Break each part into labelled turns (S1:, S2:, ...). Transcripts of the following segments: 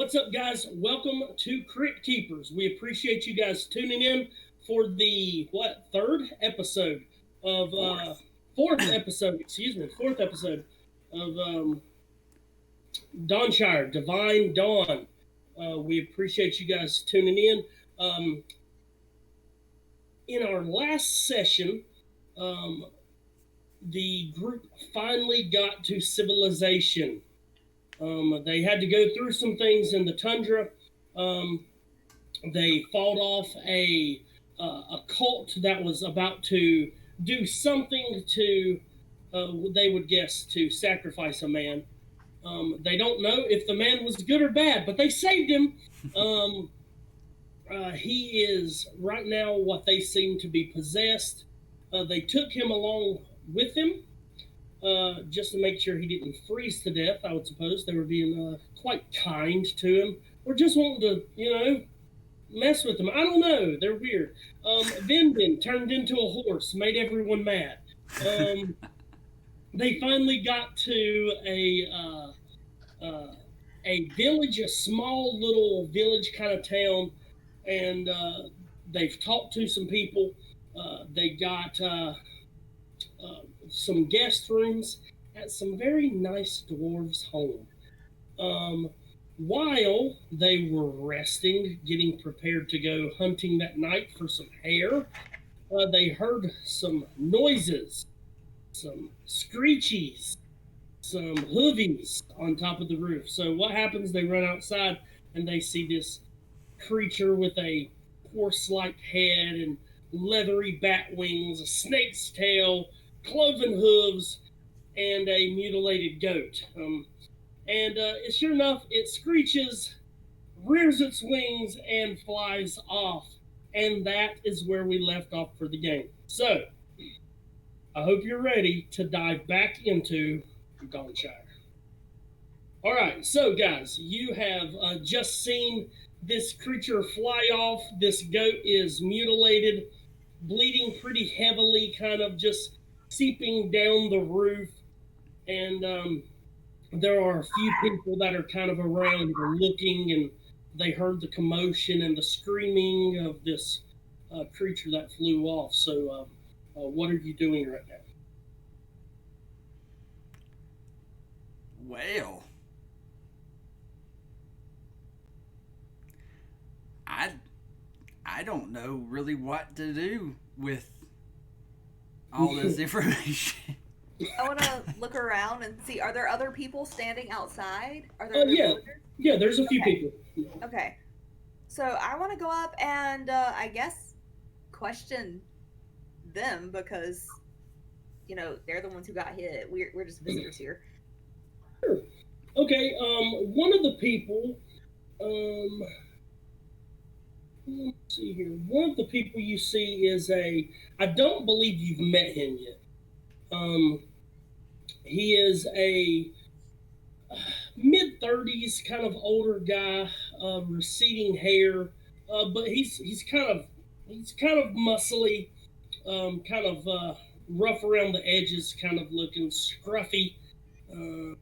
S1: What's up, guys? Welcome to Crypt Keepers. We appreciate you guys tuning in for the third episode of fourth episode. Excuse me, fourth episode of Dawnshire Divine Dawn. We appreciate you guys tuning in. In our last session, the group finally got to civilization. They had to go through some things in the tundra. They fought off a cult that was about to do something to, they would guess, to sacrifice a man. They don't know if the man was good or bad, but they saved him. He is right now what they seem to be possessed. They took him along with them just to make sure he didn't freeze to death, I would suppose. They were being quite kind to him, or just wanting to, mess with him. I don't know. They're weird. Vinbin turned into a horse, made everyone mad. They finally got to a village, a small little village kind of town, and they've talked to some people. They got some guest rooms at some very nice dwarves' home. While they were resting, getting prepared to go hunting that night for some hare, they heard some noises, some screechies, some hoovies on top of the roof. So what happens? They run outside and they see this creature with a horse-like head and leathery bat wings, a snake's tail, cloven hooves, and a mutilated goat. And sure enough, it screeches, rears its wings, and flies off. And that is where we left off for the game. So, I hope you're ready to dive back into Dawnshire. All right, so guys, you have just seen this creature fly off. This goat is mutilated, bleeding pretty heavily, kind of just seeping down the roof. And there are a few people that are kind of around looking, and they heard the commotion and the screaming of this creature that flew off. So, what are you doing right now?
S2: Well, I don't know really what to do with all this information.
S3: I want to look around and see, are there other people standing outside? Are there other
S1: Yeah.
S3: villagers?
S1: Yeah, there's a few people.
S3: Okay. So I want to go up and, I guess, question them because, they're the ones who got hit. We're just visitors here.
S1: Sure. Okay, one of the people, let's see here. One of the people you see is I don't believe you've met him yet. He is a mid-30s kind of older guy, receding hair, but he's kind of muscly, kind of rough around the edges, kind of looking scruffy, and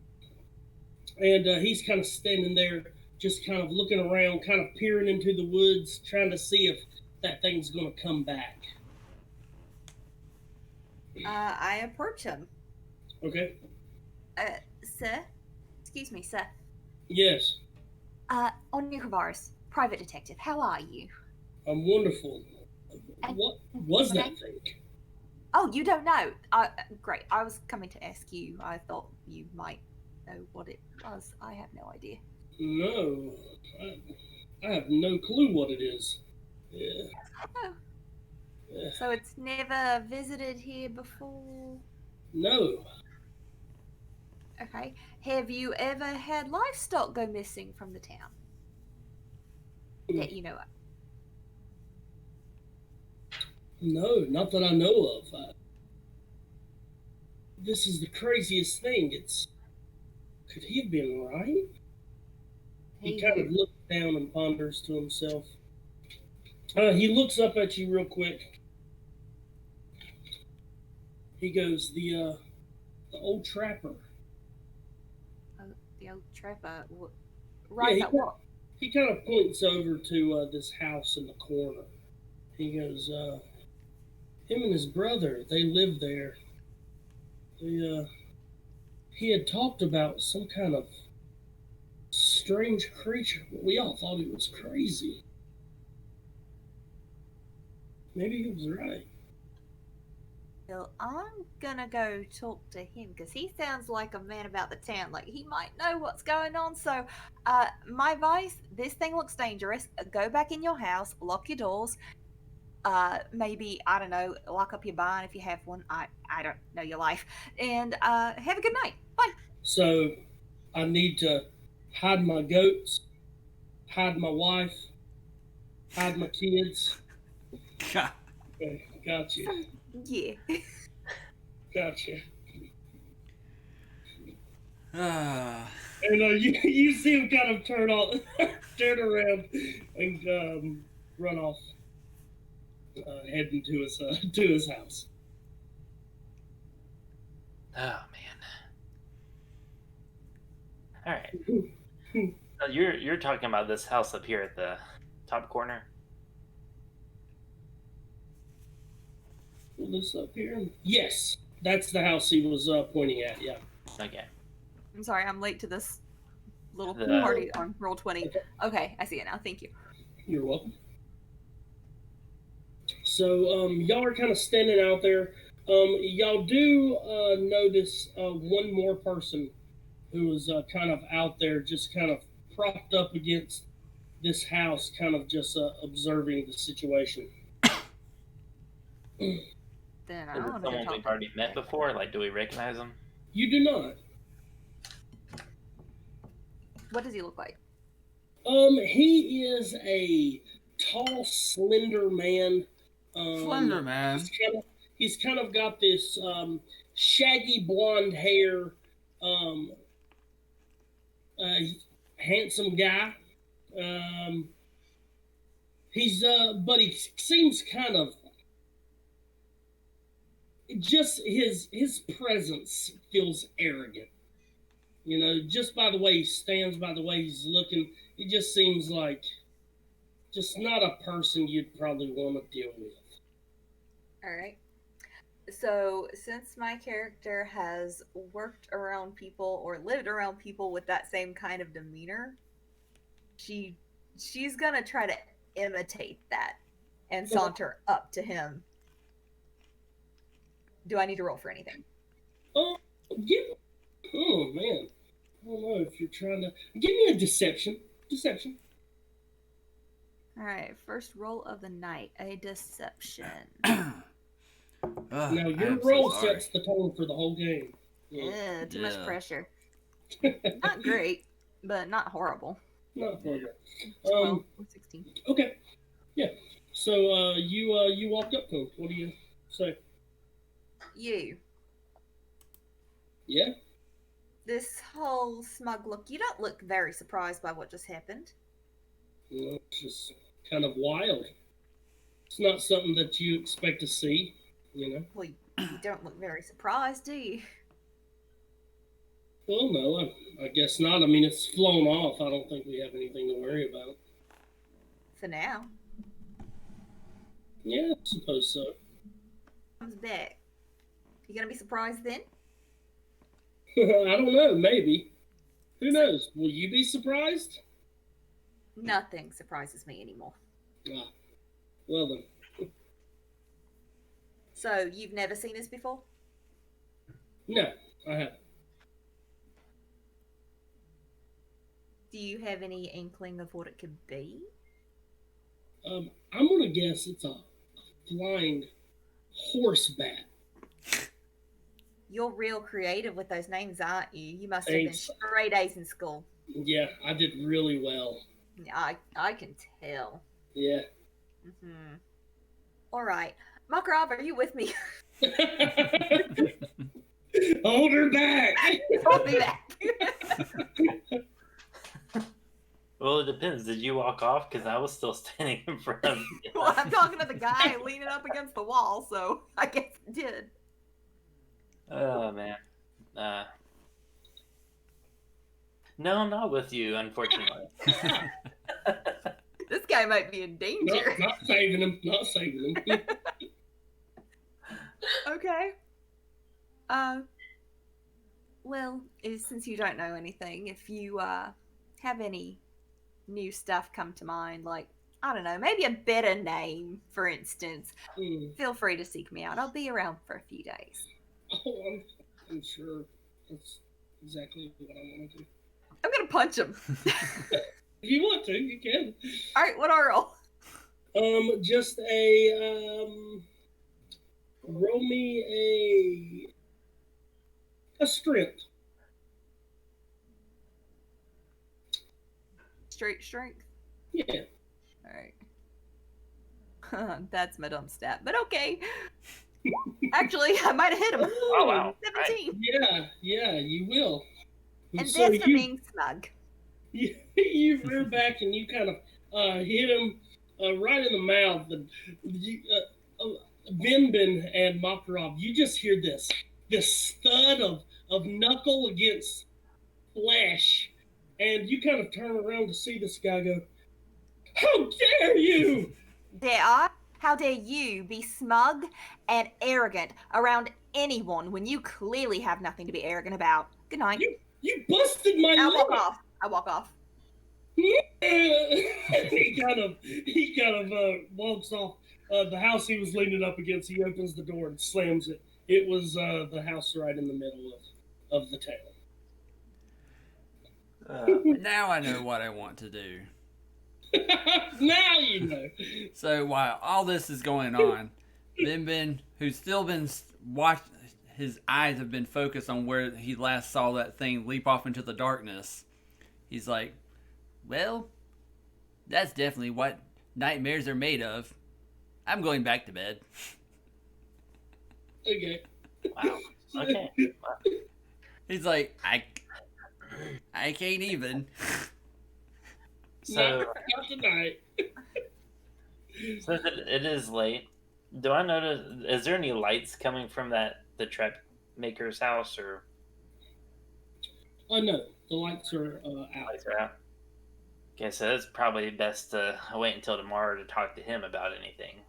S1: he's kind of standing there, just kind of looking around, kind of peering into the woods, trying to see if that thing's going to come back.
S3: I approach him.
S1: Okay.
S3: Sir? Excuse me, sir.
S1: Yes.
S3: Aine Cravaris, private detective. How are you?
S1: I'm wonderful. What was that thing?
S3: Oh, you don't know? Great. I was coming to ask you. I thought you might know what it was. I have no idea.
S1: No. I have no clue what it is. Yeah.
S3: Oh. Yeah. So it's never visited here before?
S1: No.
S3: Okay. Have you ever had livestock go missing from the town? That you know of?
S1: No, not that I know of. This is the craziest thing. Could he have been right? He kind of looks down and ponders to himself. He looks up at you real quick. He goes, the old trapper.
S3: Oh, the old trapper? Right, yeah, what?
S1: he kind of points over to this house in the corner. He goes, him and his brother, they live there. He had talked about some kind of strange creature, but we all thought it was crazy. Maybe he was right.
S3: Well, I'm gonna go talk to him because he sounds like a man about the town. Like he might know what's going on. So, my advice: this thing looks dangerous. Go back in your house, lock your doors. Maybe I don't know, lock up your barn if you have one. I don't know your life, and have a good night. Bye.
S1: So I need to hide my goats, hide my wife, hide my kids.
S2: God.
S1: Okay, got you.
S3: Yeah.
S1: Gotcha.
S2: Uh,
S1: And you see him kind of turn around, and run off, heading to his house.
S4: Oh man. All right. So you're talking about this house up here at the top corner.
S1: This up here. Yes, that's the house he was pointing at. Yeah.
S4: Okay.
S3: I'm sorry, I'm late to this little
S4: The-
S3: party on Roll20. Okay, I see it now. Thank you.
S1: You're welcome. So y'all are kind of standing out there. Y'all do notice one more person who was kind of out there, just kind of propped up against this house, kind of just observing the situation.
S3: Then I
S4: Is it
S3: want to go
S4: someone
S3: talk
S4: we've
S3: to
S4: already met before? Like, do we recognize him?
S1: You do not.
S3: What does he look like?
S1: He is a tall, slender man.
S2: Slender man.
S1: He's kind of got this shaggy blonde hair. Handsome guy. But he seems kind of just his presence feels arrogant. You know, just by the way he stands, by the way he's looking, he just seems like just not a person you'd probably want to deal with.
S3: All right. So, since my character has worked around people or lived around people with that same kind of demeanor, she's gonna try to imitate that and saunter up to him. Do I need to roll for anything?
S1: Oh, oh man, I don't know if you're trying to give me a deception. Deception.
S3: All right, first roll of the night, a deception.
S1: Now
S2: I
S1: your
S2: am so
S1: roll
S2: sorry.
S1: sets the tone for the whole game. Yeah.
S3: Too much
S2: Yeah.
S3: pressure. Not great, but not horrible.
S1: Not horrible.
S3: 12 or 16.
S1: Okay. Yeah. So you walked up to him. What do you say?
S3: You.
S1: Yeah.
S3: This whole smug look, you don't look very surprised by what just happened.
S1: You know, it's just kind of wild. It's not something that you expect to see. You know.
S3: Well, you don't look very surprised, do you?
S1: Well, no, I guess not. I mean, it's flown off. I don't think we have anything to worry about.
S3: For now.
S1: Yeah, I suppose so.
S3: Comes back. You gonna be surprised then?
S1: I don't know. Maybe. Who knows? Will you be surprised?
S3: Nothing surprises me anymore.
S1: Ah, well then.
S3: So, you've never seen this before?
S1: No, I haven't.
S3: Do you have any inkling of what it could be?
S1: I'm gonna guess it's a flying horse bat.
S3: You're real creative with those names, aren't you? You must have been
S1: Thanks.
S3: straight A's in school.
S1: Yeah, I did really well.
S3: I can tell.
S1: Yeah.
S3: Mm-hmm. All right. Makarov, are you with me?
S1: Hold her back.
S3: Hold me back.
S4: Well, it depends. Did you walk off? Because I was still standing in front of you.
S3: Well, I'm talking to the guy leaning up against the wall, so I guess it did.
S4: Oh, man. No, I'm not with you, unfortunately.
S3: This guy might be in danger.
S1: Not saving him. Not saving him.
S3: Okay. Well, since you don't know anything, if you have any new stuff come to mind, like, I don't know, maybe a better name, for instance, feel free to seek me out. I'll be around for a few days.
S1: Oh, I'm sure that's exactly what I want to do.
S3: I'm gonna punch him.
S1: If you want to, you can.
S3: All right, what are roll?
S1: Just roll me a strength.
S3: Straight strength.
S1: Yeah.
S3: All right. That's my dumb stat, but okay. Actually, I might have hit him.
S4: Oh, wow.
S3: 17.
S1: Yeah, you will.
S3: And
S1: so
S3: this for being smug.
S1: You rear back and you kind of hit him right in the mouth. And Vinbin and Makarov, you just hear this thud of knuckle against flesh, and you kind of turn around to see this guy go, "How dare you!"
S3: How dare you be smug and arrogant around anyone when you clearly have nothing to be arrogant about? Good night.
S1: You busted my
S3: I
S1: lip.
S3: walk off.
S1: He kind of walks off. The house he was leaning up against, he opens the door and slams it. It was the house right in the middle of the town.
S2: Now I know what I want to do.
S1: Now you know.
S2: So while all this is going on, Vinbin, who's still been watched, his eyes have been focused on where he last saw that thing leap off into the darkness. He's like, well, that's definitely what nightmares are made of. I'm going back to bed.
S1: Okay.
S4: Wow. Okay. Wow.
S2: He's like, I can't even.
S4: So,
S1: not tonight.
S4: Since it is late, do I notice? Is there any lights coming from the trap maker's house, or?
S1: Oh no, the lights are out.
S4: Lights are out. Okay, so it's probably best to wait until tomorrow to talk to him about anything.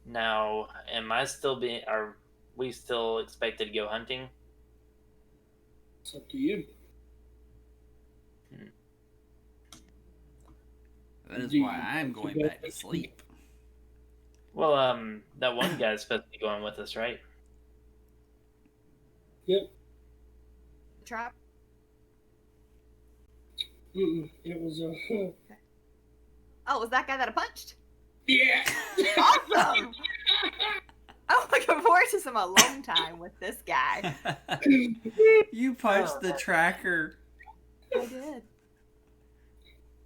S4: Now, are we still expected to go hunting?
S1: It's up to you.
S2: That is why I'm going back to sleep.
S4: Well, that one guy's supposed to be going with us, right?
S1: Yep.
S3: Trap.
S1: It was
S3: Oh, was that guy that I punched?
S1: Yeah.
S3: Awesome. I'm looking forward to some alone time with this guy.
S2: You punched the tracker.
S3: I did.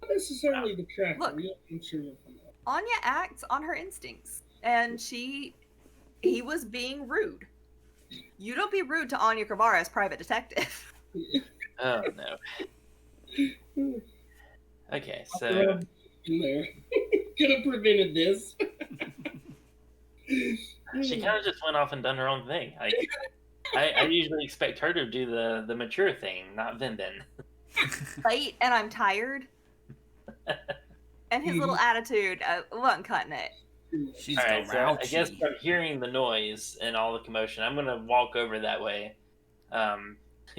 S1: Not necessarily the tracker.
S3: Look.
S1: I'm sure.
S3: Anya acts on her instincts, and he was being rude. You don't be rude to Anya Cravaris, private detective.
S4: Oh no. Okay, so
S1: In there. Could have prevented this.
S4: she kind of just went off and done her own thing. I usually expect her to do the mature thing, not Vinbin.
S3: Late, and I'm tired. And his little attitude wasn't cutting it.
S2: She's
S4: All right, so I guess
S2: grouchy.
S4: from hearing the noise and all the commotion, I'm gonna walk over that way.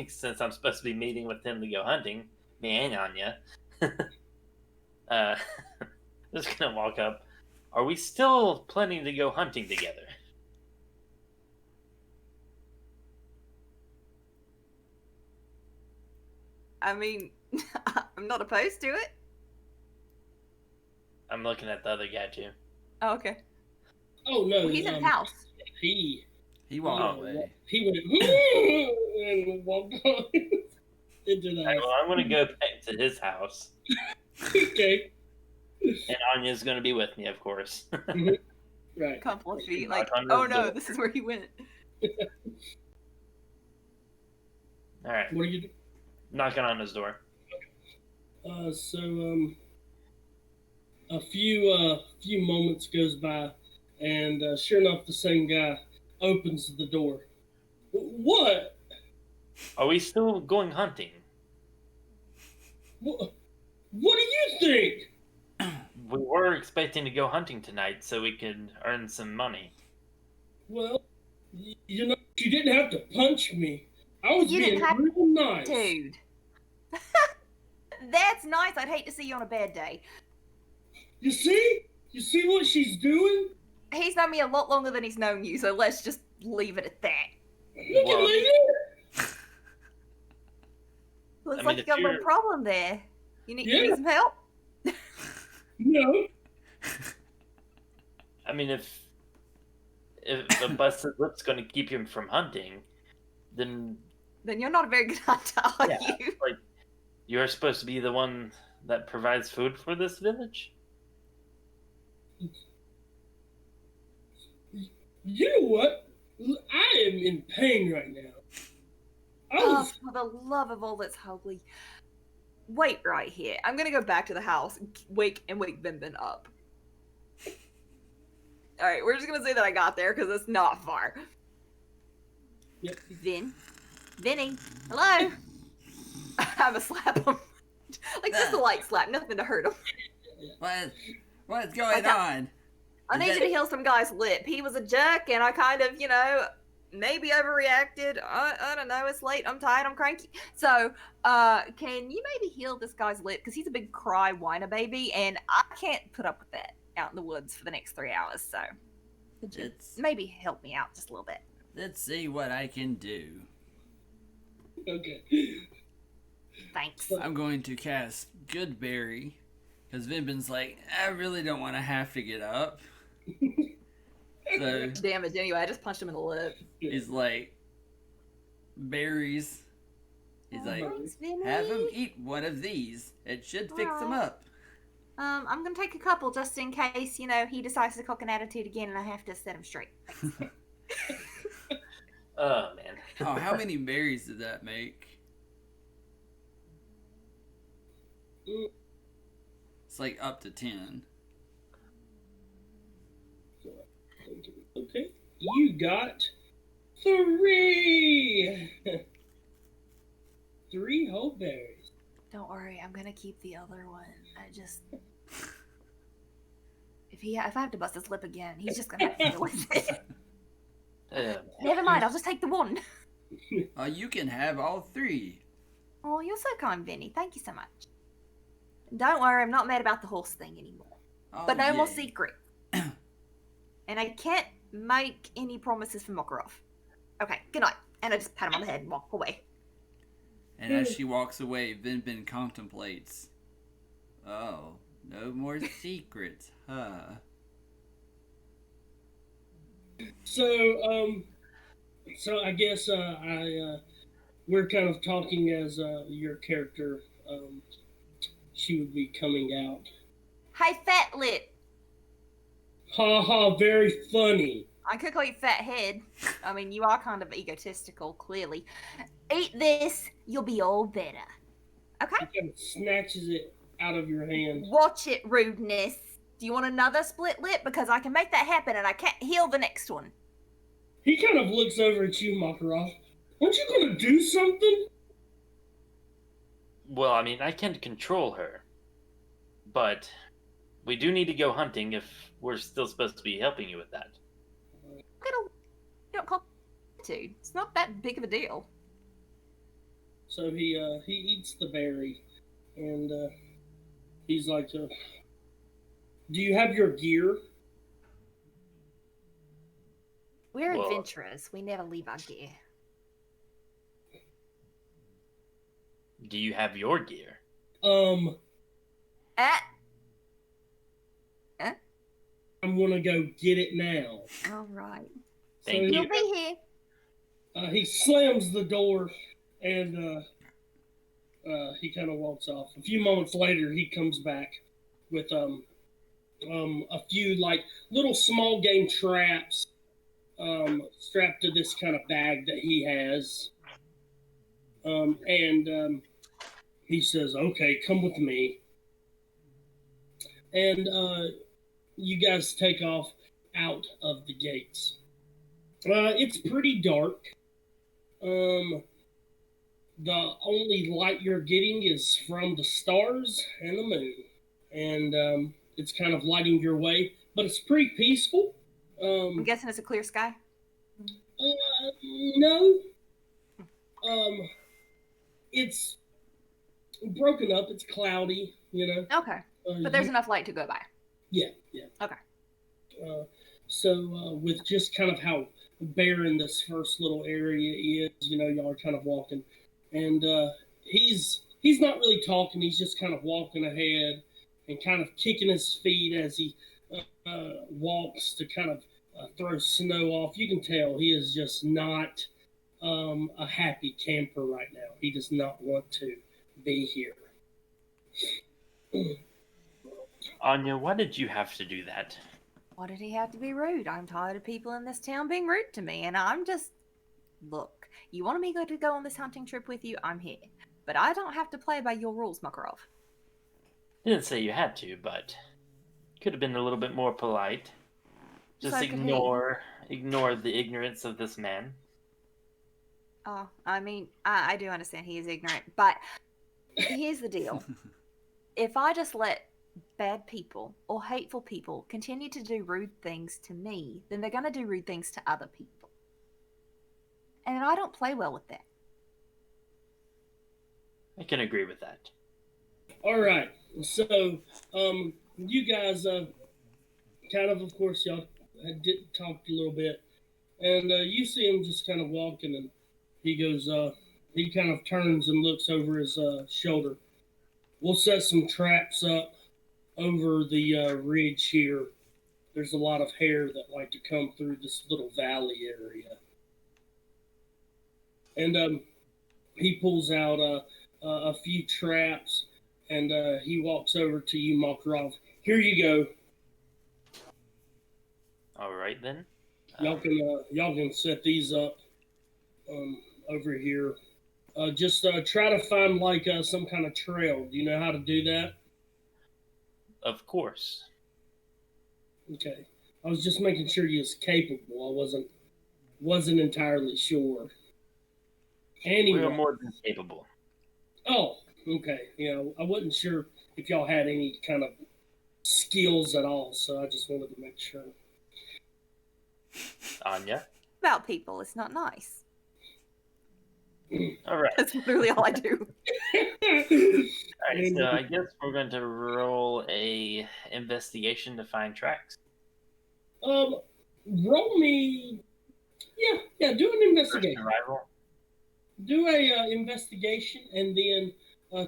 S4: Since I'm supposed to be meeting with him to go hunting, me and Anya. Just gonna walk up. Are we still planning to go hunting together?
S3: I mean, I'm not opposed to it.
S4: I'm looking at the other guy too.
S3: Oh, okay.
S1: Oh no.
S3: Well, he's in his house.
S1: He
S2: walked away.
S1: He went and walked on into the
S4: All right,
S1: house.
S4: well, I'm gonna go back to his house,
S1: Okay.
S4: and Anya's gonna be with me, of course.
S1: Right.
S3: A couple of feet,
S4: Knock
S3: like,
S4: on his
S3: oh no,
S4: door.
S3: this is where he went.
S4: All right,
S1: What are you doing?
S4: knocking on his door.
S1: A few moments goes by, and sure enough, the same guy opens the door. What?
S4: Are we still going hunting?
S1: What What do you think?
S4: We were expecting to go hunting tonight so we could earn some money.
S1: Well, you know, you didn't have to punch me. I was
S3: You
S1: being
S3: didn't have
S1: real nice.
S3: Dude. That's nice. I'd hate to see you on a bad day.
S1: You see? You see what she's doing?
S3: He's known me a lot longer than he's known you, so let's just leave it at that.
S1: Look
S4: Well,
S1: at my hair.
S3: Looks
S4: I
S3: like
S4: mean,
S3: you
S4: if
S3: got a little
S4: you're-
S3: problem there. You need
S1: Yeah.
S3: some help?
S1: No.
S4: I mean, if a busted lip's going to keep him from hunting, then
S3: Then you're not a very good hunter, are
S4: Yeah.
S3: you?
S4: like you're supposed to be the one that provides food for this village.
S1: You know what? I am in pain right now. I
S3: Oh,
S1: was,
S3: for the love of all that's holy. Wait right here. I'm gonna go back to the house, wake Vinbin up. Alright, we're just gonna say that I got there, because it's not far.
S1: Yep.
S3: Vinny, hello? I'm gonna slap him. Like, just a light slap, nothing to hurt him.
S2: What's going
S3: Okay.
S2: on?
S3: I need you to heal some guy's lip. He was a jerk, and I kind of, maybe overreacted. I don't know. It's late. I'm tired. I'm cranky. So, can you maybe heal this guy's lip? Because he's a big cry whiner baby, and I can't put up with that out in the woods for the next 3 hours. So, could you maybe help me out just a little bit?
S2: Let's see what I can do.
S1: okay.
S3: Thanks.
S2: I'm going to cast Goodberry, because Vinbin's like, I really don't want to have to get up. So
S3: Damage anyway. I just punched him in the lip.
S2: he's like, berries. He's like,
S3: Thanks, Vinny.
S2: have him eat one of these. It should fix him
S3: Alright.
S2: up.
S3: I'm gonna take a couple just in case, he decides to cock an attitude again, and I have to set him straight.
S4: Oh man.
S2: Oh, how many berries did that make? It's like up to 10.
S1: Okay. You got 3. 3 whole berries.
S3: Don't worry, I'm gonna keep the other one. I just if I have to bust his lip again, he's just gonna have to deal with it. Never mind, I'll just take the one.
S2: You can have all 3.
S3: Oh, you're so kind, Vinny. Thank you so much. Don't worry, I'm not mad about the horse thing anymore.
S2: Oh,
S3: But no more
S2: yay.
S3: secret. And I can't make any promises for Makarov. Okay, good night. And I just pat him on the head and walk away.
S2: And as she walks away, Vinbin contemplates. Oh, no more secrets, huh?
S1: So I guess we're kind of talking as your character. She would be coming out.
S3: Hey, fat lip.
S1: Ha ha! Very funny.
S3: I could call you fat head. I mean, you are kind of egotistical, clearly. Eat this, you'll be all better. Okay?
S1: He kind of snatches it out of your hand.
S3: Watch it, rudeness. Do you want another split lip? Because I can make that happen and I can't heal the next one.
S1: He kind of looks over at you, Makarov. Aren't you going to do something?
S4: Well, I mean, I can't control her, but we do need to go hunting if we're still supposed to be helping you with that.
S3: You don't call it. It's not that big of a deal.
S1: So he eats the berry, and he's like, "Do you have your gear?"
S3: We're
S4: Well-
S3: adventurers. We never leave our gear.
S4: Do you have your gear?
S1: I'm gonna go get it now.
S3: All right.
S4: Thank
S3: You'll
S4: you.
S3: be here.
S1: He slams the door, and he kind of walks off. A few moments later, he comes back with a few like little small game traps strapped to this kind of bag that he has. And he says, "Okay, come with me." And you guys take off out of the gates. It's pretty dark. The only light you're getting is from the stars and the moon, and it's kind of lighting your way. But it's pretty peaceful.
S3: I'm guessing it's a clear sky.
S1: No, it's broken up. It's cloudy, you know.
S3: Okay, but there's enough light to go by.
S1: Yeah, yeah.
S3: Okay.
S1: So with just kind of how barren this first little area is, you know, y'all are kind of walking, and he's not really talking. He's just kind of walking ahead and kind of kicking his feet as he walks to kind of throw snow off. You can tell he is just not a happy camper right now. He does not want to be here.
S4: Anya, why did you have to do that?
S3: Why did he have to be rude? I'm tired of people in this town being rude to me, and I'm just... Look, you wanted me to go on this hunting trip with you? I'm here. But I don't have to play by your rules, Makarov.
S4: Didn't say you had to, but could have been a little bit more polite. Just
S3: So could he.
S4: ignore the ignorance of this man.
S3: Oh, I mean, I do understand he is ignorant, but here's the deal. If I just let bad people or hateful people continue to do rude things to me, then they're going to do rude things to other people. And I don't play well with that.
S4: I can agree with that.
S1: All right. So, you guys, kind of course, y'all did talk a little bit, and you see him just kind of walking, and he goes, he kind of turns and looks over his shoulder. We'll set some traps up over the ridge here. There's a lot of hair that like to come through this little valley area. And he pulls out a few traps, and he walks over to you, Makarov. Here you go.
S4: All right, then.
S1: Y'all can set these up over here. Just try to find like some kind of trail. Do you know how to do that?
S4: Of course.
S1: Okay. I was just making sure you was capable. I wasn't entirely sure. Anyway.
S4: We are more than capable.
S1: Oh, okay. Yeah, I wasn't sure if y'all had any kind of skills at all, so I just wanted to make sure.
S4: Anya?
S3: About people, it's not nice.
S4: All right.
S3: That's literally all I do.
S4: All right, so I guess we're going to roll a investigation to find tracks.
S1: Roll me. Yeah. Do an investigation.
S4: Survival.
S1: Do a investigation, and then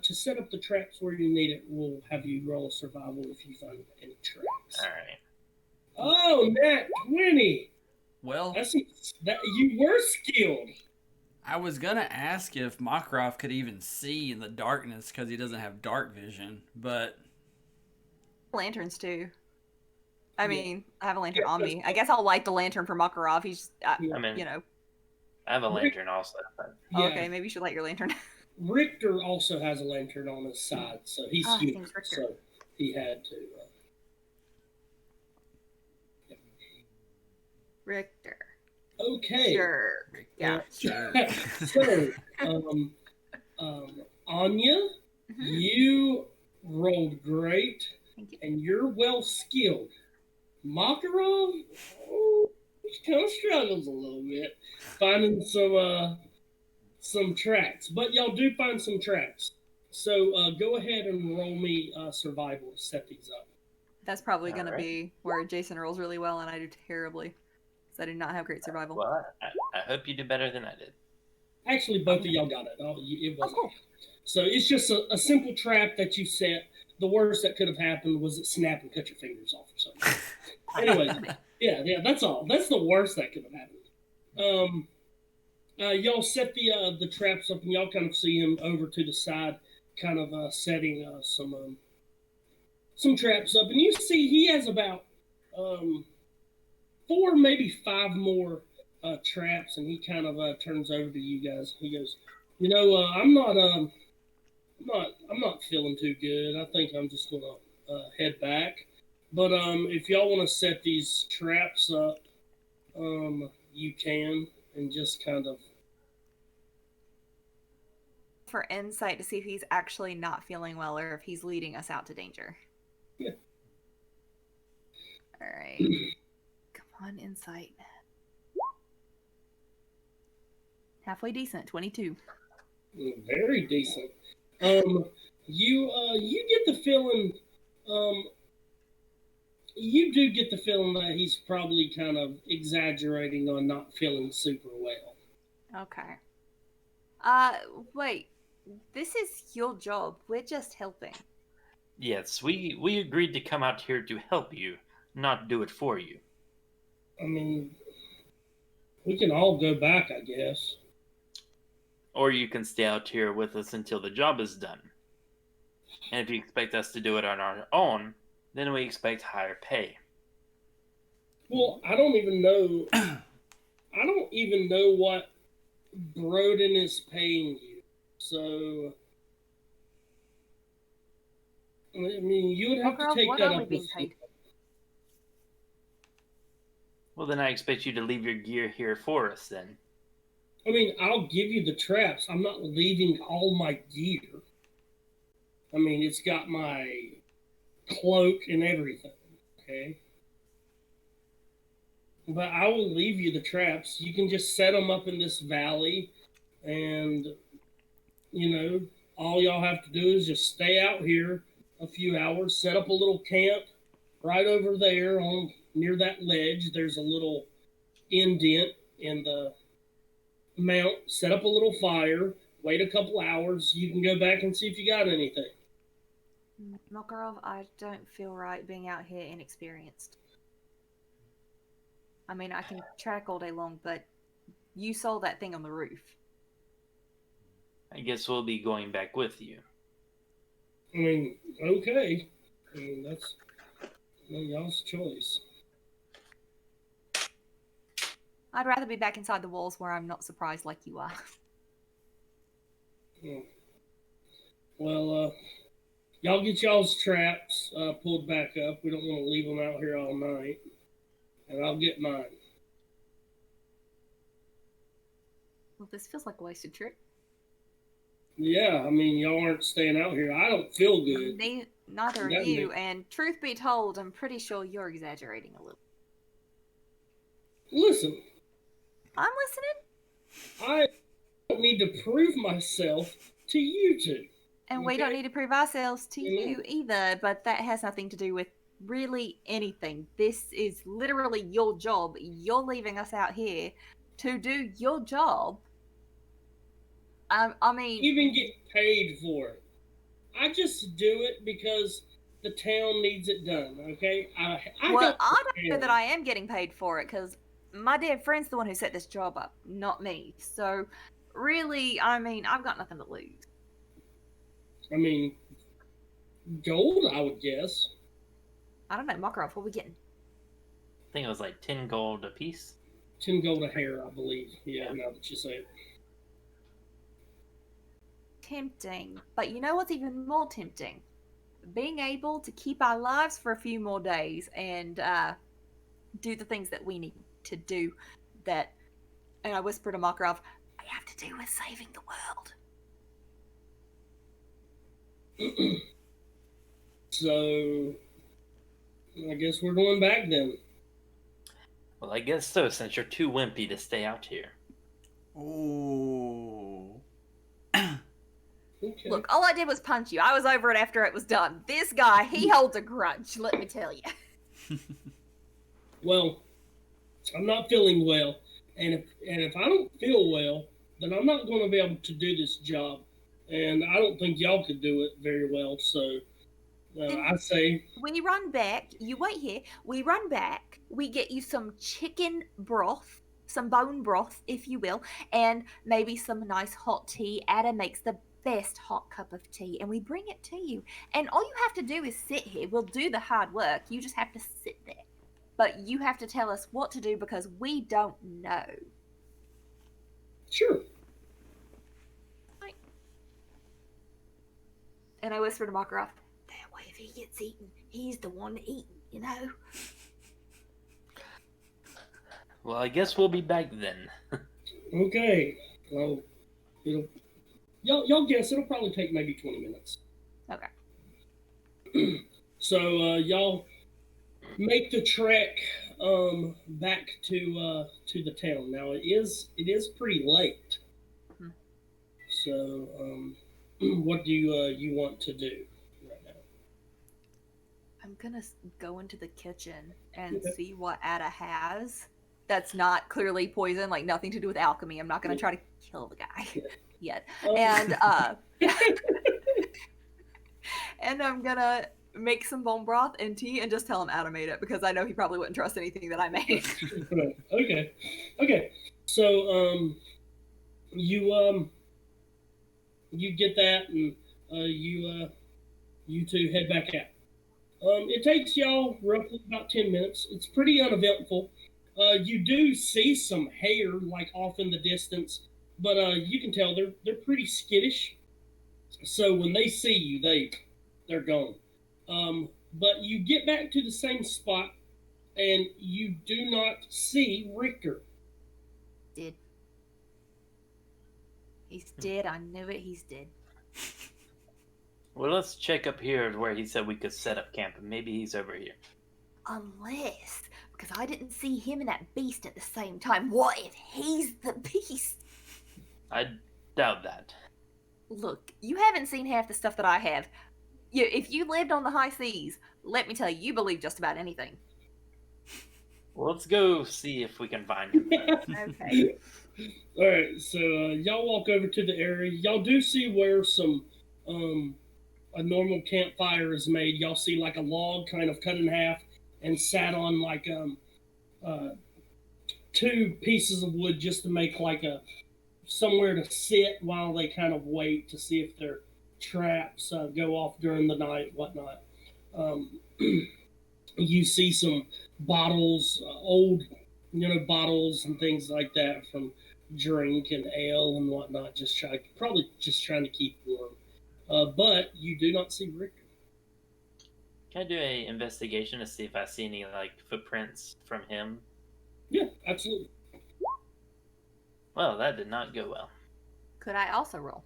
S1: to set up the traps where you need it, we'll have you roll a survival if you find any traps.
S4: All right.
S1: Oh, Nat 20.
S2: Well,
S1: That you were skilled.
S2: I was gonna ask if Makarov could even see in the darkness because he doesn't have dark vision, but
S3: Lanterns too. I mean, I have a lantern on me. I guess I'll light the lantern for Makarov. He's, you know.
S4: I have a lantern also. But...
S3: Yeah. Okay, maybe you should light your lantern.
S1: Richter also has a lantern on his side, so he's human, so he had to.
S3: Richter.
S1: Okay.
S3: Sure. Yeah.
S2: sure.
S1: So, Anya, you rolled great, and you're well skilled. Makarov, he kind of struggles a little bit finding some tracks, but y'all do find some tracks. So go ahead and roll me survival to set these up.
S3: That's probably going to be where Jason rolls really well and I do terribly. Because I do not have great survival.
S4: Well, I hope you do better than I did.
S1: Actually, both of y'all got it. It wasn't.
S3: Cool.
S1: So it's just a simple trap that you set. The worst that could have happened was it snap and cut your fingers off or something. Anyways, yeah, that's all. That's the worst that could have happened. Y'all set the traps up, and y'all kind of see him over to the side, kind of setting some traps up, and you see he has about 4, maybe 5 more traps, and he kind of turns over to you guys. He goes, I'm not feeling too good. I think I'm just gonna head back. But if y'all want to set these traps up, you can, and just kind of
S3: for insight to see if he's actually not feeling well or if he's leading us out to danger.
S1: Yeah.
S3: All right. Come on, insight. Halfway decent, 22.
S1: Very decent. You get the feeling, you do get the feeling that he's probably kind of exaggerating on not feeling super well.
S3: Okay. Wait. This is your job. We're just helping.
S4: Yes, we agreed to come out here to help you, not do it for you.
S1: I mean, we can all go back, I guess.
S4: Or you can stay out here with us until the job is done. And if you expect us to do it on our own, then we expect higher pay.
S1: Well, I don't even know. I don't even know what Broden is paying you. So, I mean, you would have to take
S3: what
S1: that
S3: are we
S1: up
S3: being
S1: with
S3: paid?
S4: Well, then I expect you to leave your gear here for us, then.
S1: I mean, I'll give you the traps. I'm not leaving all my gear. I mean, it's got my cloak and everything, okay? But I will leave you the traps. You can just set them up in this valley, and, all y'all have to do is just stay out here a few hours, set up a little camp right over there near that ledge. There's a little indent in the mount, set up a little fire, wait a couple hours. You can go back and see if you got anything.
S3: Makarov, I don't feel right being out here inexperienced. I mean, I can track all day long, but you saw that thing on the roof.
S4: I guess we'll be going back with you.
S1: I mean, okay. I mean, that's y'all's choice.
S3: I'd rather be back inside the walls where I'm not surprised like you are.
S1: Yeah. Well, y'all get y'all's traps pulled back up. We don't want to leave them out here all night. And I'll get mine.
S3: Well, this feels like a wasted trip.
S1: Yeah, I mean, y'all aren't staying out here. I don't feel good.
S3: Neither are you, and truth be told, I'm pretty sure you're exaggerating a little.
S1: Listen.
S3: I'm listening.
S1: I don't need to prove myself to you two.
S3: And we don't need to prove ourselves to you either, but that has nothing to do with really anything. This is literally your job. You're leaving us out here to do your job. I mean,
S1: even get paid for it. I just do it because the town needs it done. Okay. I
S3: don't know that I am getting paid for it because my dear friend's the one who set this job up, not me. So, really, I mean, I've got nothing to lose.
S1: I mean, gold, I would guess.
S3: I don't know, Makarov, what are we getting?
S4: I think it was like 10 gold a piece.
S1: 10 gold a hair, I believe. Yeah, now that you say it.
S3: Tempting. But you know what's even more tempting? Being able to keep our lives for a few more days and do the things that we need to do that, and I whisper to Makarov, I have to do with saving the world.
S1: So, I guess we're going back then.
S4: Well, I guess so, since you're too wimpy to stay out here.
S2: Ooh.
S1: Okay.
S3: Look, all I did was punch you. I was over it after it was done. This guy, he holds a grudge, let me tell you.
S1: Well, I'm not feeling well, and if I don't feel well, then I'm not going to be able to do this job, and I don't think y'all could do it very well. So I say
S3: we run back. You wait here. We run back. We get you some chicken broth, some bone broth, if you will, and maybe some nice hot tea. Ada makes the best hot cup of tea, and we bring it to you. And all you have to do is sit here. We'll do the hard work. You just have to sit there. But you have to tell us what to do because we don't know.
S1: Sure.
S3: Right. And I whisper to Makarov, that way if he gets eaten, he's the one eating, you know?
S4: Well, I guess we'll be back then.
S1: Okay. Well, you Y'all guess it'll probably take maybe 20 minutes.
S3: Okay.
S1: So y'all make the trek back to the town. Now it is pretty late.
S3: Hmm.
S1: So what do you want to do right now?
S3: I'm gonna go into the kitchen and
S1: Okay.
S3: see what Ada has. That's not clearly poison, like nothing to do with alchemy. I'm not gonna try to kill the guy yet. And and I'm gonna make some bone broth and tea and just tell him Ada made it because I know he probably wouldn't trust anything that I made.
S1: Okay. So you you get that, and you two head back out. It takes y'all roughly about 10 minutes. It's pretty uneventful. You do see some hair like off in the distance, but you can tell they're pretty skittish. So when they see you, they're gone. But you get back to the same spot, and you do not see Richter.
S3: Dead. He's dead. I knew it. He's dead.
S4: Well, let's check up here where he said we could set up camp. Maybe he's over here.
S3: Unless, because I didn't see him and that beast at the same time. What if he's the beast?
S4: I doubt that.
S3: Look, you haven't seen half the stuff that I have. If you lived on the high seas, let me tell you, you believe just about anything.
S4: Well, let's go see if we can find him.
S3: Okay.
S1: All right, so y'all walk over to the area. Y'all do see where some a normal campfire is made. Y'all see like a log kind of cut in half and sat on like two pieces of wood just to make like a somewhere to sit while they kind of wait to see if their traps go off during the night, whatnot. You see some bottles, old, bottles and things like that from drink and ale and whatnot. Probably just trying to keep warm. But you do not see Richter.
S4: Can I do a investigation to see if I see any like footprints from him?
S1: Yeah, absolutely.
S4: Well, that did not go well.
S3: Could I also roll?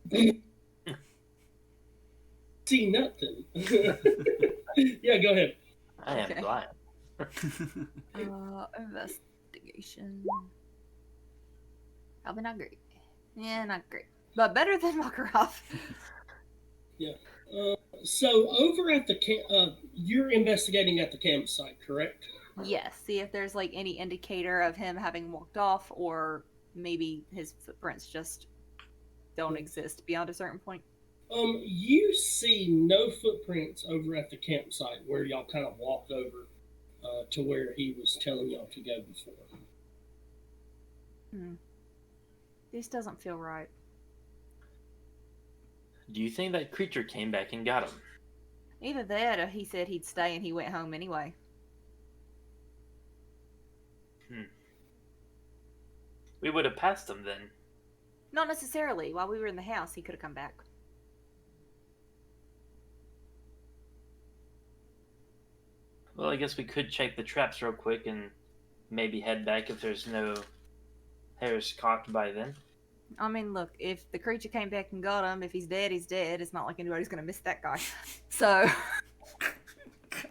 S1: See nothing. Yeah, go ahead.
S4: I am
S3: Okay.
S4: blind.
S3: Investigation. Probably not great. Yeah, not great. But better than Makarov.
S1: Yeah. So over at the camp, you're investigating at the campsite, correct?
S3: Yes. See if there's like any indicator of him having walked off, or maybe his footprints just don't exist beyond a certain point.
S1: You see no footprints over at the campsite where y'all kind of walked over to where he was telling y'all to go before.
S3: This doesn't feel right.
S4: Do you think that creature came back and got him?
S3: Either that or he said he'd stay and he went home anyway.
S4: We would have passed him then.
S3: Not necessarily. While we were in the house, he could have come back.
S4: Well, I guess we could check the traps real quick and maybe head back if there's no hairs cocked by then.
S3: I mean, look, if the creature came back and got him, if he's dead, he's dead. It's not like anybody's going to miss that guy. So,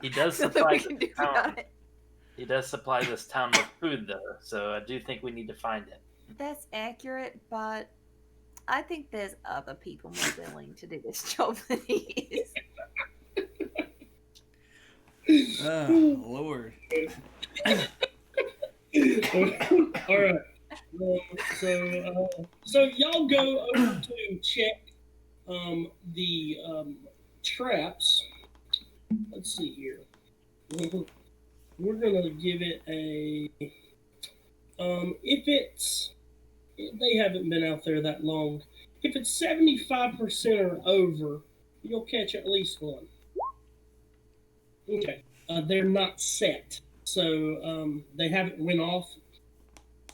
S4: He does
S3: nothing
S4: supply
S3: we can do about it.
S4: He does supply this town with food, though, so I do think we need to find him.
S3: That's accurate, but I think there's other people more willing to do this job than he is.
S2: Oh, Lord.
S1: All right. So y'all go over to check the traps. Let's see here. We're gonna give it a. They haven't been out there that long. If it's 75% or over, you'll catch at least one. Okay. They're not set, so they haven't went off.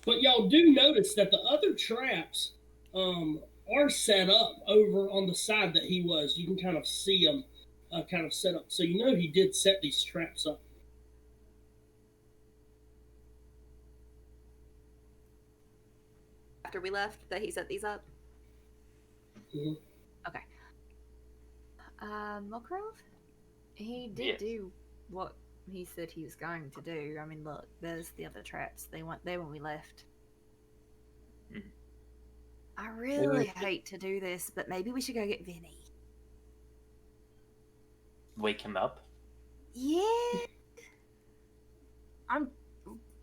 S1: But y'all do notice that the other traps are set up over on the side that he was. You can kind of see them kind of set up. So you know he did set these traps up.
S3: After we left, that he set these up?
S1: Mhm.
S3: Okay. Makarov? He did
S4: Yes.
S3: do what he said he was going to do. I mean, look, there's the other traps. They weren't there when we left.
S4: Mhm.
S3: I
S4: Maybe
S3: really
S4: we should
S3: hate to do this, but maybe we should go get Vinny.
S4: wake him up.
S3: Yeah.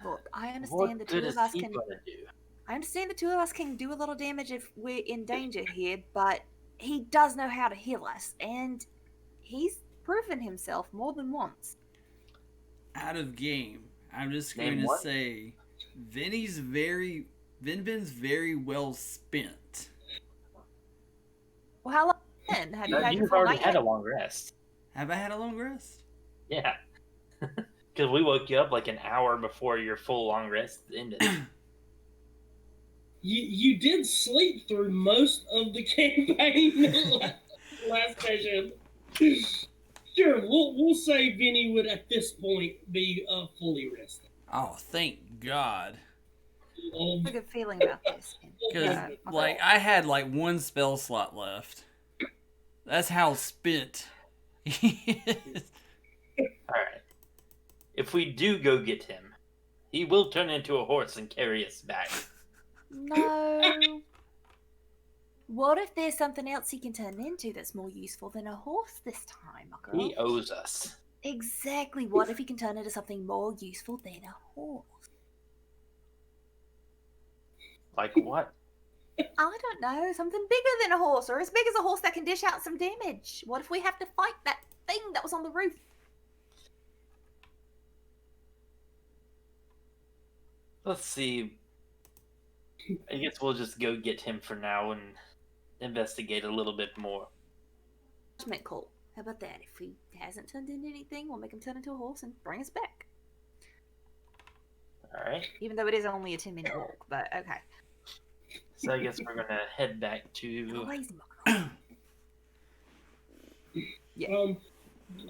S3: Look, I understand the
S4: What
S3: two
S4: good
S3: of
S4: is
S3: us
S4: he
S3: can.
S4: gonna do?
S3: I understand the two of us can do a little damage if we're in danger here, but he does know how to heal us, and he's proven himself more than once.
S2: Out of game, I'm just going
S4: Name
S2: to
S4: one.
S2: say Vinbin's very well spent.
S3: Well, how long then? Have you
S4: No,
S3: had your
S4: you've
S3: full
S4: already
S3: night
S4: had a
S3: yet?
S4: long rest.
S2: Have I had a long rest?
S4: Yeah. Because we woke you up like an hour before your full long rest ended.
S1: You did sleep through most of the campaign last session. Sure, we'll say Vinny would at this point be fully rested.
S2: Oh, thank God.
S1: Um,
S3: I have a good feeling about this.
S2: Because, like, I had, like, one spell slot left. That's how spent he is.
S4: Alright. If we do go get him, he will turn into a horse and carry us back.
S3: No. What if there's something else he can turn into that's more useful than a horse this time, Makarov?
S4: He owes us.
S3: Exactly. What if he can turn into something more useful than a horse?
S4: Like what?
S3: I don't know. Something bigger than a horse, or as big as a horse that can dish out some damage. What if we have to fight that thing that was on the roof?
S4: Let's see. I guess we'll just go get him for now and investigate a little bit more.
S3: Judgment call. How about that? If he hasn't turned into anything, we'll make him turn into a horse and bring us back.
S4: Alright.
S3: Even though it is only a 10-minute walk, but okay.
S4: So I guess we're gonna head back to.
S3: Always Makarov. Yeah.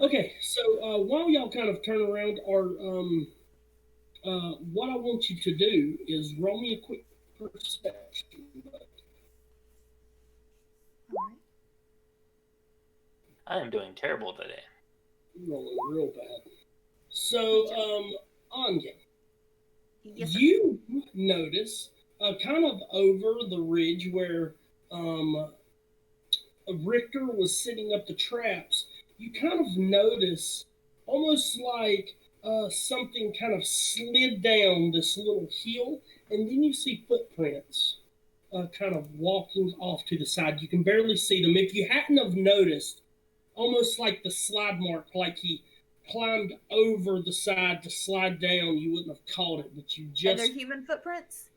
S1: Okay, so while y'all kind of turn around, what I want you to do is roll me a quick perception.
S3: Alright.
S4: I am doing terrible today.
S1: Rolling real bad. So, Anya,
S3: Yes, sir.
S1: you notice kind of over the ridge where Richter was setting up the traps, you kind of notice almost like something kind of slid down this little hill, and then you see footprints kind of walking off to the side. You can barely see them. If you hadn't have noticed, almost like the slide mark, like he climbed over the side to slide down, you wouldn't have caught it, but you
S3: And
S1: just
S3: they're human footprints?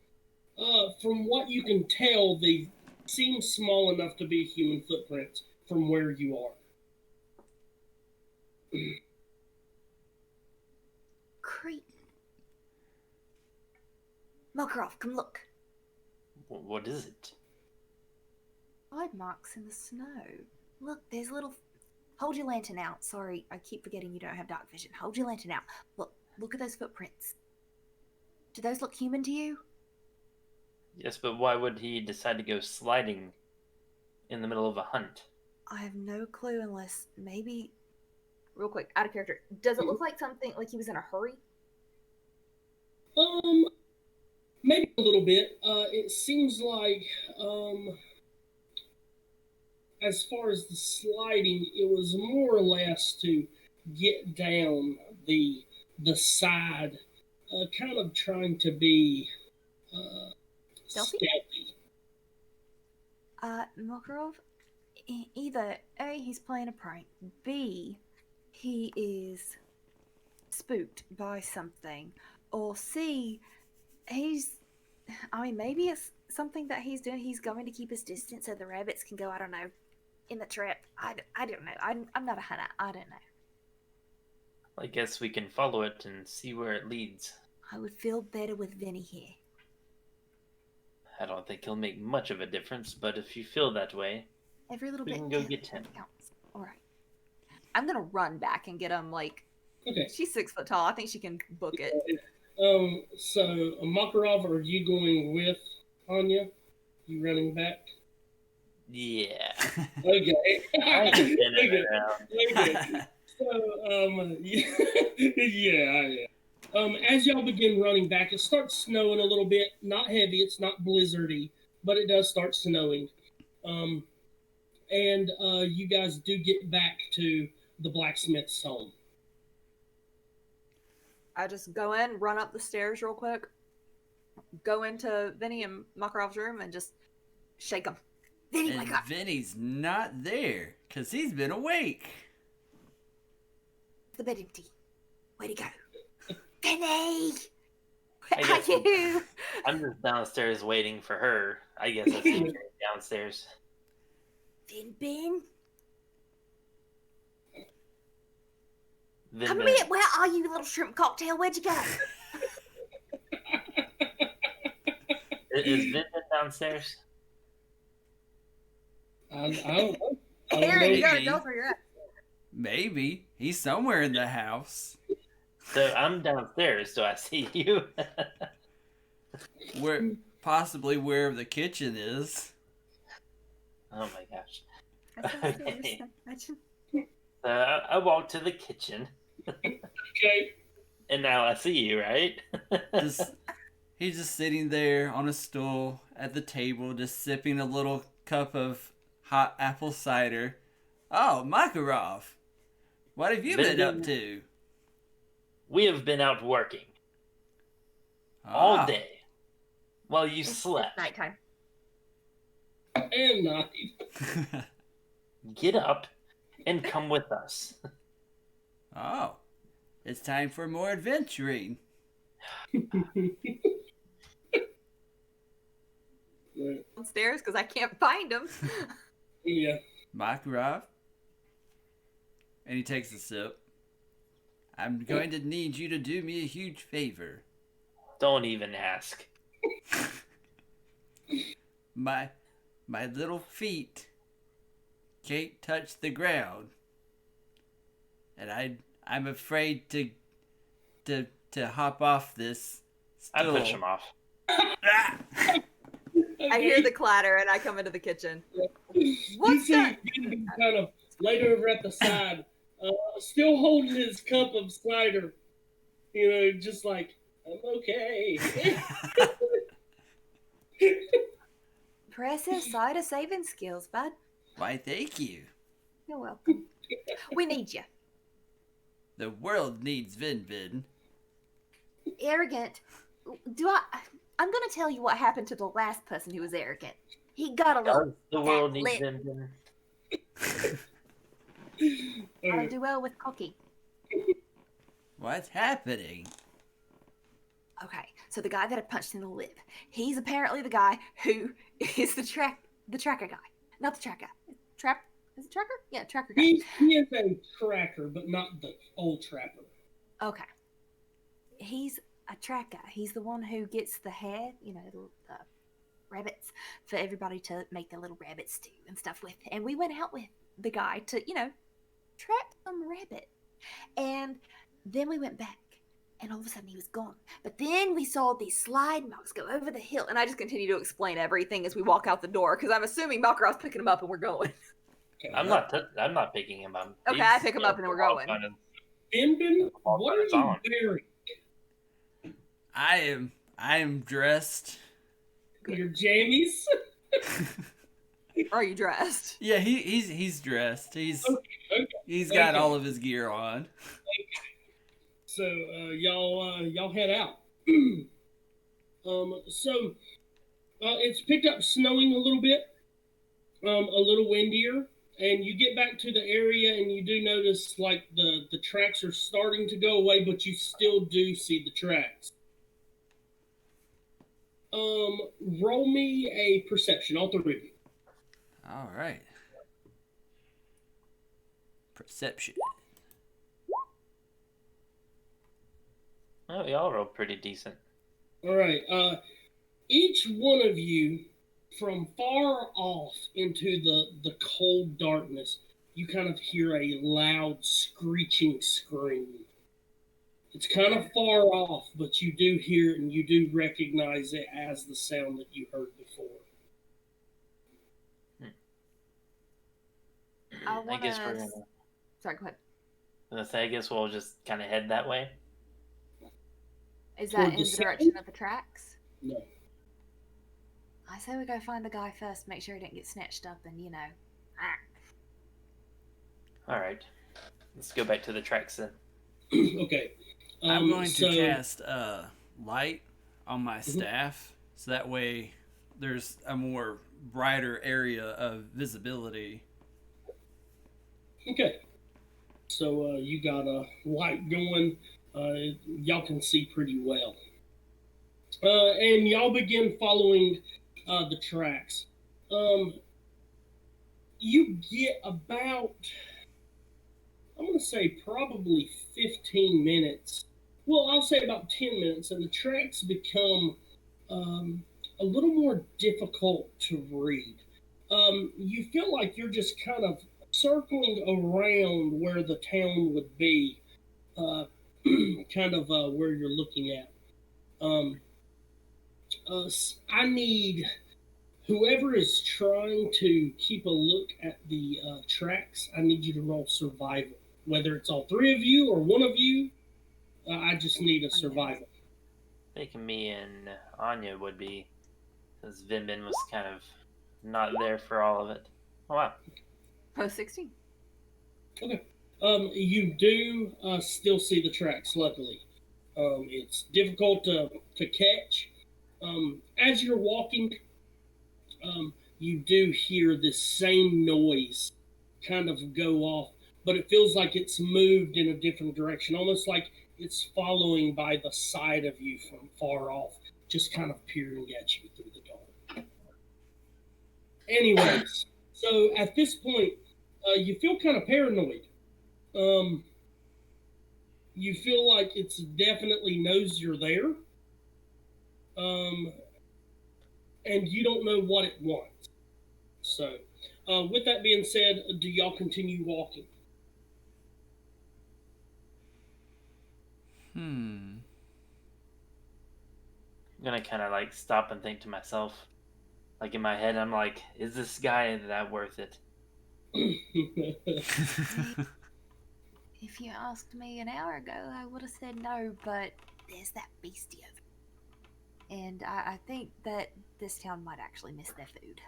S1: from what you can tell, they seem small enough to be human footprints from where you are.
S3: Creep. Makarov, come look.
S4: What is it?
S3: Slide marks in the snow. Look, there's little. Hold your lantern out. Sorry, I keep forgetting you don't have dark vision. Hold your lantern out. Look at those footprints. Do those look human to you?
S4: Yes, but why would he decide to go sliding in the middle of a hunt?
S3: I have no clue unless maybe. Real quick, out of character. Does it look like something like he was in a hurry?
S1: Maybe a little bit. It seems like, as far as the sliding, it was more or less to get down the side, kind of trying to be
S3: Stealthy?
S1: stealthy.
S3: Makarov, either A, he's playing a prank, B, he is spooked by something, or C, maybe it's something that he's doing. He's going to keep his distance so the rabbits can go, I don't know, in the trap. I don't know. I'm not a hunter. I don't know.
S4: I guess we can follow it and see where it leads.
S3: I would feel better with Vinny here.
S4: I don't think he'll make much of a difference, but if you feel that way,
S3: Every little
S4: we
S3: bit
S4: can go get him.
S3: counts. Alright. I'm gonna run back and get him, like,
S1: Okay.
S3: she's 6 foot tall. I think she can book it.
S1: So Makarov, are you going with Anya? You running back?
S4: Yeah.
S1: Okay.
S4: I can spin it
S1: Okay.
S4: around.
S1: Okay. So, yeah. As y'all begin running back, it starts snowing a little bit. Not heavy. It's not blizzardy, but it does start snowing. And you guys do get back to the blacksmith's home.
S3: I just go in, run up the stairs real quick, go into Vinny and Makarov's room, and just shake him. Vinny,
S2: And
S3: wake up!
S2: Vinny's not there because he's been awake.
S3: The bed empty. Way to go. Vinny!
S4: I
S3: Where are
S4: guess-
S3: you?
S4: I'm just downstairs waiting for her. I guess I see her downstairs.
S3: Vinbin?
S4: Then
S3: Come here! Where are you, little shrimp cocktail? Where'd you go?
S4: Is Vinbin downstairs?
S1: I don't know. I don't
S3: Aaron, you
S1: know.
S3: gotta tell us where you're at.
S2: Maybe he's somewhere in the house.
S4: So I'm downstairs, so I see you.
S2: Where possibly where the kitchen is.
S4: Oh my gosh.
S3: That's downstairs. Imagine.
S4: So I walk to the kitchen,
S1: Okay.
S4: and now I see you, right?
S2: He's just sitting there on a stool at the table, just sipping a little cup of hot apple cider. Oh, Makarov, what have you been up to?
S4: We have been out working all
S2: Ah,
S4: day while you slept.
S3: Nighttime.
S1: And night.
S4: Get up and come with us.
S2: Oh, it's time for more adventuring.
S3: Downstairs because I can't find him.
S1: Yeah.
S2: Makarov. And he takes a sip. I'm going to need you to do me a huge favor.
S4: Don't even ask.
S2: My little feet can't touch the ground. And I'm afraid to hop off this
S4: I
S2: stool.
S4: push him off.
S3: I hear the clatter and I come into the kitchen. What's
S1: you
S3: that?
S1: see him kind of laid over at the side, still holding his cup of cider. You know, just like, I'm okay.
S3: Impressive cider saving skills, bud.
S2: Why, thank you.
S3: You're welcome. We need you.
S2: The world needs Vinbin.
S3: Arrogant. I'm gonna tell you what happened to the last person who was arrogant. He got a little.
S4: Does the world
S3: that
S4: need
S3: lit.
S4: Vinbin?
S3: I do well with cocky.
S2: What's happening?
S3: Okay, so the guy that I punched in the lip, he's apparently the guy who is the tracker guy. Not the tracker. Is it tracker? Yeah, tracker guy.
S1: He is a tracker, but not the old trapper.
S3: Okay. He's a tracker. He's the one who gets the hair, the rabbits, for everybody to make their little rabbit stew and stuff with. And we went out with the guy to, trap some rabbit. And then we went back. And all of a sudden he was gone. But then we saw these slide marks go over the hill. And I just continue to explain everything as we walk out the door. Because I'm assuming Makarov's picking him up and we're going.
S1: Okay.
S4: I'm not picking him up.
S3: Okay, I pick him up and then we're going.
S1: Vinbin, what are you wearing?
S2: I am dressed.
S1: Your jammies?
S3: Are you dressed?
S2: Yeah, he's dressed. He's got all of his gear on.
S1: So y'all head out. It's picked up snowing a little bit, a little windier, and you get back to the area and you do notice like the tracks are starting to go away, but you still do see the tracks. Roll me a perception, all three of you.
S2: All right. Perception.
S4: Oh, y'all roll pretty decent.
S1: All right. Each one of you, from far off into the cold darkness, you kind of hear a loud screeching scream. It's kind of far off, but you do hear it and you do recognize it as the sound that you heard before.
S4: I guess we're gonna.
S3: Sorry, go ahead.
S4: I guess we'll just kind of head that way.
S3: Is
S1: Toward
S3: that
S1: the
S3: in the
S1: south?
S3: direction of the tracks?
S1: No.
S3: I say we go find the guy first, make sure he didn't get snatched up, and
S4: All right, let's go back to the tracks then.
S1: Okay.
S2: I'm going
S1: so,
S2: to cast light on my staff, so that way there's a more brighter area of visibility.
S1: Okay. So you got a light going. Y'all can see pretty well. And y'all begin following the tracks. You get about, I'm going to say probably 15 minutes. Well, I'll say about 10 minutes, and the tracks become a little more difficult to read. You feel like you're just kind of circling around where the town would be, kind of where you're looking at. I need whoever is trying to keep a look at the tracks. I need you to roll survival, whether it's all three of you or one of you. I just need a survival.
S4: Thinking me and Anya would be, because Vinbin was kind of not there for all of it. Oh wow.
S3: Post 16.
S1: Okay. You do still see the tracks, luckily. It's difficult to catch. As you're walking, you do hear this same noise kind of go off, but it feels like it's moved in a different direction, almost like it's following by the side of you from far off, just kind of peering at you through the dark. Anyways, so at this point, you feel kind of paranoid. You feel like it's definitely knows you're there. And you don't know what it wants. So, with that being said, do y'all continue walking?
S4: I'm gonna kind of like stop and think to myself, like in my head, I'm like, is this guy that worth it?
S3: If you asked me an hour ago, I would have said no, but there's that beastie over there. And I think that this town might actually miss their food.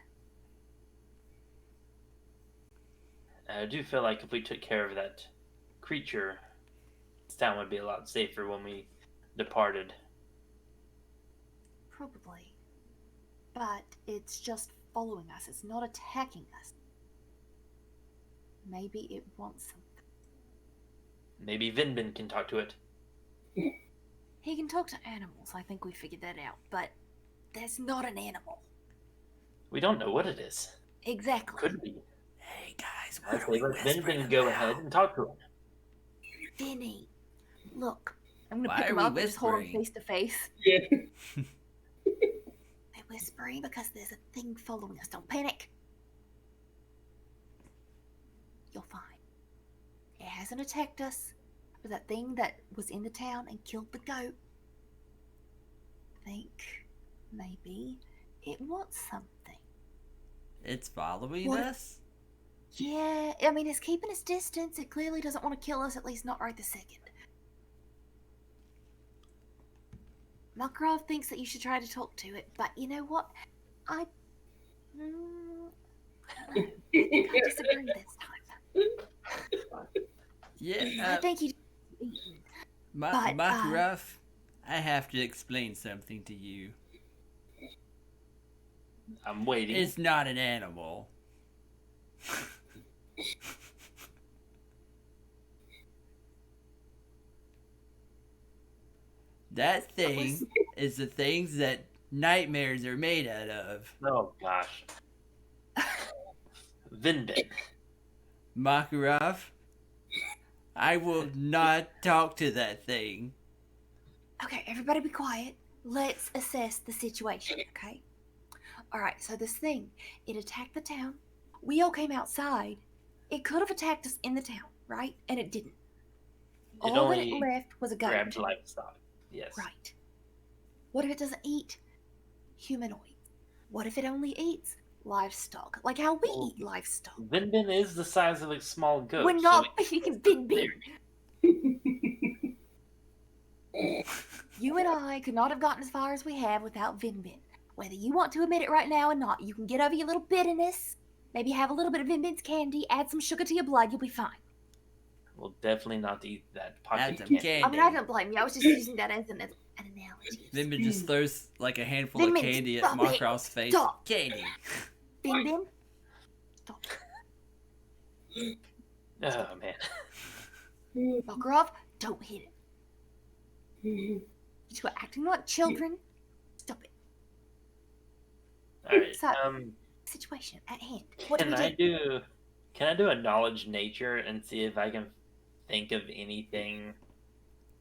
S4: I do feel like if we took care of that creature, this town would be a lot safer when we departed.
S3: Probably. But it's just following us. It's not attacking us. Maybe it wants something.
S4: Maybe Vinbin can talk to it.
S3: He can talk to animals. I think we figured that out. But there's not an animal.
S4: We don't know what it is.
S3: Exactly.
S4: Could be.
S2: Hey guys,
S4: I say let Vinbin go ahead and talk to him.
S3: Vinny, look. I'm gonna
S2: Why
S3: pick
S2: are
S3: him
S2: we
S3: up and just hold him
S2: whispering?
S3: face to face.
S1: Yeah.
S3: They're whispering because there's a thing following us. Don't panic. You're fine. It hasn't attacked us, but that thing that was in the town and killed the goat. I think maybe it wants something.
S2: It's following
S3: What?
S2: us?
S3: Yeah, I mean, it's keeping its distance. It clearly doesn't want to kill us, at least not right this second. Makarov thinks that you should try to talk to it, but you know what? I think I disagree this time.
S2: Yeah,
S3: I think he. but,
S2: Makarov, I have to explain something to you.
S4: I'm waiting.
S2: It's not an animal. That thing is the things that nightmares are made out of.
S4: Oh gosh. Vinbin.
S2: Makarov, I will not talk to that thing.
S3: Okay, everybody be quiet. Let's assess the situation, okay? Alright, so this thing, it attacked the town. We all came outside. It could have attacked us in the town, right? And it didn't.
S4: It
S3: All that
S4: only
S3: it left was a goat.
S4: grabbed livestock. Yes.
S3: Right. What if it doesn't eat humanoids? What if it only eats livestock, like how we eat livestock.
S4: Vinbin is the size of a small goat.
S3: We're not eating Vinbin. You and I could not have gotten as far as we have without Vinbin. Whether you want to admit it right now or not, you can get over your little bitterness, maybe have a little bit of Vinbin's candy, add some sugar to your blood, you'll be fine.
S4: We'll definitely not eat that pocket
S2: Add some
S4: candy.
S2: candy.
S3: I mean, I don't blame you. I was just using that as an analogy.
S2: Vinbin just throws like a handful
S3: Vinbin,
S2: of candy at
S3: stop it.
S2: Makarov's face.
S3: Stop.
S2: Candy.
S3: Vinbin? Stop.
S4: Oh, man.
S3: Makarov, don't hit it. You two are acting like children. Stop it.
S4: All right.
S3: So, situation at hand. What
S4: Can
S3: do we
S4: I
S3: do?
S4: do a knowledge nature and see if I can think of anything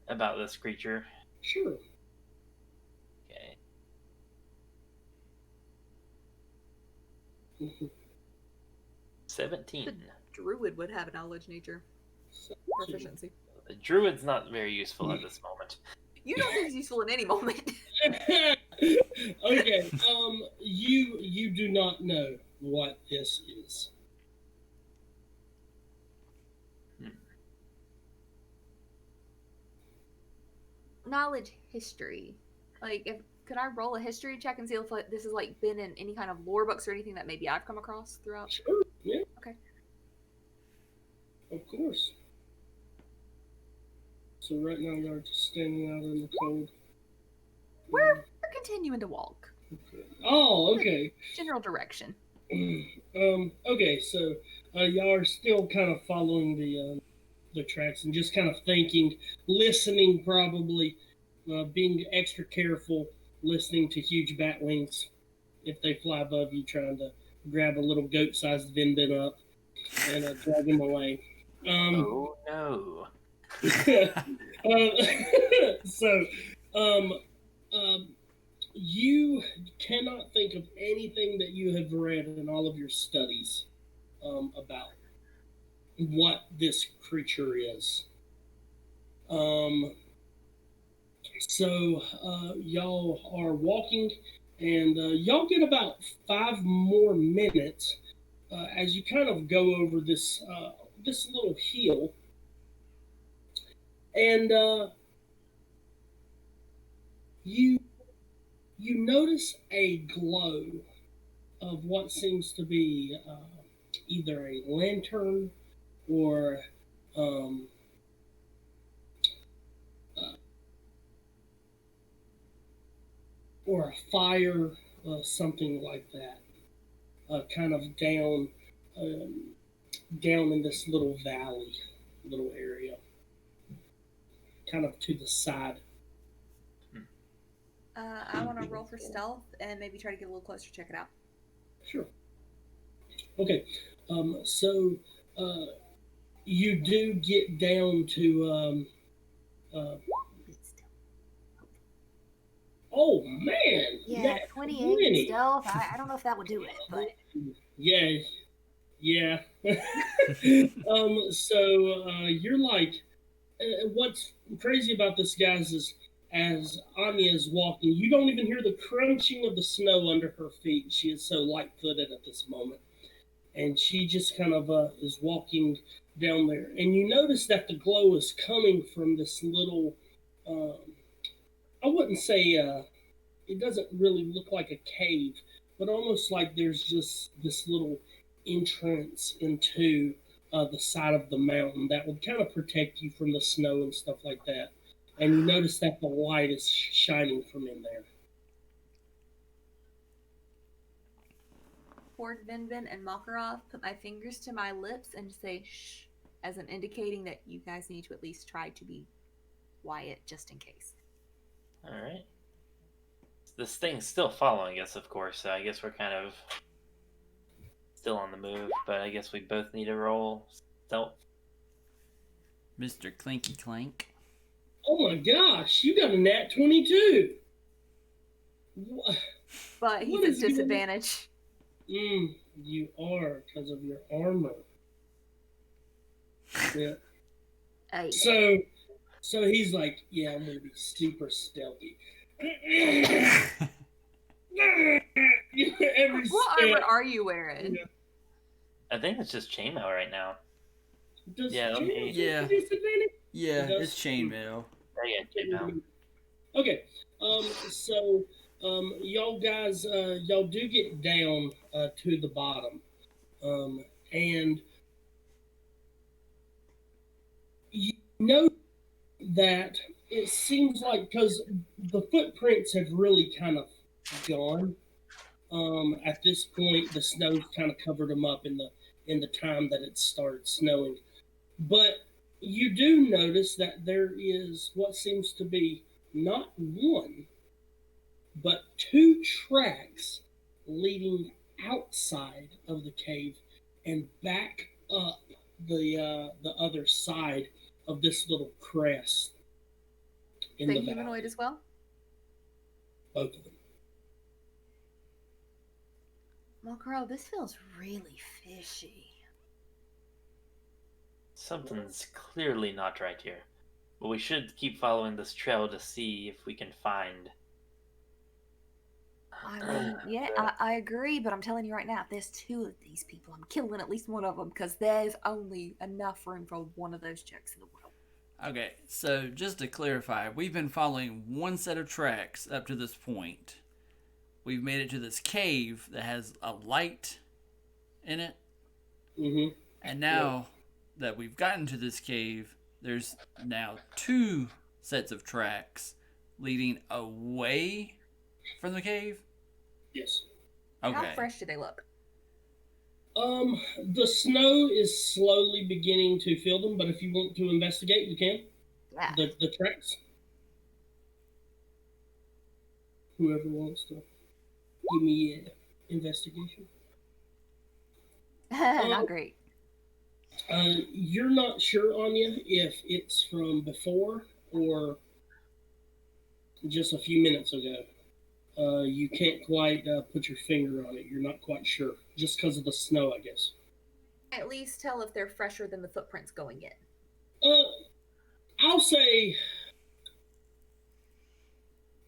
S4: about this creature?
S1: Sure.
S4: Okay.
S1: Mhm.
S4: 17.
S5: Druid would have a knowledge nature proficiency.
S4: The druid's not very useful at this moment.
S5: You don't think it's useful in any moment.
S1: Okay. You do not know what this is.
S3: Knowledge history. Like, could I roll a history check and see if this has like been in any kind of lore books or anything that maybe I've come across throughout?
S1: Sure. Yeah.
S3: Okay.
S1: Of course. So right now they're just standing out in the cold.
S3: We're continuing to walk.
S1: Okay. Oh, okay.
S3: General direction.
S1: Okay, so y'all are still kind of following the tracks and just kind of thinking, listening, probably being extra careful, listening to huge bat wings if they fly above you, trying to grab a little goat-sized Vinbin up and drag him away.
S4: Oh no!
S1: So, you cannot think of anything that you have read in all of your studies about what this creature is. So y'all are walking, and y'all get about 5 more minutes as you kind of go over this this little hill, and you notice a glow of what seems to be either a lantern or a fire, something like that, kind of down in this little valley, little area, kind of to the side.
S5: I want to roll for stealth and maybe try to get a little closer, check it out.
S1: Sure. Okay. So you do get down to. Oh man!
S3: Yeah, 28 stealth. I don't know if that would do it, but
S1: yeah. So you're like, what's crazy about this, guys, is as Anya is walking, you don't even hear the crunching of the snow under her feet. She is so light-footed at this moment. And she just kind of is walking down there. And you notice that the glow is coming from this little, I wouldn't say, it doesn't really look like a cave, but almost like there's just this little entrance into the side of the mountain that would kind of protect you from the snow and stuff like that. And you notice that the light is shining from in there.
S5: Toward Vinbin and Makarov, put my fingers to my lips and say shh, as an indicating that you guys need to at least try to be quiet just in case.
S4: Alright. This thing's still following us, of course, so I guess we're kind of still on the move, but I guess we both need to roll stealth.
S2: Mr. Clinky Clank.
S1: Oh my gosh, you got a nat 22.
S5: But he's
S1: What
S5: at
S1: is he doing?
S5: disadvantage.
S1: You are, because of your armor. Yeah.
S3: hey,
S1: So he's like, yeah, I'm gonna be super stealthy. Every very
S5: What
S1: scared.
S5: armor are you wearing?
S1: Yeah.
S4: I think it's just chainmail right now.
S1: Does
S4: Yeah, let me-
S1: chainmail
S2: Yeah.
S1: have a disadvantage?
S2: Yeah,
S1: It does?
S2: it's chainmail.
S4: Oh, yeah, chainmail.
S1: Okay. So y'all guys, y'all do get down to the bottom, and you know that it seems like because the footprints have really kind of gone. At this point, the snow's kind of covered them up in the time that it started snowing. But you do notice that there is what seems to be not one, but two tracks leading outside of the cave and back up the other side of this little crest in
S5: They
S1: the
S5: humanoid
S1: valley.
S5: as well?
S1: Both of them.
S5: Makarov, this feels really fishy.
S4: Something's clearly not right here. But we should keep following this trail to see if we can find.
S5: I mean, yeah, I agree, but I'm telling you right now, if there's two of these people, I'm killing at least one of them because there's only enough room for one of those checks in the world.
S2: Okay, so just to clarify, we've been following one set of tracks up to this point. We've made it to this cave that has a light in it.
S1: Mm-hmm.
S2: And now that we've gotten to this cave, there's now two sets of tracks leading away from the cave.
S1: Yes.
S2: Okay.
S5: How fresh do they look?
S1: The snow is slowly beginning to fill them, but if you want to investigate, you can.
S5: Yeah.
S1: The tracks. Whoever wants to give me an investigation.
S5: Not great.
S1: You're not sure, Anya, if it's from before or just a few minutes ago. You can't quite put your finger on it. You're not quite sure, just because of the snow, I guess.
S5: At least tell if they're fresher than the footprints going in.
S1: I'll say,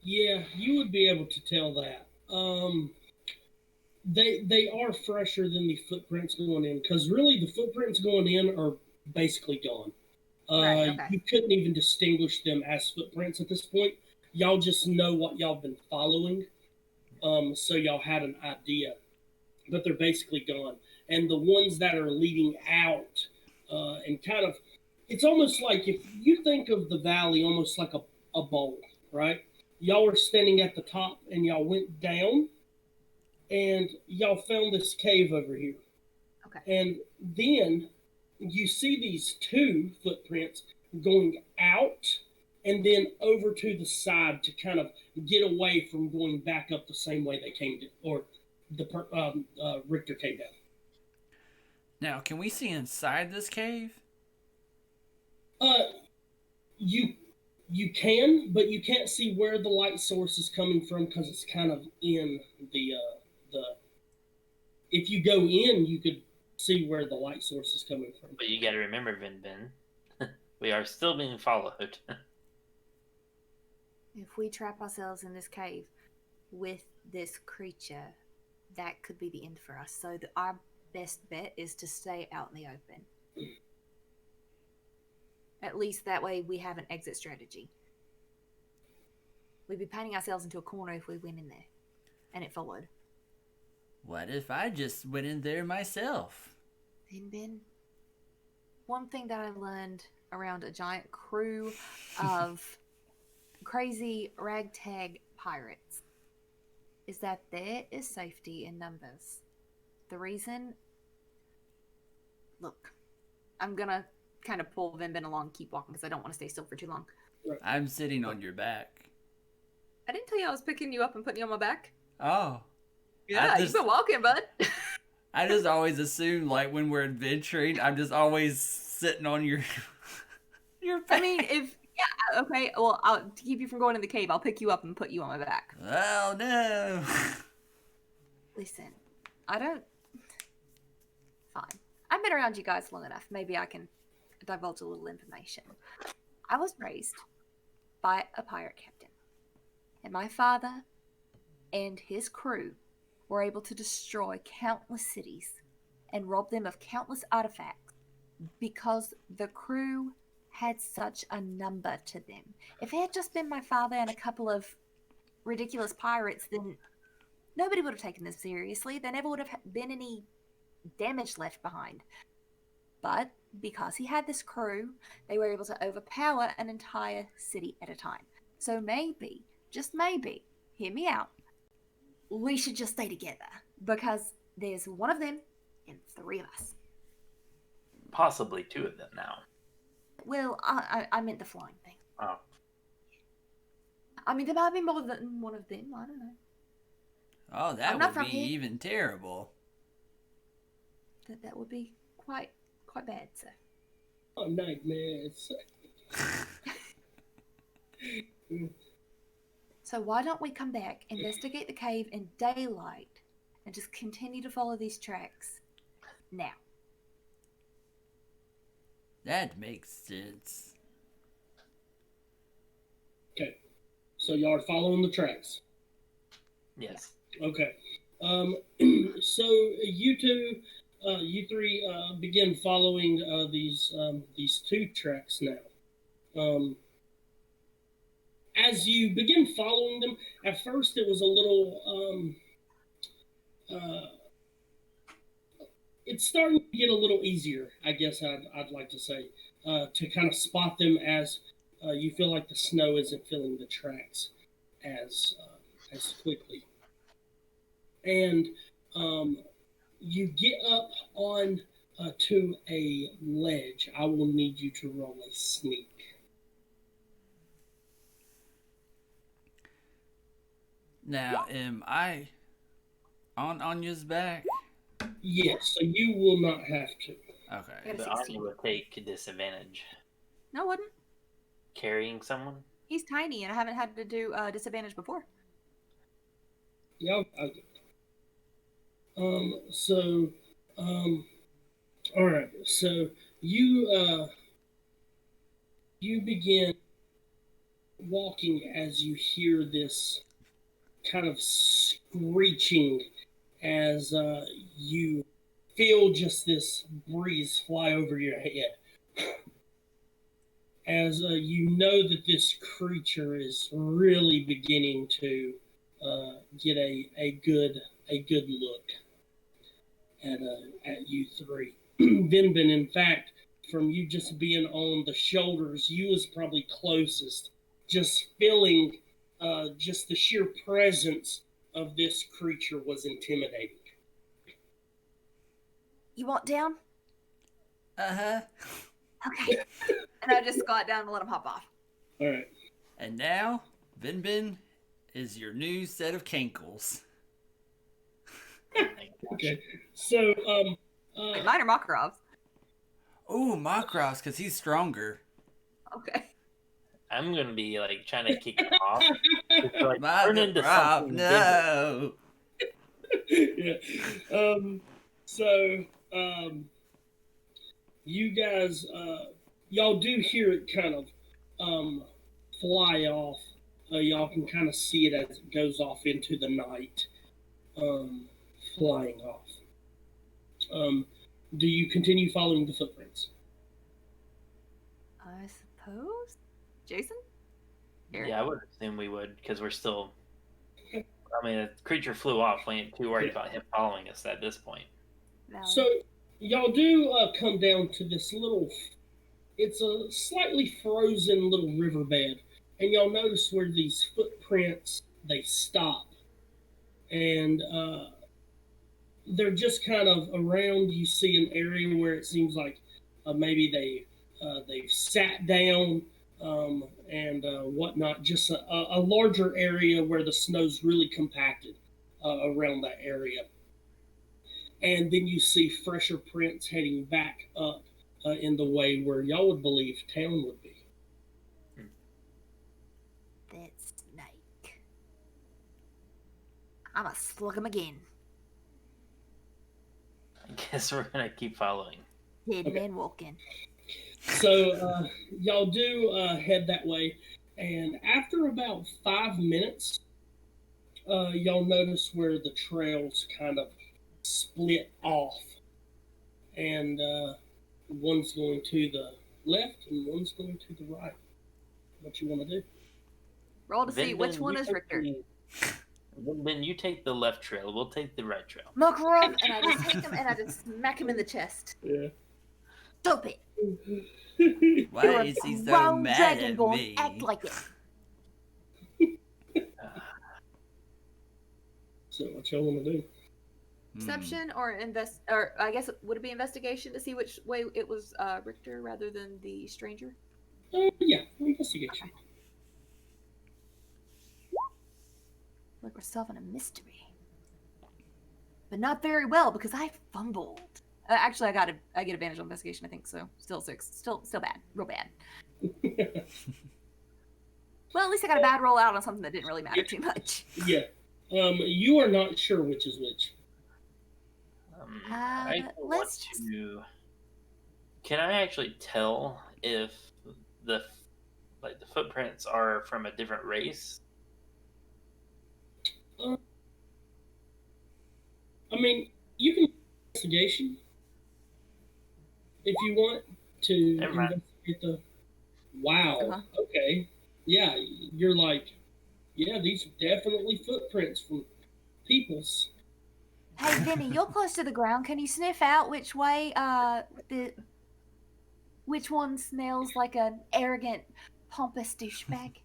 S1: yeah, you would be able to tell that. They are fresher than the footprints going in, because really the footprints going in are basically gone.
S5: Right, okay.
S1: You couldn't even distinguish them as footprints at this point. Y'all just know what y'all been following, so y'all had an idea, but they're basically gone. And the ones that are leading out, and kind of, it's almost like if you think of the valley almost like a bowl, right? Y'all were standing at the top and y'all went down and y'all found this cave over here.
S5: Okay.
S1: And then you see these two footprints going out and then over to the side to kind of get away from going back up the same way they came to, or the Richter came down.
S2: Now, can we see inside this cave?
S1: You can, but you can't see where the light source is coming from because it's kind of in the. If you go in, you could see where the light source is coming from.
S4: But you got to remember, Vinbin, we are still being followed.
S5: If we trap ourselves in this cave with this creature, that could be the end for us. So our best bet is to stay out in the open. At least that way we have an exit strategy. We'd be painting ourselves into a corner if we went in there and it followed.
S2: What if I just went in there myself?
S5: Vinbin, one thing that I learned around a giant crew of crazy ragtag pirates is that there is safety in numbers. The reason... Look, I'm gonna kind of pull Vinbin along and keep walking because I don't want to stay still for too long.
S2: I'm sitting on your back.
S5: I didn't tell you I was picking you up and putting you on my back.
S2: Oh.
S5: Yeah, you've been walking, bud.
S2: I just always assume, like, when we're adventuring, I'm just always sitting on your back.
S5: I mean, yeah, okay, well, to keep you from going in the cave, I'll pick you up and put you on my back.
S2: Oh, no.
S5: Listen, I don't... Fine. I've been around you guys long enough. Maybe I can divulge a little information. I was raised by a pirate captain. And my father and his crew were able to destroy countless cities and rob them of countless artifacts because the crew had such a number to them. If it had just been my father and a couple of ridiculous pirates, then nobody would have taken them seriously. There never would have been any damage left behind. But because he had this crew, they were able to overpower an entire city at a time. So maybe, just maybe, hear me out, we should just stay together because there's one of them and three of us.
S4: Possibly two of them now.
S5: Well, I meant the flying thing.
S4: Oh.
S5: I mean, there might be more than one of them. I don't know.
S2: Oh, that
S5: I'm not
S2: would
S5: from
S2: be
S5: here.
S2: even terrible.
S5: That would be quite bad, so.
S1: Oh, nightmares.
S5: So why don't we come back, investigate the cave in daylight, and just continue to follow these tracks now?
S2: That makes sense.
S1: Okay. So y'all are following the tracks.
S4: Yes.
S1: Okay. So you three begin following these two tracks now. As you begin following them, at first it was a little it's starting to get a little easier, I guess I'd like to say, to kind of spot them as you feel like the snow isn't filling the tracks as quickly. And you get up on to a ledge. I will need you to roll a sneak.
S2: Now, am I on Anya's back?
S1: Yes, so you will not have to.
S2: Okay.
S5: Got a
S4: But
S5: 16.
S4: Anya would take a disadvantage.
S5: No, I wouldn't.
S4: Carrying someone?
S5: He's tiny, and I haven't had to do disadvantage before.
S1: Yeah, all right. So you begin walking as you hear this kind of screeching as you feel just this breeze fly over your head. As you know that this creature is really beginning to get a good look at you three. Vinbin, in fact, from you just being on the shoulders, you was probably closest. Just feeling just the sheer presence of this creature was intimidating.
S5: You want down?
S2: Uh-huh.
S5: Okay. And I just squat down and let him hop off.
S1: All right.
S2: And now, Vinbin is your new set of cankles.
S1: Okay. So
S5: And mine are Makarovs.
S2: Ooh, Makarov's, because he's stronger.
S5: Okay.
S4: I'm gonna be like trying to kick him off. Just, like, turn into
S2: Makarov,
S4: something
S2: no!
S1: yeah. So you guys, y'all do hear it kind of fly off. Y'all can kind of see it as it goes off into the night, flying off. Do you continue following the footprints?
S5: I suppose? Jason?
S4: different. Yeah, I would assume we would because we're still. I mean, the creature flew off. We ain't too worried about him following us at this point.
S5: No.
S1: So y'all do come down to this little. It's a slightly frozen little riverbed, and y'all notice where these footprints they stop, and they're just kind of around. You see an area where it seems like maybe they've sat down and whatnot. Just a larger area where the snow's really compacted around that area. And then you see fresher prints heading back up in the way where y'all would believe town would be.
S5: That snake. I'ma slug him again.
S4: I guess we're gonna keep following.
S5: Dead
S1: Okay.
S5: man walking.
S1: So y'all do head that way, and after about 5 minutes, y'all notice where the trails kind of split off, and one's going to the left and one's going to the right. What you want to do?
S5: Roll to see which
S4: Vinbin,
S5: one
S4: you
S5: is
S4: take
S5: Richter.
S4: Vinbin, you take the left trail. We'll take the right trail.
S5: Makarov, and I just take him and I just smack him in the chest.
S1: Yeah.
S5: Stop it!
S2: Why
S5: You're
S2: is
S5: a
S2: he so
S5: grown
S2: mad at
S5: dragonborn.
S2: me?
S5: Act like it.
S1: So what y'all want to do?
S5: Perception or or I guess would it be investigation to see which way it was Richter rather than the stranger?
S1: Yeah, investigation.
S5: Like we're solving a mystery, but not very well because I fumbled. Actually, I get advantage on investigation. I think so. Still 6. Still bad. Real bad. Well, at least I got a bad roll out on something that didn't really matter too much.
S1: Yeah. You are not sure which is which.
S5: Let's just...
S4: Can I actually tell if the footprints are from a different race?
S1: I mean, you can investigation if you want to
S4: Never mind.
S1: investigate the. Wow.
S5: Uh-huh.
S1: Okay. Yeah, you're like, yeah, these are definitely footprints from people's.
S5: Hey, Vinny, you're close to the ground. Can you sniff out which way which one smells like an arrogant, pompous douchebag?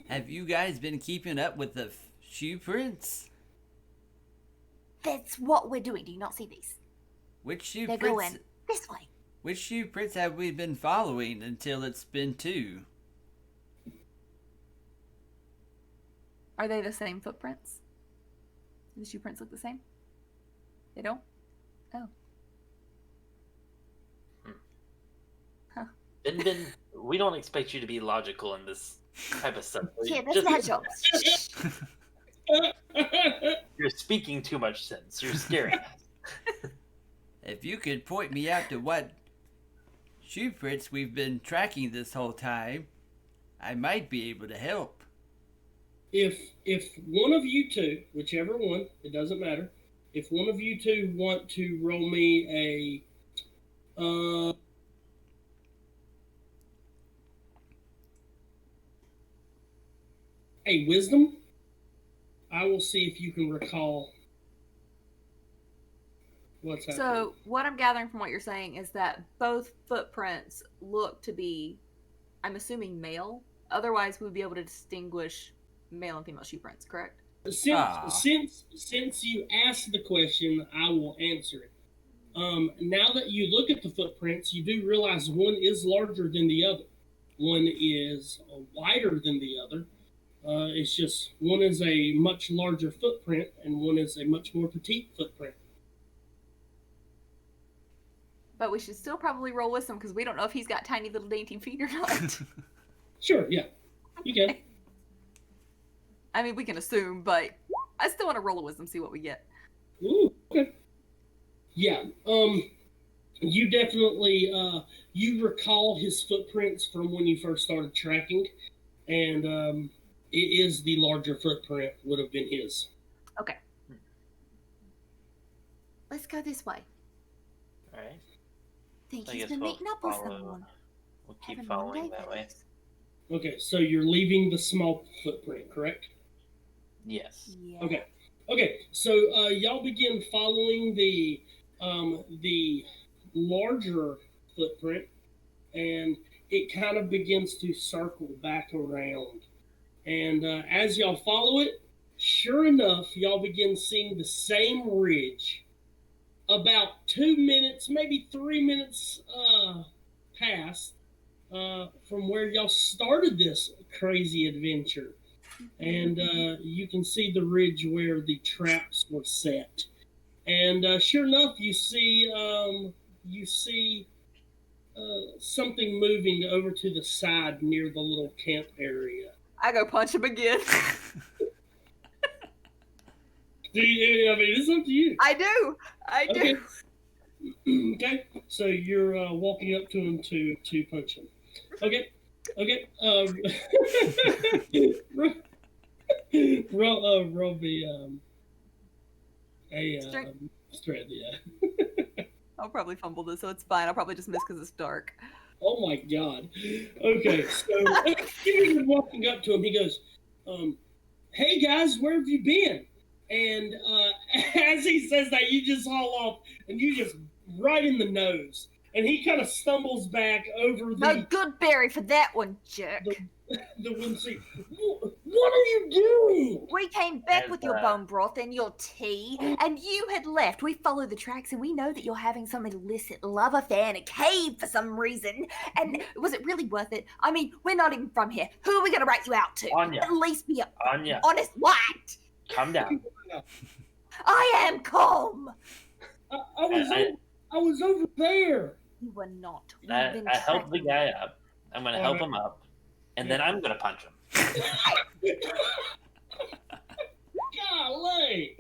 S2: Have you guys been keeping up with the shoe prints?
S5: That's what we're doing. Do you not see these?
S2: Which shoe
S5: They're
S2: prints?
S5: going this way.
S2: Which shoe prints have we been following until it's been 2?
S5: Are they the same footprints? Do the shoe prints look the same? They don't? Oh.
S4: Vinbin, we don't expect you to be logical in this type of stuff.
S5: Yeah, that's my job.
S4: You're speaking too much sense. You're scaring us.
S2: If you could point me out to what shoe prints we've been tracking this whole time, I might be able to help.
S1: If one of you two, whichever one, it doesn't matter. If one of you two want to roll me a wisdom, I will see if you can recall what's happening.
S5: So, what I'm gathering from what you're saying is that both footprints look to be, I'm assuming, male. Otherwise, we would be able to distinguish male and female shoe prints, correct?
S1: Since you asked the question, I will answer it. Now that you look at the footprints, you do realize one is larger than the other. One is wider than the other. It's just one is a much larger footprint and one is a much more petite footprint.
S5: But we should still probably roll wisdom because we don't know if he's got tiny little dainty feet or not.
S1: Sure, yeah. You can.
S5: I mean, we can assume, but I still want to roll a wisdom, see what we get.
S1: Ooh, okay. Yeah. You definitely you recall his footprints from when you first started tracking, and it is the larger footprint would have been his.
S5: Okay. Let's go this way.
S4: All right.
S5: Think
S4: I
S5: he's
S4: guess
S5: been
S4: we'll
S5: meeting up with
S4: follow-
S5: someone.
S4: We'll keep
S5: Having
S4: following
S5: Monday
S4: that way.
S5: visits.
S1: Okay, so you're leaving the small footprint, correct?
S4: Yes.
S5: Yeah.
S1: Okay. So y'all begin following the larger footprint, and it kind of begins to circle back around. And as y'all follow it, sure enough, y'all begin seeing the same ridge. About 2 minutes, maybe 3 minutes past from where y'all started this crazy adventure. And you can see the ridge where the traps were set. And sure enough, you see something moving over to the side near the little camp area.
S5: I go punch him again.
S1: I mean, it's up to you.
S5: I do.
S1: Okay. Okay. So you're walking up to him to punch him. Okay. roll me a strength, yeah.
S5: I'll probably fumble this, so it's fine. I'll probably just miss because it's dark.
S1: Oh my god. Okay, so you're walking up to him. He goes, "Hey guys, where have you been?" And as he says that, you just haul off, and you just right in the nose. And he kind of stumbles back over
S5: No good berry for that one, jerk.
S1: the one seat. What are you doing?
S5: We came back
S4: As,
S5: with your bone broth and your tea, and you had left. We followed the tracks, and we know that you're having some illicit love affair in a cave for some reason. And was it really worth it? I mean, we're not even from here. Who are we going to write you out to?
S4: Anya.
S5: At least be
S4: Anya,
S5: honest. What?
S4: calm down.
S5: I am calm.
S1: I was over there.
S5: You were not. We've
S4: I
S5: been
S4: helped the
S5: tracking
S4: guy
S5: you.
S4: up. I'm going to help him up. And then I'm going to punch him.
S1: Golly.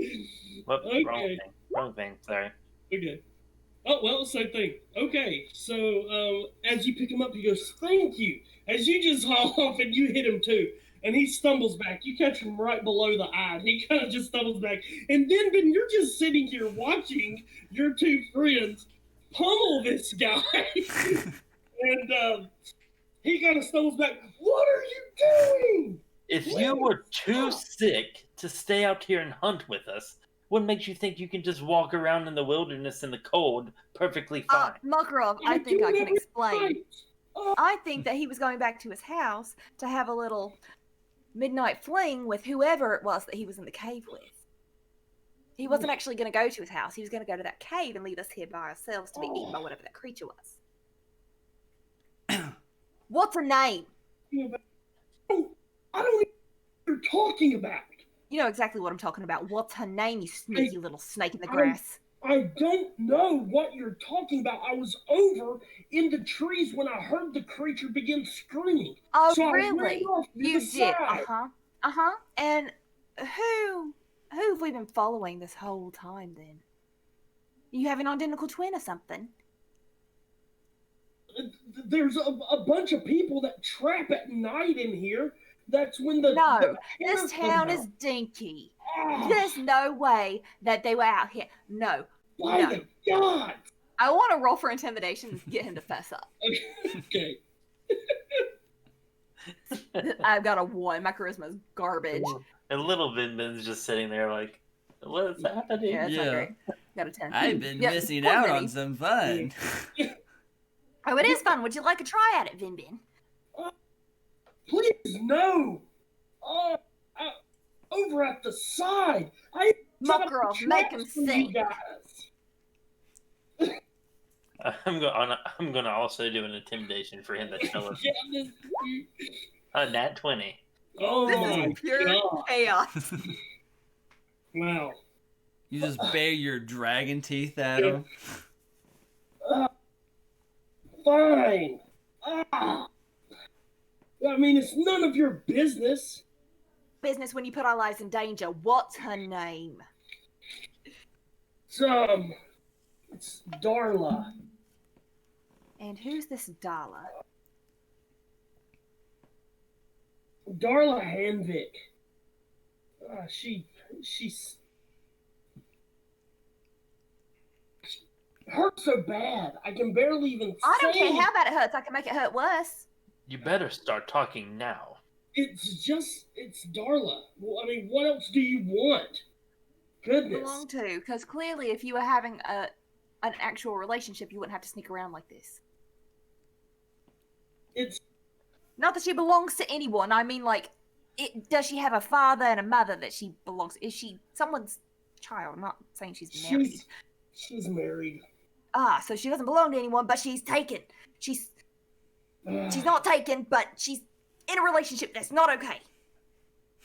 S4: Whoops,
S1: Okay.
S4: wrong thing. Sorry.
S1: Okay. Oh, well, same thing. Okay, so as you pick him up, he goes, "Thank you." As you just haul off and you hit him too. And he stumbles back. You catch him right below the eye. He kind of just stumbles back. And then you're just sitting here watching your two friends pummel this guy. And he kind of stumbles back. "What are you doing?"
S4: If you were too sick to stay out here and hunt with us, what makes you think you can just walk around in the wilderness in the cold perfectly fine?
S5: Makarov, I think I can explain.
S1: Right.
S5: I think that he was going back to his house to have a little midnight fling with whoever it was that he was in the cave with. He wasn't actually going to go to his house. He was going to go to that cave and leave us here by ourselves to be eaten by whatever that creature was. What's her name?
S1: I don't know what you're talking about.
S5: You know exactly what I'm talking about. What's her name, you sneaky little snake in the grass?
S1: I don't know what you're talking about. I was over in the trees when I heard the creature begin screaming.
S5: Oh,
S1: So I ran
S5: really?
S1: off to
S5: You
S1: the
S5: did?
S1: side.
S5: Uh-huh. And who have we been following this whole time, then? You have an identical twin or something?
S1: There's a bunch of people that trap at night in here. That's when the
S5: No,
S1: the
S5: this
S1: hair
S5: town
S1: comes
S5: is
S1: out.
S5: dinky.
S1: Ah,
S5: There's no way that they were out here. No.
S1: by the God.
S5: I want to roll for intimidation and get him to fess up.
S1: Okay.
S5: I've got a 1. My charisma is garbage.
S4: And little Vinbin's just sitting there like, what's happening?
S5: Yeah, it's not
S2: Yeah.
S5: great. Got a 10.
S2: I've been
S5: Yep,
S2: missing
S5: poor
S2: out
S5: Vinny.
S2: on some fun.
S5: Oh, it is fun. Would you like a try at it, Vinbin?
S1: Please, no. Over at the side. I set up
S5: Makarov,
S1: the
S5: make
S1: traps
S5: him
S1: for
S5: sing.
S1: you guys.
S4: I'm gonna also do an intimidation for him to tell us.
S1: Yeah, this-
S4: Nat 20.
S1: Oh
S5: This
S1: my
S5: is pure
S1: God.
S5: chaos.
S1: Wow.
S2: You just bare your dragon teeth at him.
S1: Fine. I mean, it's none of your business.
S5: Business when you put our lives in danger. What's her name?
S1: It's Darla.
S5: And who's this Darla?
S1: Darla Hanvik. She's hurt so bad. I can barely even
S5: I don't
S1: say
S5: care how bad it hurts. I can make it hurt worse.
S4: You better start talking now.
S1: It's Darla. Well, I mean, what else do you want? Goodness.
S5: Belong to, because clearly, if you were having an actual relationship, you wouldn't have to sneak around like this.
S1: It's
S5: Not that she belongs to anyone. I mean, like, does she have a father and a mother that she belongs? Is she someone's child? I'm not saying she's married.
S1: She's married.
S5: So she doesn't belong to anyone, but she's taken. She's not taken, but she's in a relationship that's not okay.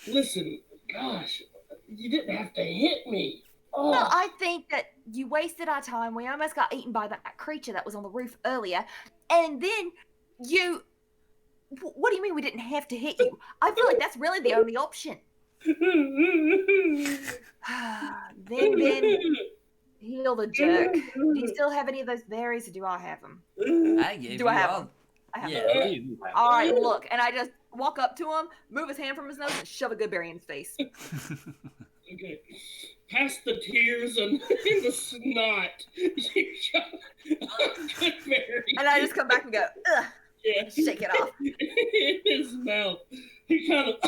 S1: Listen, gosh, you didn't have to hit me. Oh,
S5: No, I think that you wasted our time. We almost got eaten by that creature that was on the roof earlier. And then you... What do you mean we didn't have to hit you? I feel like that's really the only option. Then heal the jerk. Do you still have any of those berries, or do I have them?
S2: I gave
S5: Do
S2: you
S5: I have
S2: all.
S5: them? I have
S2: Yeah.
S5: them. All right, look, and I just
S3: walk up to him, move his hand from his nose, and shove a good berry in his face.
S1: Okay. Past the tears and the snot. You shot a good berry.
S3: And I just come back and go, ugh,
S1: Yeah.
S3: shake it off.
S1: In his mouth. He kind of.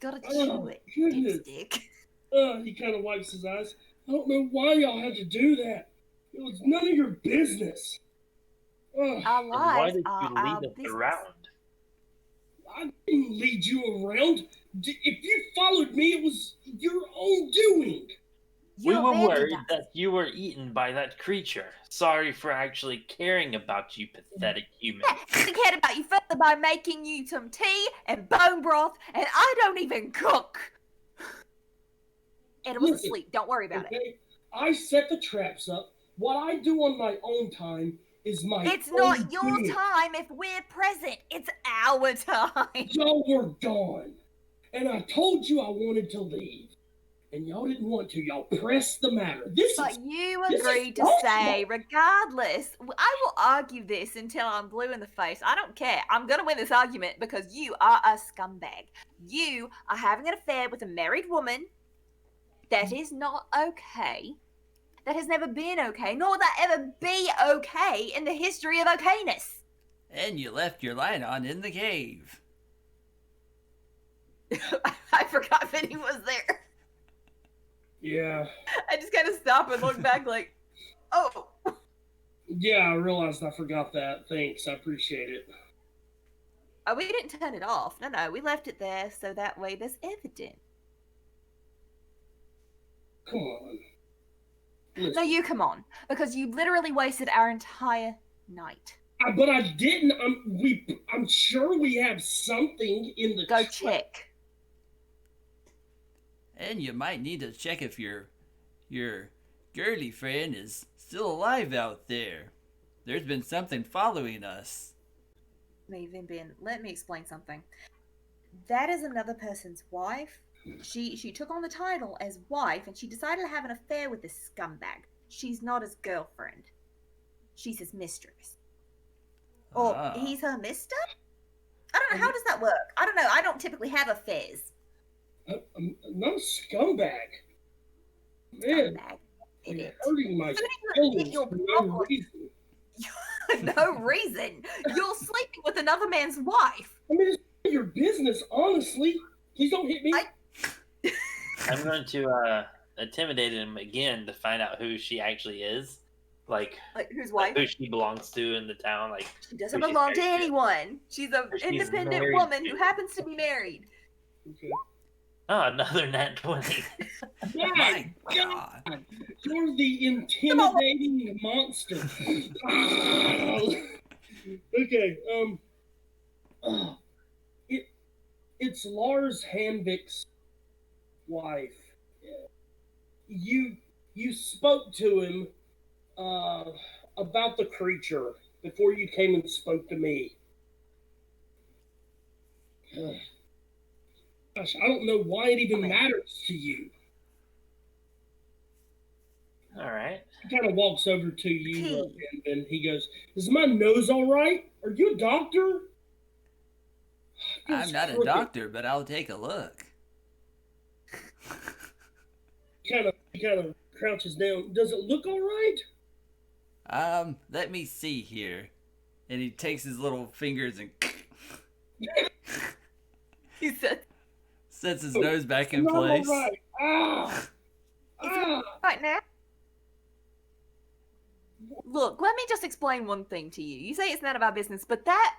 S3: Gotta
S1: Oh,
S3: chew it,
S1: goodness.
S3: dipstick.
S1: He kind of wipes his eyes. I don't know why y'all had to do that. It was none of your business.
S3: Our
S4: And why
S3: lives
S4: did
S3: are
S4: you
S3: our
S4: lead us
S3: business.
S4: around?
S1: I didn't lead you around. If you followed me, it was your own doing.
S4: We
S3: You
S4: were
S3: abandoned
S4: worried
S3: us.
S4: that you were eaten by that creature. Sorry for actually caring about you, pathetic human.
S3: I cared about you further by making you some tea and bone broth, and I don't even cook. And it was
S1: Listen,
S3: asleep. Don't worry about it.
S1: Okay? I set the traps up. What I do on my own time is my
S3: It's
S1: own
S3: not your
S1: doing.
S3: time if we're present. It's our time.
S1: Y'all were gone. And I told you I wanted to leave. And y'all didn't want to. Y'all pressed the matter.
S3: But you
S1: this is
S3: agreed to
S1: wrong.
S3: stay regardless. I will argue this until I'm blue in the face. I don't care. I'm going to win this argument because you are a scumbag. You are having an affair with a married woman. That is not okay. That has never been okay, nor will that ever be okay in the history of okayness.
S2: And you left your light on in the cave.
S3: I forgot Vinny was there.
S1: Yeah.
S3: I just kind of stop and look back like, oh.
S1: Yeah, I realized I forgot that. Thanks. I appreciate it.
S3: Oh, we didn't turn it off. No, we left it there so that way there's evidence.
S1: Come on.
S3: No,
S1: Listen.
S3: you come on, because you literally wasted our entire night.
S1: But I didn't. I'm sure we have something in the
S3: Go
S1: trap.
S3: check.
S2: And you might need to check if your girly friend is still alive out there. There's been something following us.
S3: Vinbin, let me explain something. That is another person's wife. She took on the title as wife, and she decided to have an affair with this scumbag. She's not his girlfriend. She's his mistress. Or he's her mister? I don't know. How does that work? I don't know. I don't typically have affairs.
S1: I'm not a scumbag. Man,
S3: Scumbag.
S1: you're
S3: Idiot.
S1: hurting my
S3: Hit
S1: feelings
S3: your
S1: for no
S3: bubble.
S1: reason.
S3: No reason. You're sleeping with another man's wife.
S1: I mean, it's none of your business, honestly. Please don't hit me.
S4: I'm going to intimidate him again to find out who she actually is. Like
S3: Whose wife?
S4: who she belongs to in the town. Like
S3: She doesn't
S4: who she's
S3: belong to
S4: married to.
S3: anyone. She's an
S4: She's
S3: independent
S4: married
S3: woman
S4: to.
S3: who happens to be married.
S1: Okay.
S4: Oh, another nat 20.
S2: My God.
S1: You're the intimidating monster. Okay, it's Lars Hanvik's wife. You spoke to him about the creature before you came and spoke to me. Gosh, I don't know why it even matters to you.
S4: All right.
S1: He kind of walks over to you, and he goes, "Is my nose all right? Are you a doctor?"
S2: I'm not a doctor, but I'll take a look.
S1: He kind of crouches down. Does it look all right?
S2: Let me see here. And he takes his little fingers and
S3: He said,
S2: sets his nose back in
S1: Not all
S2: place.
S1: right. Ah!
S3: right now. Look, let me just explain one thing to you. You say it's none of our business, but that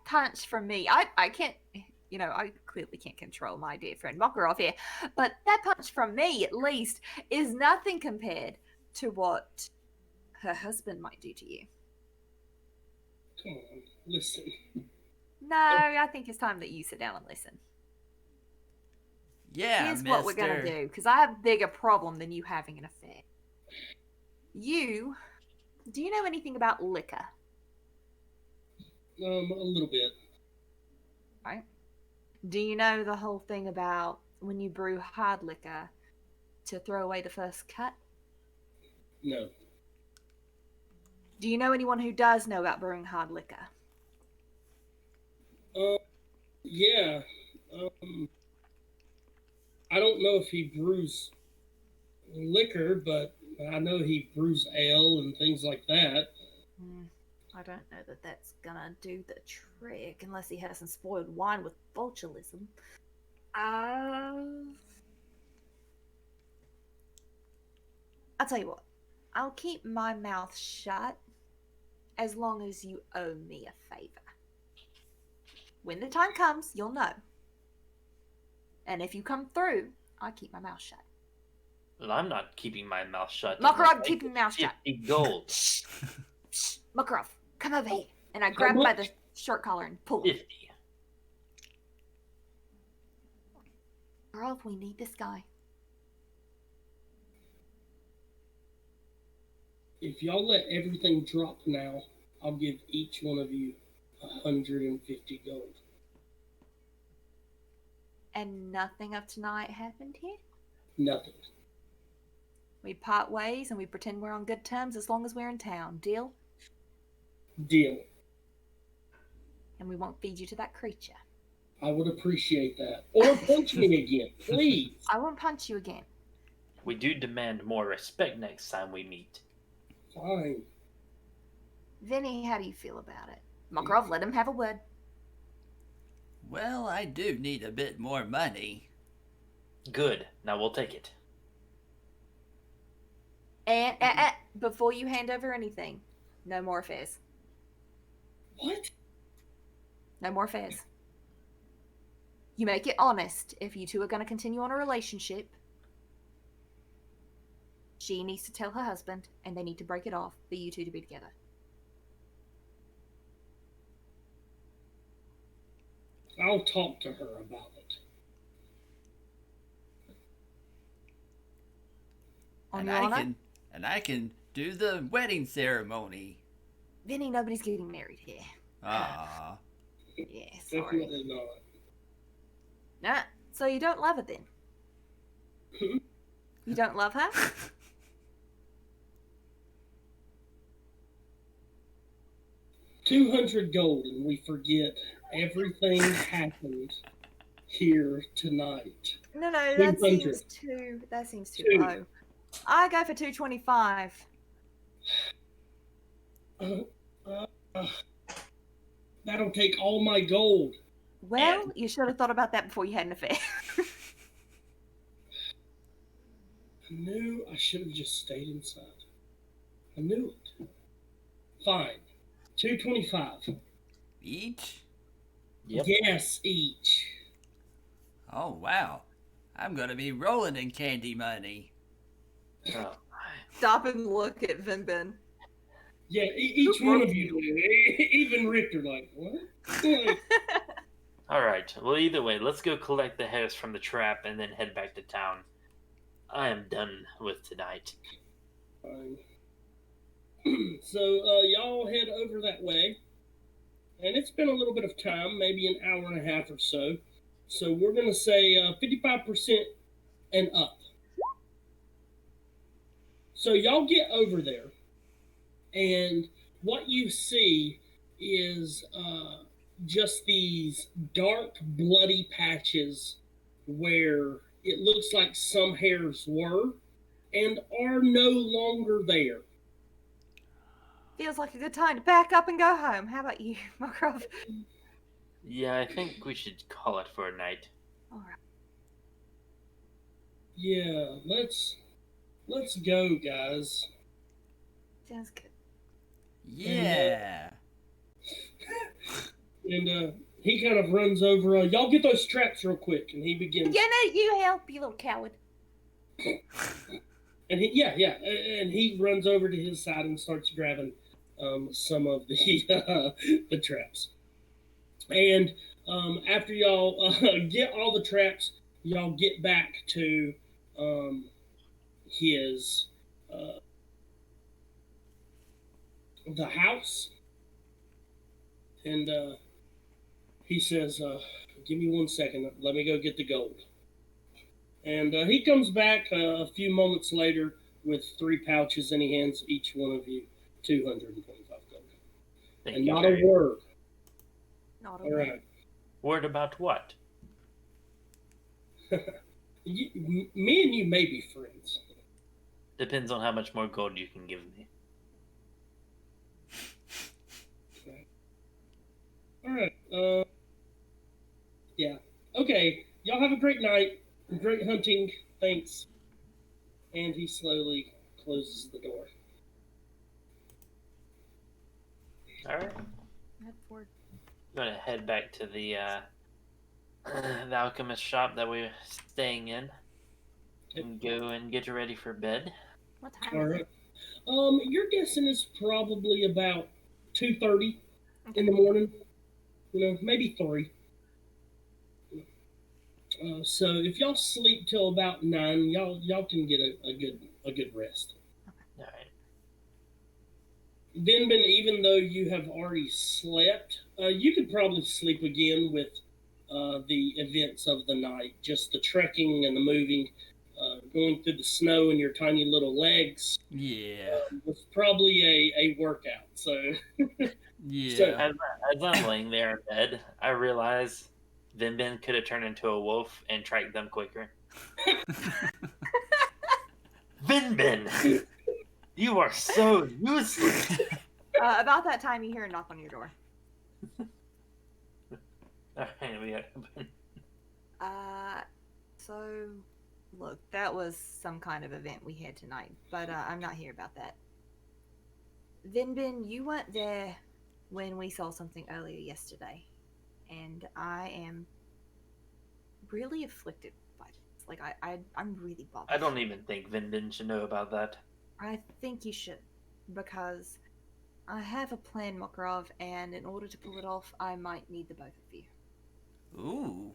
S3: punch from me, I can't, I clearly can't control my dear friend Makarov here, but that punch from me, at least, is nothing compared to what her husband might do to you.
S1: Come on, listen.
S3: No, I think it's time that you sit down and listen.
S2: Yeah,
S3: Here's what we're going to do, because I have a bigger problem than you having an affair. Do you know anything about liquor?
S1: A little bit.
S3: Right. Do you know the whole thing about when you brew hard liquor to throw away the first cut?
S1: No.
S3: Do you know anyone who does know about brewing hard liquor?
S1: Yeah. I don't know if he brews liquor, but I know he brews ale and things like that.
S3: I don't know that that's gonna do the trick unless he has some spoiled wine with botulism. I'll tell you what. I'll keep my mouth shut as long as you owe me a favor. When the time comes, you'll know. And if you come through, I keep my mouth shut.
S4: Well, I'm not keeping my mouth shut.
S3: Makarov, keep your mouth shut.
S4: 50 gold.
S3: Makarov, come over here. And I grab him by the shirt collar and pull him.
S4: 50.
S3: Makarov, we need this guy.
S1: If y'all let everything drop now, I'll give each one of you 150 gold.
S3: And nothing of tonight happened here?
S1: Nothing.
S3: We part ways and we pretend we're on good terms as long as we're in town. Deal?
S1: Deal.
S3: And we won't feed you to that creature.
S1: I would appreciate that. Or punch me again, please.
S3: I won't punch you again.
S4: We do demand more respect next time we meet.
S1: Fine.
S3: Vinny, how do you feel about it? Makarov, let him have a word.
S2: Well, I do need a bit more money.
S4: Good. Now we'll take it.
S3: And before you hand over anything, no more affairs.
S1: What?
S3: No more affairs. You make it honest if you two are going to continue on a relationship. She needs to tell her husband, and they need to break it off for you two to be together.
S1: I'll talk to her about it.
S3: On your honor?
S2: I can do the wedding ceremony.
S3: Vinny, nobody's getting married here.
S2: Ah.
S3: Yeah, sorry.
S1: Definitely not.
S3: Nah, so you don't love her then? You don't love her?
S1: 200 gold, and we forget everything happened here tonight.
S3: No, that
S1: 200.
S3: seems too low. I go for 225.
S1: That'll take all my gold.
S3: Well, you should have thought about that before you had an affair.
S1: I knew I should have just stayed inside. I knew it. Fine. 225.
S2: Each?
S4: Yep.
S1: Yes, each.
S2: Oh, wow. I'm gonna be rolling in candy money.
S4: Oh,
S3: Stop and look at Vinbin.
S1: Yeah, each one of you. Even Richter, like, what?
S4: all right. Well, either way, let's go collect the hairs from the trap and then head back to town. I am done with tonight.
S1: Fine. So, y'all head over that way. And it's been a little bit of time, maybe an hour and a half or so. So we're going to say 55% and up. So y'all get over there. And what you see is just these dark, bloody patches where it looks like some hairs were and are no longer there.
S3: Feels like a good time to pack up and go home. How about you, Makarov?
S4: Yeah, I think we should call it for a night.
S3: All right.
S1: Yeah, let's go, guys.
S3: Sounds good.
S2: Yeah.
S1: And he kind of runs over. Y'all get those straps real quick, and he begins.
S3: Yeah, no, you help, you little coward.
S1: And and he runs over to his side and starts grabbing some of the traps. And after y'all get all the traps, y'all get back to his the house, and he says, "Give me 1 second. Let me go get the gold." And he comes back a few moments later with 3 pouches, and he hands each one of you 225 gold.
S4: Thank
S1: And
S4: you
S1: not
S4: very
S1: a word.
S3: Not a
S1: All
S3: word.
S1: right.
S4: Word about what?
S1: Me and you may be friends.
S4: Depends on how much more gold you can give me.
S1: All right. Yeah. Okay. Y'all have a great night. Great hunting. Thanks. And he slowly closes the door.
S4: All right.
S3: Head forward.
S4: I'm gonna head back to the alchemist shop that we're staying in, and go and get ready for bed.
S3: What time
S1: All
S3: is
S1: right.
S3: it?
S1: Your guessing is probably about 2:30 in the morning. Maybe 3. So if y'all sleep till about 9, y'all can get a good rest.
S4: All right.
S1: Vinbin, even though you have already slept, you could probably sleep again with the events of the night, just the trekking and the moving, going through the snow in your tiny little legs.
S2: Yeah.
S1: Was probably a workout. So
S2: Yeah.
S4: As I'm laying there in bed, I realize Vinbin could have turned into a wolf and tracked them quicker. Vinbin, you are so useless.
S3: About that time, you hear a knock on your door.
S4: All right, we open.
S3: So, look, that was some kind of event we had tonight, but I'm not here about that. Vinbin, you weren't there when we saw something earlier yesterday, and I am really afflicted by this. Like, I'm really bothered.
S4: I don't even think Vinbin should know about that.
S3: I think you should, because I have a plan, Makarov, and in order to pull it off, I might need the both of you.
S2: Ooh.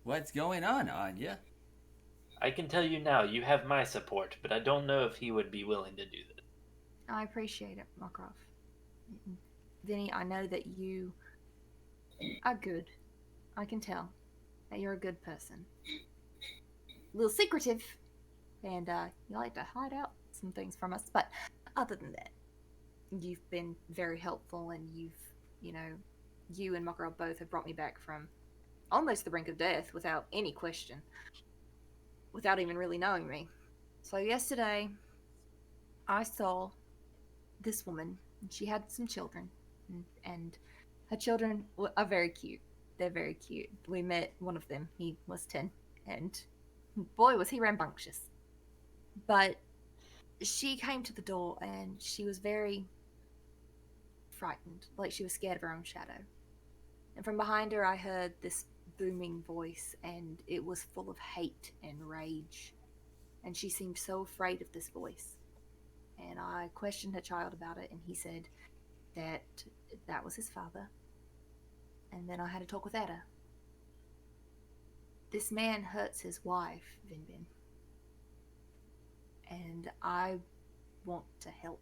S2: What's going on, Anya?
S4: I can tell you now, you have my support, but I don't know if he would be willing to do this.
S3: I appreciate it, Makarov. Vinny, I know that you are good. I can tell that you're a good person. A little secretive, and you like to hide out some things from us, but other than that, you've been very helpful, and you and Makarov both have brought me back from almost the brink of death without any question, without even really knowing me. So yesterday, I saw this woman. She had some children, and her children are very cute. They're very cute. We met one of them. He was 10, and boy, was he rambunctious. But she came to the door, and she was very frightened, like she was scared of her own shadow. And from behind her, I heard this booming voice, and it was full of hate and rage. And she seemed so afraid of this voice. And I questioned her child about it, and he said that was his father. And then I had a talk with Ada. This man hurts his wife, Vinbin. And I want to help,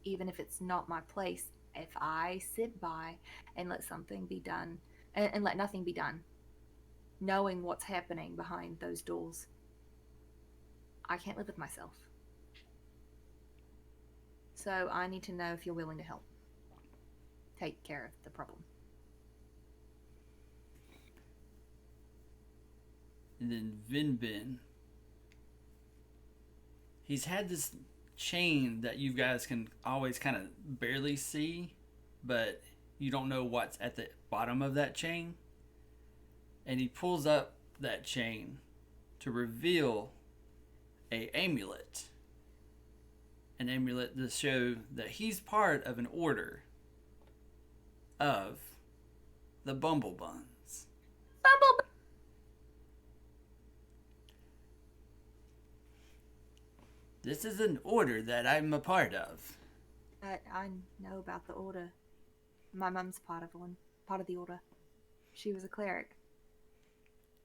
S3: even if it's not my place. If I sit by and let something be done, and let nothing be done, knowing what's happening behind those doors, I can't live with myself. So I need to know if you're willing to help take care of the problem.
S2: And then Vinbin, he's had this chain that you guys can always kind of barely see, but you don't know what's at the bottom of that chain. And he pulls up that chain to reveal an amulet to show that he's part of an order of the Bumblebuns.
S3: Bumblebee!
S2: This is an order that I'm a part of.
S3: I know about the order. My mum's part of the order. She was a cleric.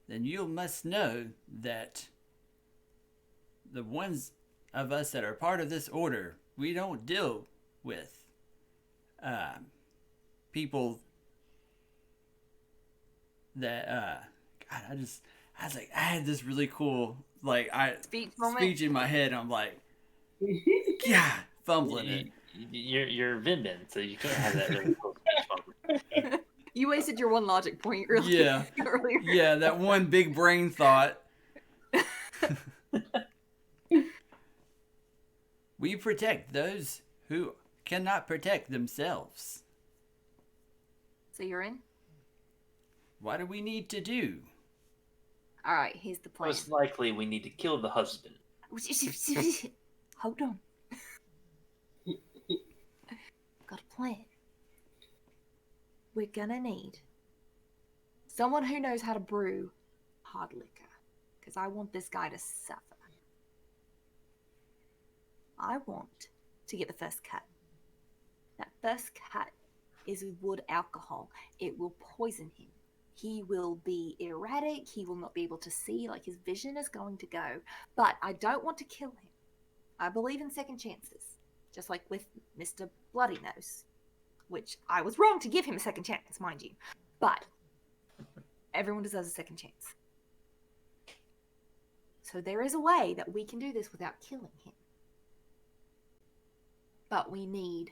S2: Then you must know that the ones of us that are part of this order, we don't deal with people that God, I had this really cool
S3: Speech moment.
S2: speech in my head. I'm like, Yeah, fumbling it.
S4: You're Vinbin, so you can't have that really close fumbling.
S5: You wasted your one logic point earlier.
S2: Yeah. Yeah, that one big brain thought. We protect those who cannot protect themselves.
S5: So you're in?
S2: What do we need to do?
S5: All right, here's the plan.
S4: Most likely, we need to kill the husband.
S5: Hold on. Got a plan. We're gonna need someone who knows how to brew hard liquor, because I want this guy to suffer. I want to get the first cut. That first cut is wood alcohol. It will poison him. He will be erratic. He will not be able to see. Like, his vision is going to go. But I don't want to kill him. I believe in second chances. Just like with Mr. Bloody Nose. Which I was wrong to give him a second chance, mind you. But everyone deserves a second chance. So there is a way that we can do this without killing him. But we need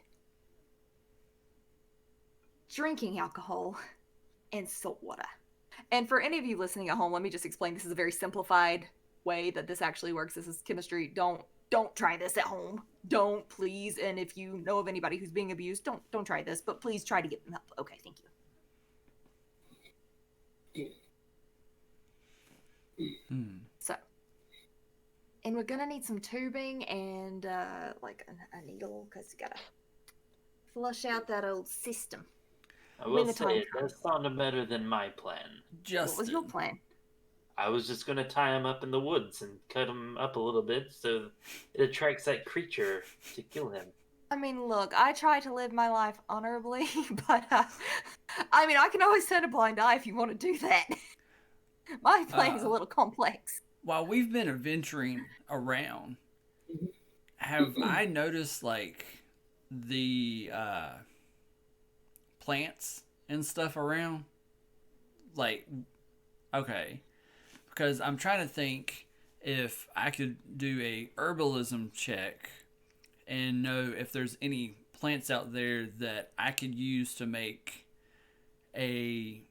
S5: drinking alcohol and salt water. And for any of you listening at home, let me just explain. This is a very simplified way that this actually works. This is chemistry. Don't try this at home. Don't, please. And if you know of anybody who's being abused, don't try this. But please try to get them help. Okay, thank you. So, and we're gonna need some tubing and like a needle, because you gotta flush out that old system.
S4: I will say, it does sound better than my plan.
S5: What was your plan?
S4: I was just going to tie him up in the woods and cut him up a little bit so it attracts that creature to kill him.
S5: I mean, look, I try to live my life honorably, but I mean, I can always turn a blind eye if you want to do that. My plan's a little complex.
S2: While we've been adventuring around, have I noticed, like, the plants and stuff around? Like, okay. Because I'm trying to think if I could do a herbalism check and know if there's any plants out there that I could use to make a...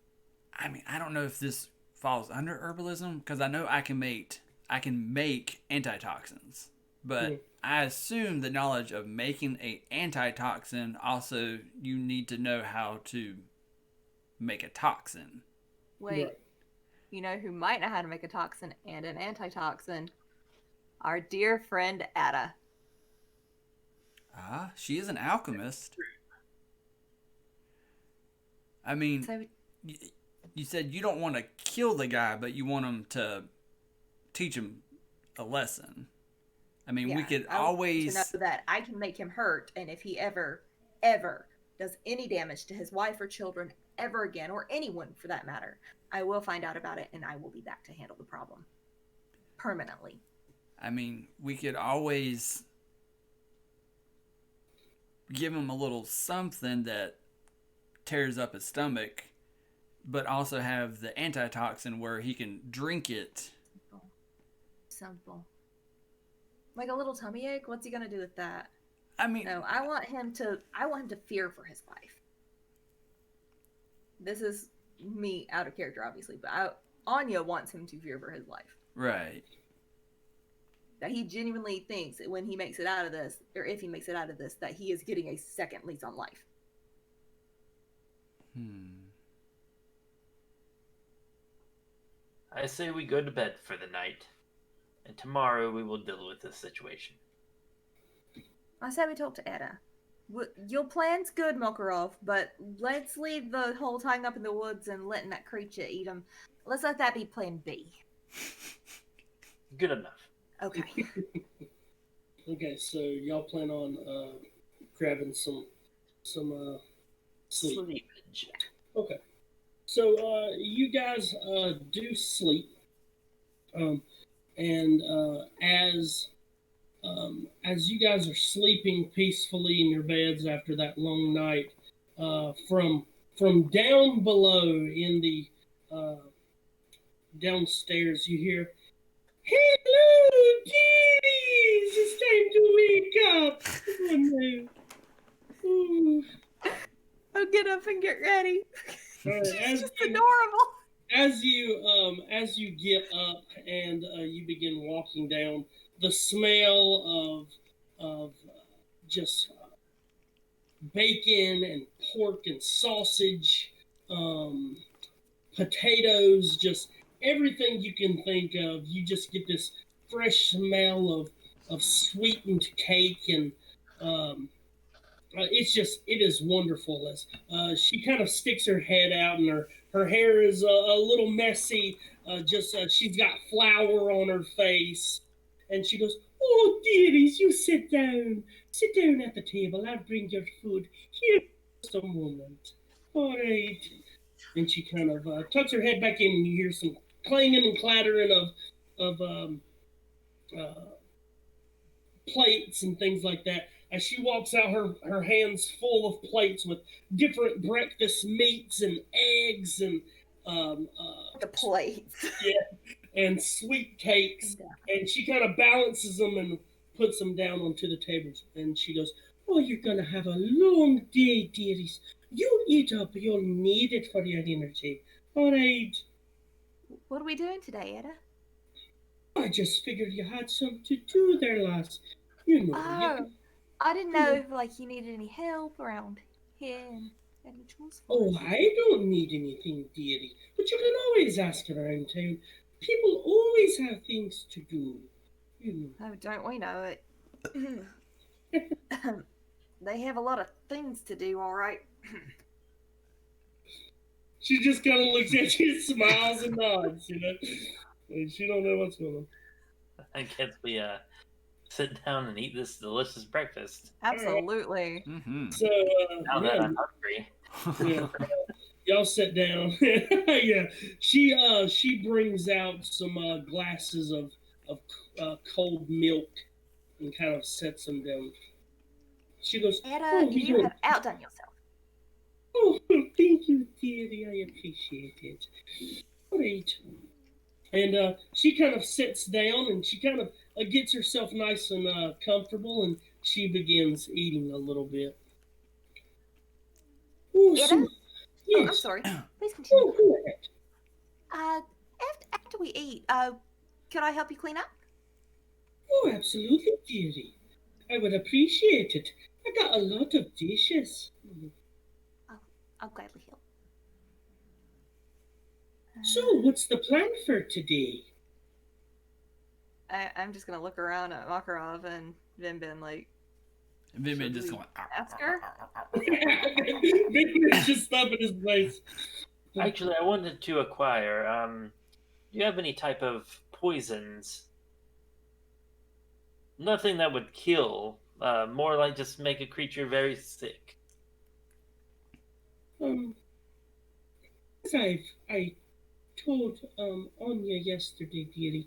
S2: I mean, I don't know if this falls under herbalism, because I know I can make antitoxins. But I assume the knowledge of making a antitoxin, also you need to know how to make a toxin.
S5: Wait, you know who might know how to make a toxin and an antitoxin? Our dear friend Ada.
S2: Ah, she is an alchemist. I mean,
S5: So,
S2: you said you don't want to kill the guy, but you want him to teach him a lesson. I mean, we could
S5: I want
S2: always...
S5: to know that I can make him hurt, and if he ever does any damage to his wife or children ever again, or anyone for that matter, I will find out about it, and I will be back to handle the problem. Permanently.
S2: I mean, we could always give him a little something that tears up his stomach, but also have the antitoxin where he can drink it.
S5: Simple. Like a little tummy ache? What's he gonna do with that?
S2: I mean,
S5: No, I want him to fear for his life. This is me out of character, obviously, but Anya wants him to fear for his life.
S2: right.
S5: That he genuinely thinks that when he makes it out of this, or if he makes it out of this, that he is getting a second lease on life.
S4: I say we go to bed for the night, and tomorrow we will deal with this situation.
S5: I say we talk to Ada. Your plan's good, Makarov, but let's leave the whole tying up in the woods and letting that creature eat him. Let's let that be plan B.
S4: Good enough.
S5: Okay.
S1: Okay, so y'all plan on grabbing some sleep.
S4: Sleepage.
S1: Okay, so you guys do sleep, and as you guys are sleeping peacefully in your beds after that long night, from down below in the downstairs, you hear, "Hello, kitties! It's time to wake up. Oh no. Ooh.
S3: I'll get up and get ready.
S1: As
S3: She's just
S1: you-
S3: adorable.
S1: As you get up and you begin walking down, the smell of just bacon and pork and sausage, potatoes, just everything you can think of. You just get this fresh smell of sweetened cake, and it is wonderful. As she kind of sticks her head out, and her hair is a little messy. She's got flour on her face, and she goes, "Oh, dearies, you sit down. Sit down at the table. I'll bring your food. Here, just a moment. All right." And she kind of tucks her head back in, and you hear some clanging and clattering of plates and things like that. As she walks out, her hands full of plates with different breakfast meats and eggs and
S3: The plates.
S1: and sweet cakes. And she kind of balances them and puts them down onto the tables. And she goes, "Oh, you're going to have a long day, dearies. You eat up. You'll need it for your energy. All right.
S3: What are we doing today, Etta?
S1: I just figured you had something to do there, lass. You know,
S3: Oh, I didn't know if like you needed any help around here and any tools for
S1: Oh,
S3: us.
S1: I don't need anything, dearie. But you can always ask around town. People always have things to do. You know.
S3: Oh, don't we know it? They have a lot of things to do, all right.
S1: She just kind of looks at you, smiles, and nods. You know, and she don't know what's going on.
S4: I guess we sit down and eat this delicious breakfast.
S3: Absolutely.
S2: Mm-hmm.
S1: So
S4: Now that I'm hungry.
S1: yeah, y'all sit down. Yeah, she brings out some glasses of cold milk and kind of sets them down. She goes,
S3: Etta,
S1: "Oh,
S3: you have outdone yourself.
S1: Oh, thank you, dearie. I appreciate it. All right." And she kind of sits down and she kind of gets herself nice and comfortable, and she begins eating a little bit. Oh,
S3: Etta?
S1: so,
S3: Oh, I'm
S1: yes.
S3: sorry. Please continue.
S1: Oh, go ahead.
S3: After we eat, could I help you clean up?
S1: Oh, absolutely, dearie. I would appreciate it. I got a lot of dishes.
S3: I'll gladly help.
S1: So, what's the plan for today?
S3: I'm just gonna look around at Makarov and Vinbin like,
S2: Vinbin
S3: Should
S2: just
S3: we
S2: going.
S3: ask her?
S1: Vinbin's just up in his place.
S4: Actually, I wanted to acquire. Do you have any type of poisons? Nothing that would kill. More like just make a creature very sick.
S1: As I told Anya yesterday, dearie,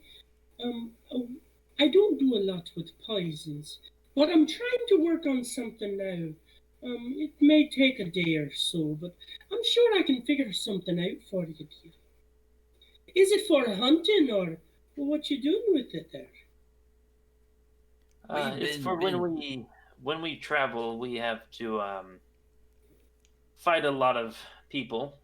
S1: I don't do a lot with poisons, but I'm trying to work on something now. It may take a day or so, but I'm sure I can figure something out for you, dear. Is it for hunting or what you doing with it there?
S4: It's for when we travel, we have to fight a lot of people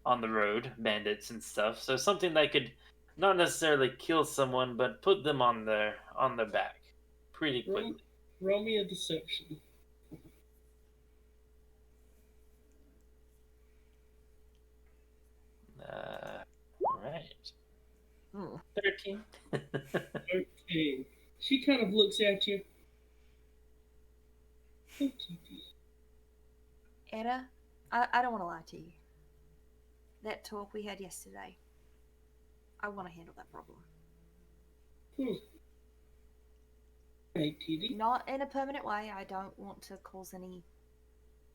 S4: on the road, bandits and stuff. So something that could not necessarily kill someone, but put them on their back pretty quickly.
S1: Roll me a deception.
S4: Right.
S3: Hmm.
S4: 13.
S1: 13. She kind of looks at you. Okay,
S3: Etta, I don't want to lie to you. That talk we had yesterday, I want to handle that problem.
S1: Right, Kitty.
S3: Not in a permanent way. I don't want to cause any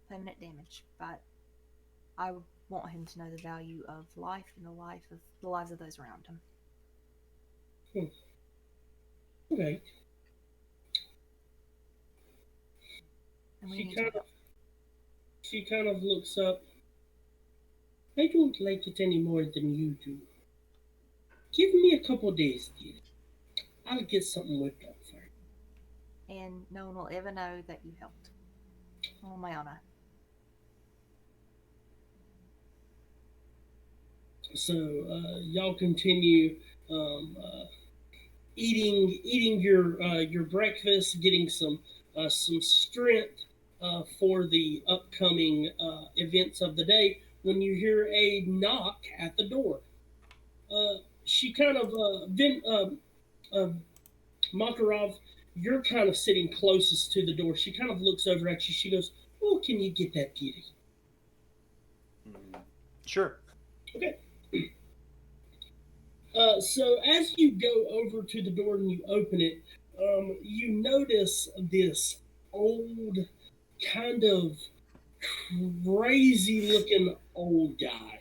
S3: permanent damage, but I want him to know the value of life and the lives of those around him.
S1: Right.
S3: And we need your help.
S1: She kind of looks up. I don't like it any more than you do. Give me a couple days, dear. I'll get something worked out for you.
S3: and no one will ever know that you helped. On my honor.
S1: So y'all continue eating your breakfast, getting some strength for the upcoming events of the day. When you hear a knock at the door, she kind of uh, Makarov, you're kind of sitting closest to the door. She kind of looks over at you. She goes, "Oh, can you get that kitty?"
S4: Sure.
S1: Okay. So as you go over to the door and you open it, you notice this old, kind of crazy looking old guy.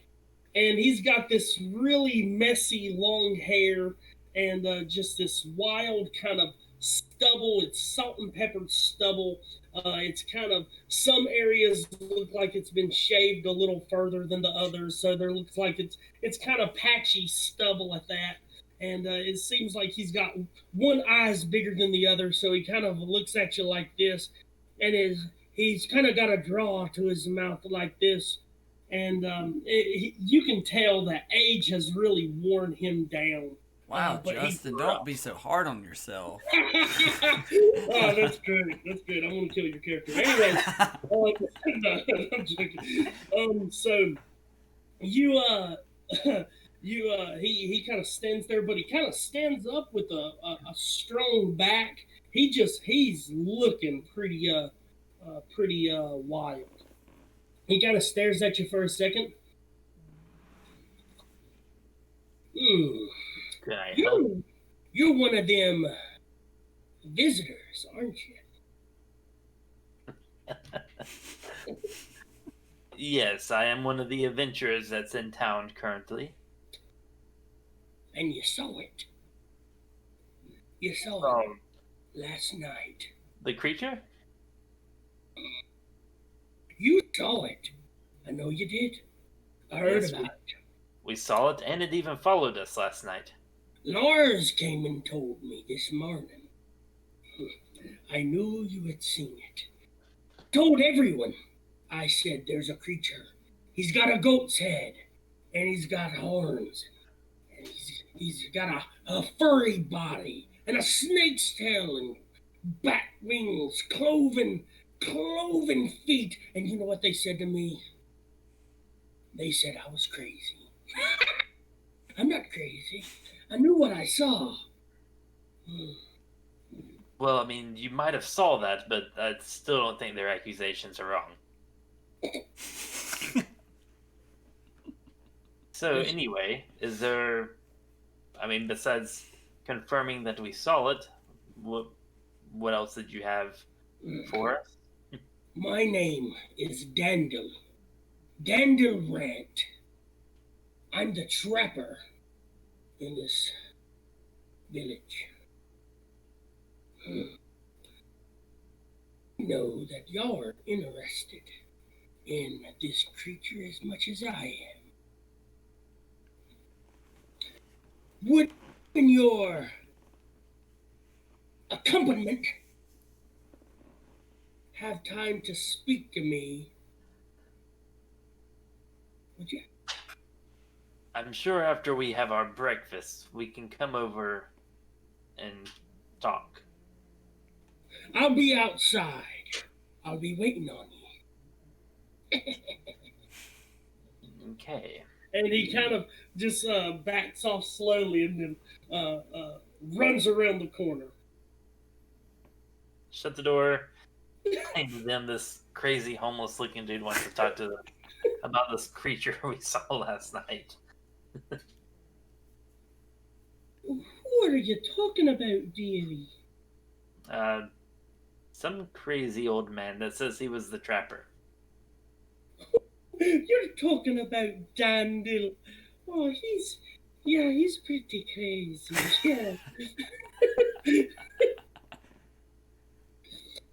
S1: And he's got this really messy long hair and just this wild kind of stubble. It's salt and peppered stubble. It's kind of, some areas look like it's been shaved a little further than the others, so there looks like it's kind of patchy stubble at that. And it seems like he's got one eye's bigger than the other, so he kind of looks at you like this, and he's kind of got a draw to his mouth like this, and you can tell that age has really worn him down.
S2: Wow,
S1: But
S2: Justin, don't be so hard on yourself.
S1: Oh, that's good. That's good. I want to kill your character. Anyways, no, I'm joking. So you he kind of stands there, but he kind of stands up with a strong back. He's looking pretty wild. He kind of stares at you for a second.
S4: Can I help?
S1: You're one of them visitors, aren't you?
S4: Yes, I am one of the adventurers that's in town currently.
S1: And you saw it. You saw it last night.
S4: The creature?
S1: You saw it. I know you did. I heard
S4: Yes,
S1: about it.
S4: We saw it, and it even followed us last night.
S1: Lars came and told me this morning. I knew you had seen it. Told everyone. I said there's a creature. He's got a goat's head, and he's got horns, and he's got a furry body, and a snake's tail, and bat wings, cloven feet. And you know what they said to me? They said I was crazy. I'm not crazy. I knew what I saw.
S4: Well, I mean, you might have saw that, but I still don't think their accusations are wrong. So anyway, is there, I mean, besides confirming that we saw it, what else did you have for us?
S1: My name is Dandel. Dandel Rant. I'm the trapper in this village. I know that y'all are interested in this creature as much as I am. Would in your accompaniment have time to speak to me? Would you?
S4: I'm sure after we have our breakfast, we can come over and talk.
S1: I'll be outside. I'll be waiting on you.
S4: Okay.
S1: And he kind of just backs off slowly and then runs around the corner.
S4: Shut the door. And then this crazy homeless looking dude wants to talk to them about this creature we saw last night.
S1: What are you talking about, dearie?
S4: Some crazy old man that says he was the trapper.
S1: You're talking about Dandel. Oh, he's pretty crazy. Yeah.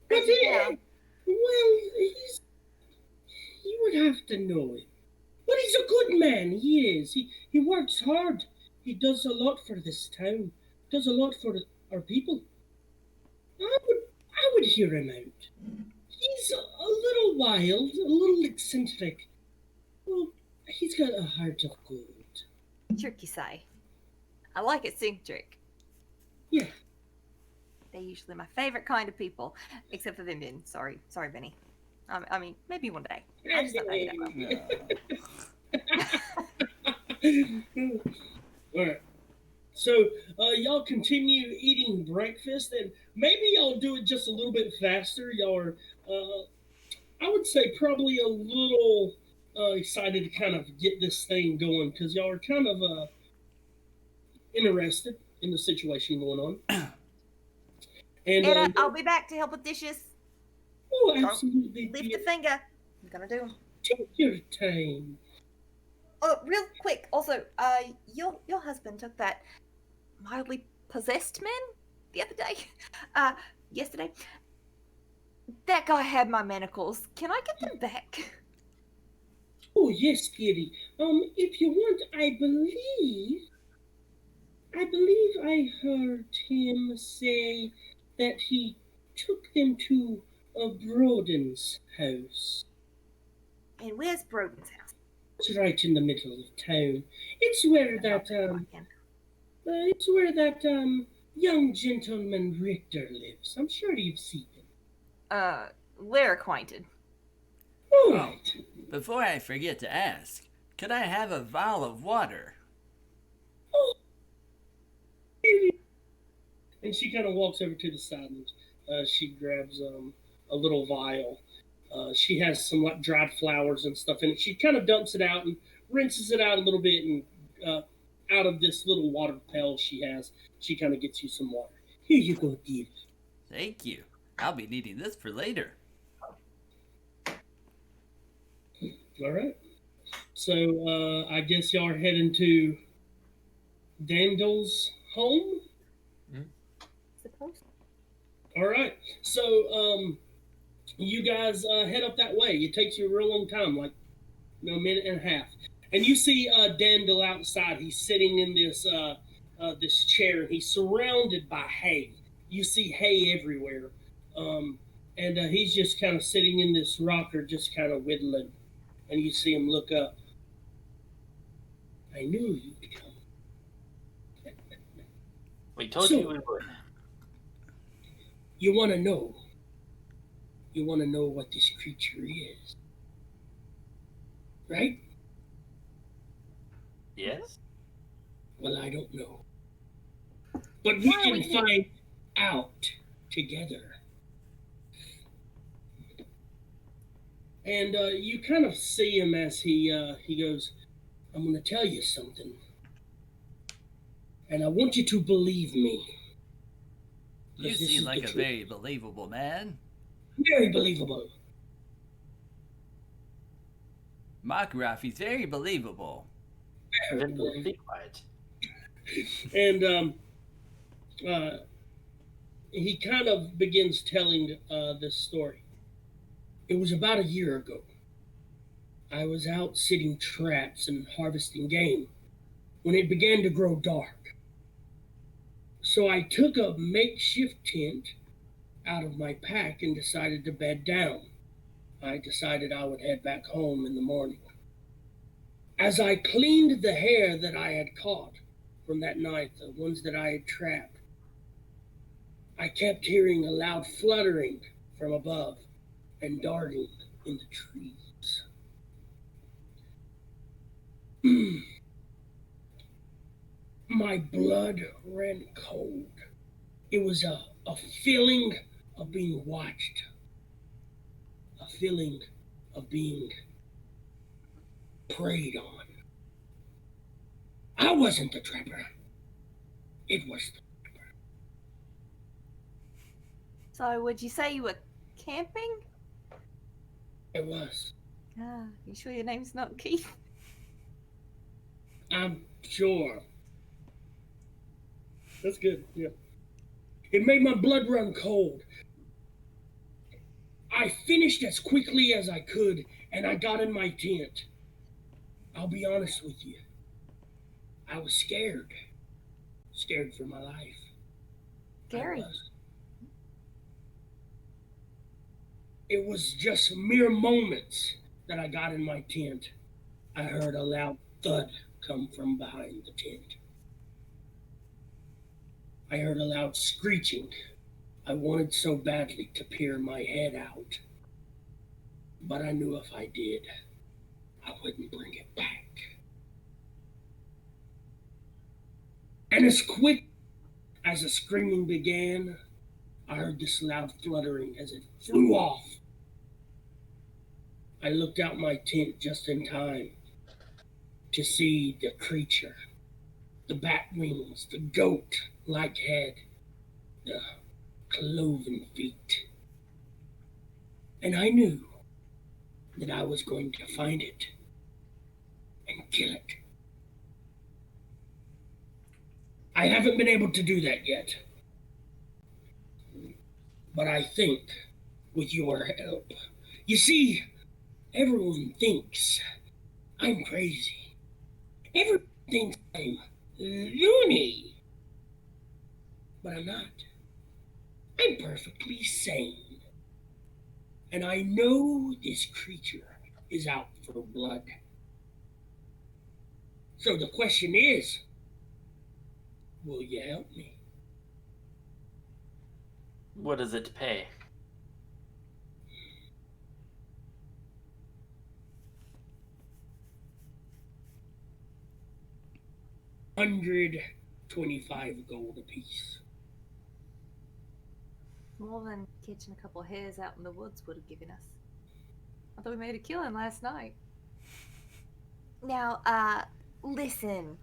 S1: But you would have to know him. But he's a good man, he is. He works hard. He does a lot for this town. Does a lot for our people. I would hear him out. He's a little wild, a little eccentric. Well, he's got a heart of gold.
S3: Tricky say. I like eccentric.
S1: Yeah.
S3: They're usually my favorite kind of people, except for Vinbin. Sorry, Vinny. I mean, maybe one day. I just don't know you that well.
S1: All right. So y'all continue eating breakfast, and maybe y'all do it just a little bit faster. Y'all are, I would say, probably a little excited to kind of get this thing going because y'all are kind of interested in the situation going on. And
S3: I'll be back to help with dishes.
S1: oh, absolutely.
S3: Lift a finger. I'm gonna do them.
S1: Take your time.
S3: Oh, real quick. Also, your husband took that mildly possessed man the other day. Yesterday. That guy had my manacles. Can I get them back?
S1: Oh yes, dearie. If you want, I believe I heard him say that he took them to Broden's house.
S3: And where's Broden's house?
S1: It's right in the middle of town. It's where that young gentleman Richter lives. I'm sure you've seen him.
S3: We're acquainted.
S1: All right.
S2: Before I forget to ask, could I have a vial of water?
S1: Oh. And she kind of walks over to the side and she grabs a little vial. She has some like dried flowers and stuff in it. She kind of dumps it out and rinses it out a little bit, and out of this little water pail she has, she kind of gets you some water. Here you go, dear.
S2: Thank you. I'll be needing this for later.
S1: All right. So I guess y'all are heading to Dandel's home.
S3: Suppose.
S1: All right. So you guys head up that way. It takes you a real long time, like a minute and a half. And you see Dandel outside. He's sitting in this chair. He's surrounded by hay. You see hay everywhere. And he's just kind of sitting in this rocker, just kind of whittling. And you see him look up. I knew you'd come.
S4: We told you we would.
S1: You want to know? You want to know what this creature is, right?
S4: Yes?
S1: Well, I don't know. But we can find out together. And you kind of see him as he goes, I'm going to tell you something. And I want you to believe me.
S2: You seem like a very believable man.
S1: Very believable.
S2: Makarov, he's very believable.
S1: Very
S4: Then be quiet.
S1: And he kind of begins telling this story. It was about a year ago. I was out setting traps and harvesting game when it began to grow dark. So I took a makeshift tent out of my pack and decided to bed down. I decided I would head back home in the morning. As I cleaned the hare that I had caught from that night, the ones that I had trapped, I kept hearing a loud fluttering from above and darting in the trees. My blood ran cold. It was a feeling of being watched, a feeling of being preyed on. I wasn't the trapper. It was the trapper.
S3: So, would you say you were camping?
S1: It was.
S3: You sure your name's not Keith?
S1: I'm sure. That's good, yeah. It made my blood run cold. I finished as quickly as I could, and I got in my tent. I'll be honest with you. I was scared. Scared for my life.
S3: Scary.
S1: It was just mere moments that I got in my tent. I heard a loud thud come from behind the tent. I heard a loud screeching. I wanted so badly to peer my head out, but I knew if I did, I wouldn't bring it back. And as quick as the screaming began, I heard this loud fluttering as it flew off. I looked out my tent just in time to see the creature, the bat wings, the goat-like head, the cloven feet. And I knew that I was going to find it and kill it. I haven't been able to do that yet, but I think with your help. You see, everyone thinks I'm crazy. Everyone thinks I'm loony. But I'm not. I'm perfectly sane. And I know this creature is out for blood. So the question is, will you help me?
S4: What does it pay?
S1: $125 gold apiece.
S5: More than catching a couple of hares out in the woods would have given us. I thought we made a killing last night.
S3: Now, listen.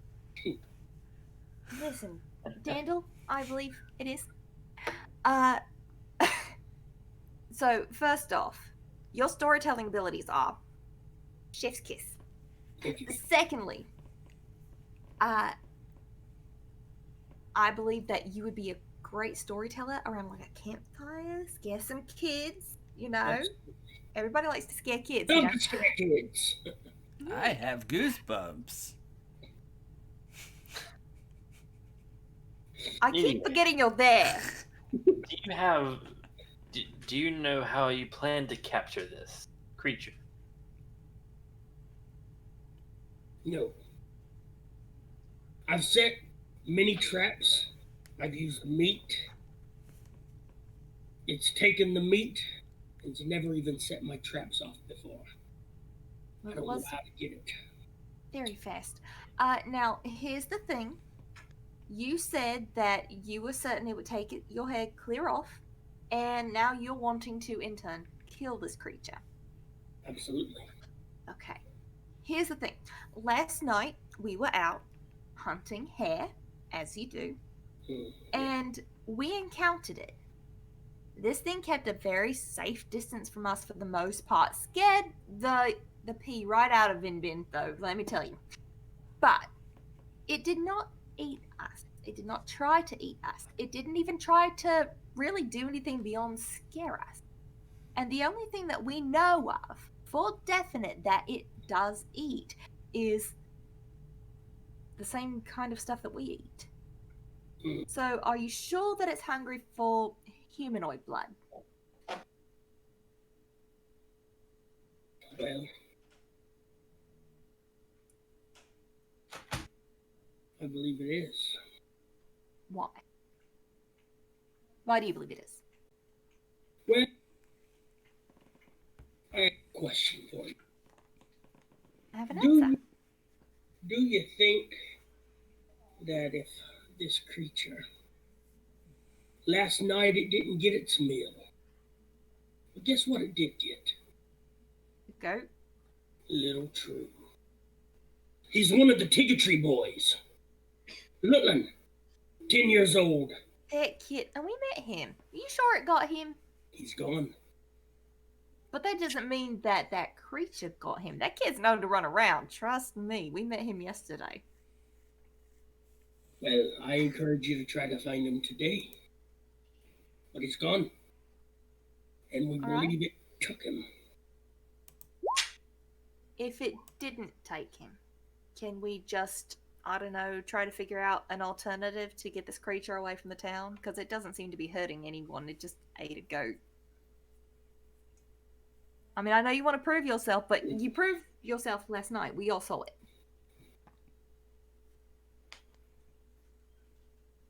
S3: Listen. Dandel, I believe it is. So, first off, your storytelling abilities are chef's kiss.
S1: Thank you.
S3: Secondly, I believe that you would be a great storyteller around like a campfire, scare some kids, you know.
S1: Absolutely.
S3: Everybody likes to scare kids, you know.
S1: Don't scare kids.
S2: I have goosebumps.
S3: I keep
S4: Anyway.
S3: forgetting you're there.
S4: Do you know how you plan to capture this creature?
S1: No. I've set many traps. I've used meat. It's taken the meat. It's never even set my traps off before. I
S3: It
S1: don't know
S3: was
S1: how to get it.
S3: very fast. Now, here's the thing. You said that you were certain it would take your head clear off, and now you're wanting to, in turn, kill this creature.
S1: Absolutely.
S3: Okay. Here's the thing. Last night, we were out hunting hare, as you do, and we encountered it. This thing kept a very safe distance from us for the most part. Scared the pee right out of Vinbin, though, let me tell you. But it did not eat us. It did not try to eat us. It didn't even try to really do anything beyond scare us. And the only thing that we know of for definite that it does eat is the same kind of stuff that we eat. So are you sure that it's hungry for humanoid blood?
S1: Well, I believe it is.
S3: Why? Why do you believe it is?
S1: Well, I have a question for you.
S3: I have an answer.
S1: Do you think that if this creature, last night it didn't get its meal, but guess what it did get?
S3: The goat?
S1: Little True. He's one of the Tiggertree boys. Littleton, 10 years old.
S3: That kid, and we met him. Are you sure it got him?
S1: He's gone.
S3: But that doesn't mean that that creature got him. That kid's known to run around. Trust me. We met him yesterday.
S1: Well, I encourage you to try to find him today. But he's gone. And we
S3: All right.
S1: believe it took him.
S3: If it didn't take him, can we just, I don't know, try to figure out an alternative to get this creature away from the town? Because it doesn't seem to be hurting anyone. It just ate a goat.
S5: I mean, I know you want to prove yourself, but you proved yourself last night. We all saw it.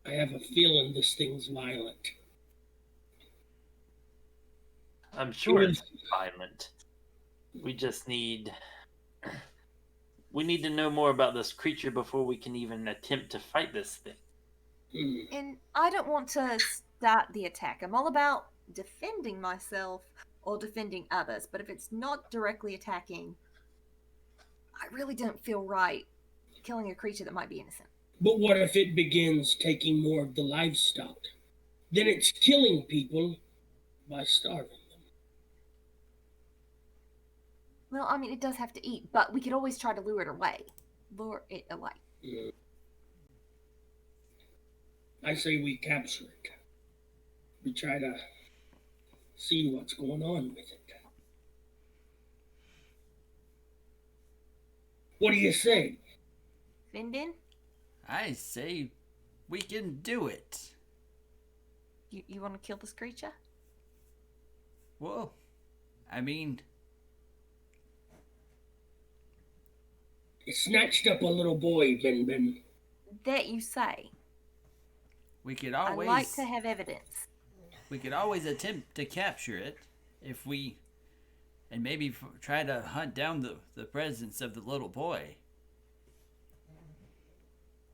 S1: I have a feeling this thing's violent.
S4: I'm sure it's violent. We just need to know more about this creature before we can even attempt to fight this thing.
S5: And I don't want to start the attack. I'm all about defending myself or defending others, but if it's not directly attacking, I really don't feel right killing a creature that might be innocent.
S1: But what if it begins taking more of the livestock? Then it's killing people by starving them.
S5: Well, I mean, it does have to eat, but we could always try to lure it away. Lure it away.
S1: Yeah. I say we capture it. We try to see what's going on with it. What do you say?
S5: Vinbin?
S2: I say we can do it.
S5: You want to kill this creature?
S2: Well, I mean,
S1: It snatched up a little boy, Vinbin.
S5: That you say.
S2: we could
S5: I
S2: always
S5: like to have evidence.
S2: attempt to capture it if we, and maybe try to hunt down the presence of the little boy.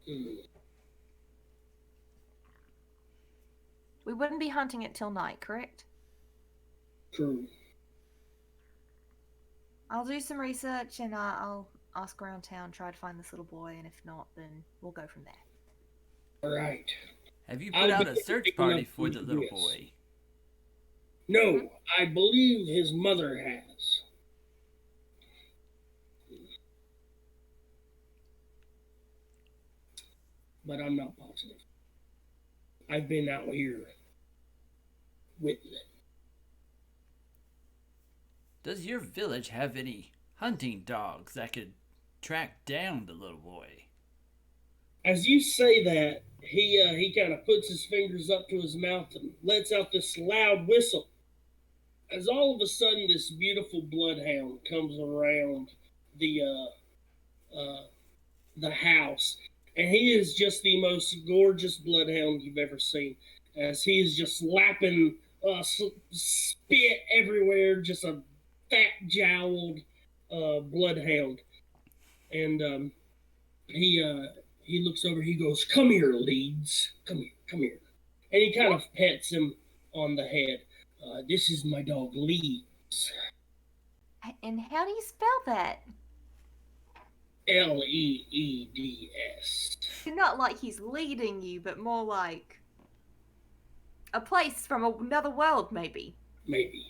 S5: We wouldn't be hunting it till night, correct?
S1: True.
S5: I'll do some research and I'll ask around town, try to find this little boy, and if not, then we'll go from there.
S1: All right.
S2: Have you
S1: I'll
S2: put out
S1: be
S2: a search
S1: picking
S2: party
S1: up
S2: for the little
S1: yes.
S2: boy?
S1: No, I believe his mother has. But I'm not positive. I've been out here with them.
S2: Does your village have any hunting dogs that could track down the little boy?
S1: As you say that, he kind of puts his fingers up to his mouth and lets out this loud whistle. As all of a sudden, this beautiful bloodhound comes around the house, and he is just the most gorgeous bloodhound you've ever seen. As he is just lapping spit everywhere, just a fat jowled bloodhound, and he looks over. He goes, "Come here, Leeds. Come here, come here," and he kind of pets him on the head. This is my dog, Leeds.
S5: And how do you spell that?
S1: Leeds.
S5: Not like he's leading you, but more like a place from another world, maybe.
S1: Maybe.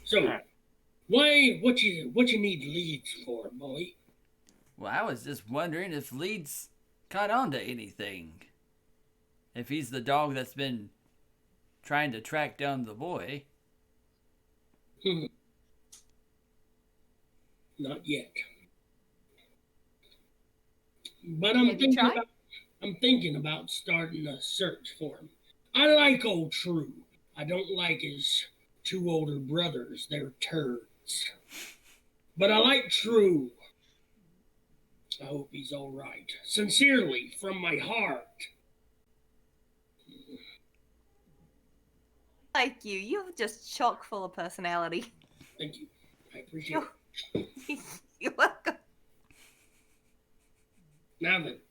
S1: So, what you need Leeds for, boy?
S2: Well, I was just wondering if Leeds caught on to anything. If he's the dog that's been trying to track down the boy.
S1: Not yet. But I'm thinking about starting a search for him. I like old True. I don't like his two older brothers. They're turds. But I like True. I hope he's all right. Sincerely, from my heart.
S5: Like you. You're just chock full of personality.
S1: Thank you. I appreciate it.
S5: You're welcome.
S1: Now that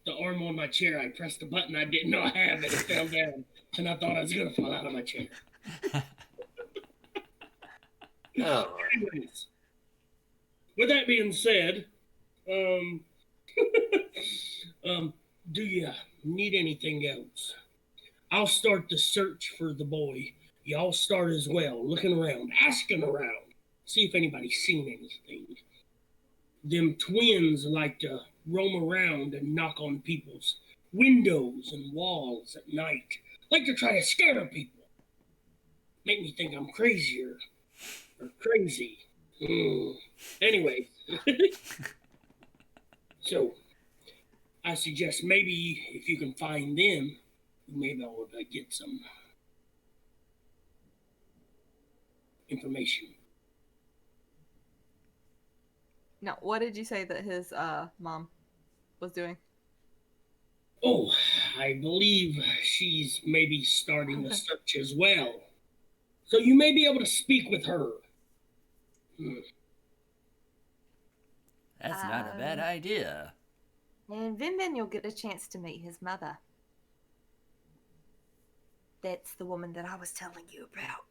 S1: the arm on my chair, I pressed the button I didn't know I had, and it fell down, and I thought I was going to fall out of my chair.
S4: Oh.
S1: Anyways, with that being said, do you need anything else? I'll start the search for the boy. Y'all start as well, looking around, asking around, see if anybody's seen anything. Them twins like to roam around and knock on people's windows and walls at night, like to try to scare people. Make me think I'm crazier or crazy. Anyway, so I suggest maybe if you can find them, maybe I'll get some information.
S5: Now, what did you say that his mom was doing?
S1: Oh, I believe she's maybe starting a search as well. So you may be able to speak with her.
S2: That's not a bad idea.
S5: And Vinbin, you'll get a chance to meet his mother. That's the woman that I was telling you about.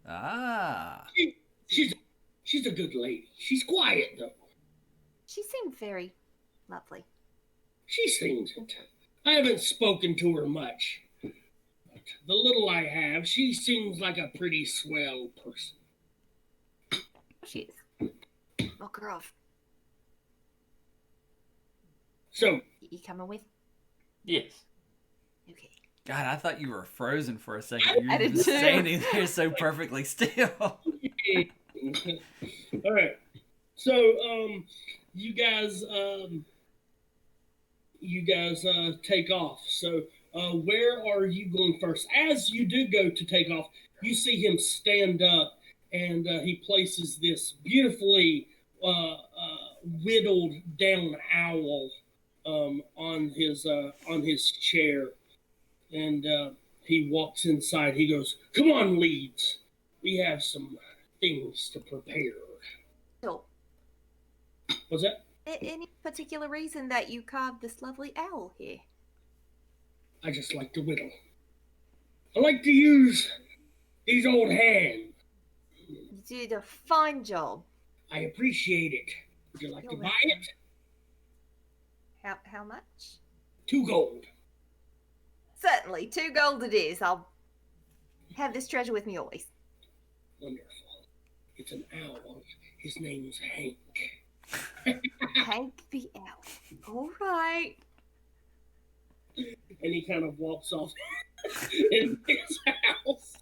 S2: Ah.
S1: She's a good lady. She's quiet, though.
S5: She seemed very lovely.
S1: She seems it. I haven't spoken to her much. But the little I have, she seems like a pretty swell person.
S5: She is. Makarov,
S1: So,
S5: you coming with?
S4: Yes.
S5: Okay.
S2: God, I thought you were frozen for a second. You
S5: I
S2: were
S5: did
S2: just
S5: too.
S2: standing there so perfectly still.
S1: all right. So, you guys take off. So, where are you going first? As you do go to take off, you see him stand up, and he places this beautifully whittled down owl on his chair, and he walks inside. He goes, "Come on, Leeds. We have some things to prepare."
S5: So,
S1: What's that?
S5: any particular reason that you carved this lovely owl here?
S1: I just like to whittle. I like to use these old hands.
S5: You did a fine job.
S1: I appreciate it. Would you like
S5: You're
S1: to buy
S5: welcome.
S1: it?
S5: How much?
S1: 2 gold.
S5: Certainly, 2 gold it is. I'll have this treasure with me always.
S1: Wonderful. It's an owl. His name's Hank.
S5: Hank the owl. All right.
S1: And he kind of walks off in his house.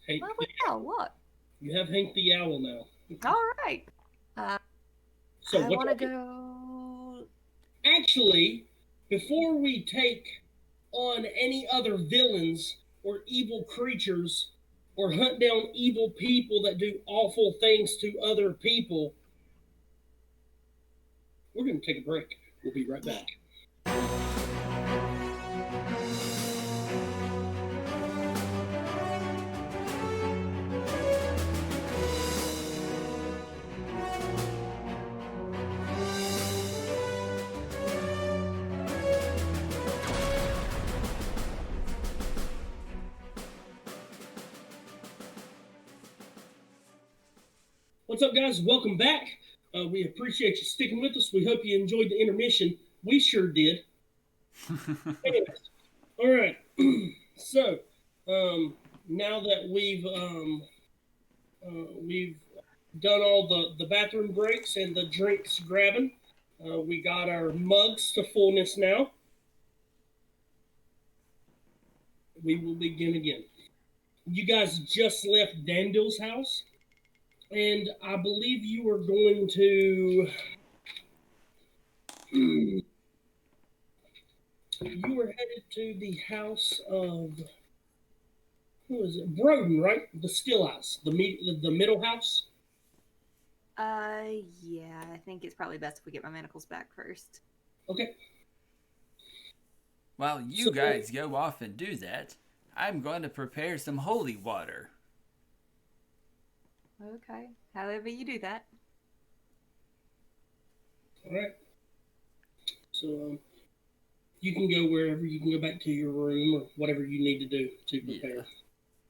S1: Hank,
S5: Well, what?
S1: you have Hank the owl now.
S5: All right.
S1: So
S5: I
S1: what
S5: want to
S1: you-
S5: go.
S1: Actually, before we take on any other villains or evil creatures or hunt down evil people that do awful things to other people, we're going to take a break. We'll be right back. What's up, guys? Welcome back. We appreciate you sticking with us. We hope you enjoyed the intermission. We sure did. Anyways, all right. So, now that we've done all the bathroom breaks and the drinks grabbing, we got our mugs to fullness now. We will begin again. You guys just left Dandil's house. And I believe you were going to. You were headed to the house of. Who is it? Broden, right? The still house, the middle house.
S5: Yeah, I think it's probably best if we get my manacles back first.
S1: Okay.
S2: While you guys go off and do that, I'm going to prepare some holy water.
S5: Okay. However you do that.
S1: All right. So you can go wherever. You can go back to your room or whatever you need to do to prepare.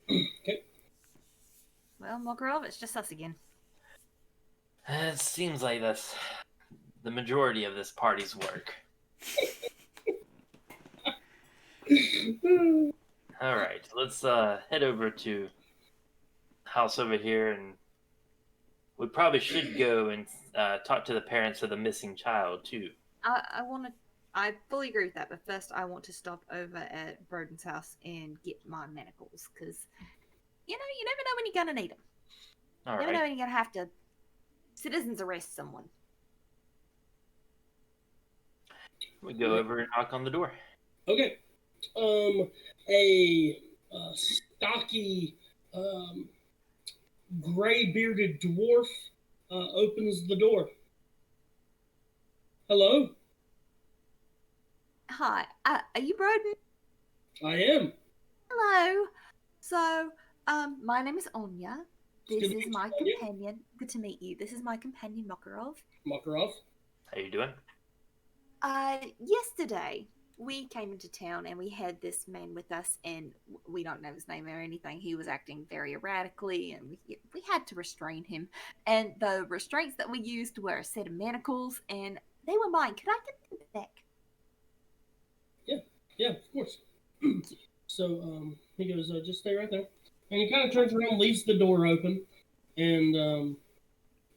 S1: Yeah. Okay.
S5: Well, Makarov, it's just us again.
S4: It seems like that's the majority of this party's work. All right, let's head over to the house over here, and we probably should go and talk to the parents of the missing child too.
S5: I fully agree with that, but first I want to stop over at Broden's house and get my manacles, because, you never know when you're going to need them.
S4: All
S5: You never know
S4: right.
S5: when you're going to have to citizens arrest someone.
S4: We go over and knock on the door.
S1: Okay. A stocky, gray bearded dwarf opens the door. Hello,
S3: Hi, are you Broden?
S1: I am.
S3: Hello. So, my name is Anya.
S1: It's
S3: This
S1: good to
S3: is
S1: meet
S3: my
S1: you,
S3: companion. Good to meet you. This is my companion, Makarov.
S1: Makarov.
S4: How you doing?
S3: Yesterday we came into town and we had this man with us, and we don't know his name or anything. He was acting very erratically, and we had to restrain him. And the restraints that we used were a set of manacles, and they were mine. Could I get them back?
S1: Yeah, of course. So he goes, just stay right there. And he kind of turns around, leaves the door open, and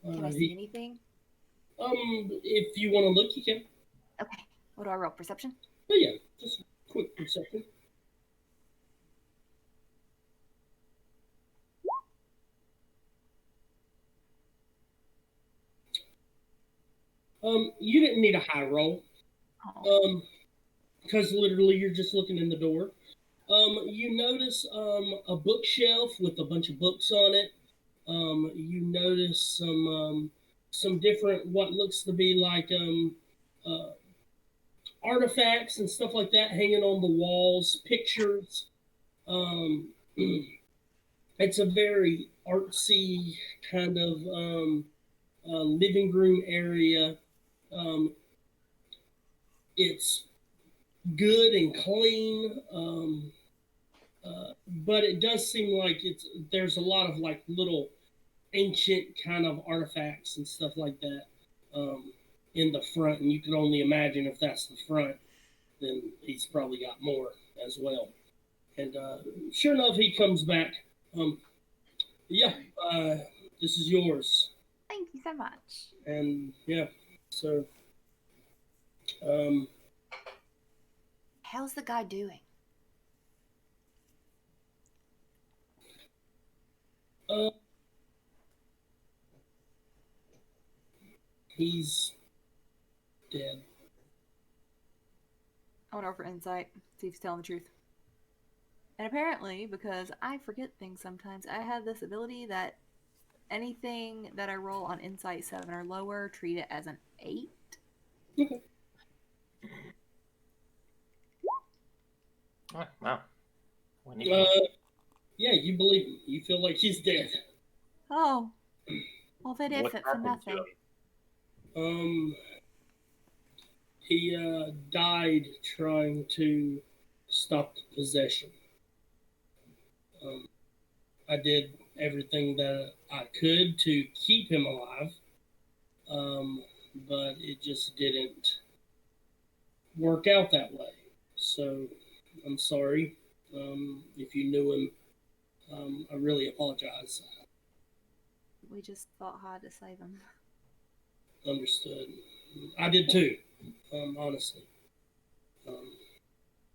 S3: Can I see anything?
S1: if you want to look, you can.
S3: Okay. What do I roll? Perception?
S1: But yeah, just a quick perception. You didn't need a high roll.
S3: Oh.
S1: Because literally you're just looking in the door. You notice a bookshelf with a bunch of books on it. You notice some different what looks to be like uh, artifacts and stuff like that hanging on the walls, pictures. Um, it's a very artsy kind of living room area. Um, it's good and clean, but it does seem like there's a lot of like little ancient kind of artifacts and stuff like that in the front, and you can only imagine if that's the front, then he's probably got more as well. And sure enough, he comes back. Yeah, this is yours.
S3: Thank you so much.
S1: And yeah, so um,
S3: How's the guy doing?
S1: he's dead.
S5: I want to offer insight, see if he's telling the truth. And apparently, because I forget things sometimes, I have this ability that anything that I roll on insight 7 or lower, treat it as an 8.
S1: Okay.
S4: Oh, wow. When you-
S1: Yeah, you believe him. You feel like he's dead.
S5: Oh, all that
S4: what
S5: effort for
S4: happened to
S5: nothing.
S4: him?
S1: He died trying to stop the possession. I did everything that I could to keep him alive, but it just didn't work out that way. So I'm sorry. If you knew him, I really apologize.
S5: We just fought hard to save him.
S1: Understood. I did too, honestly.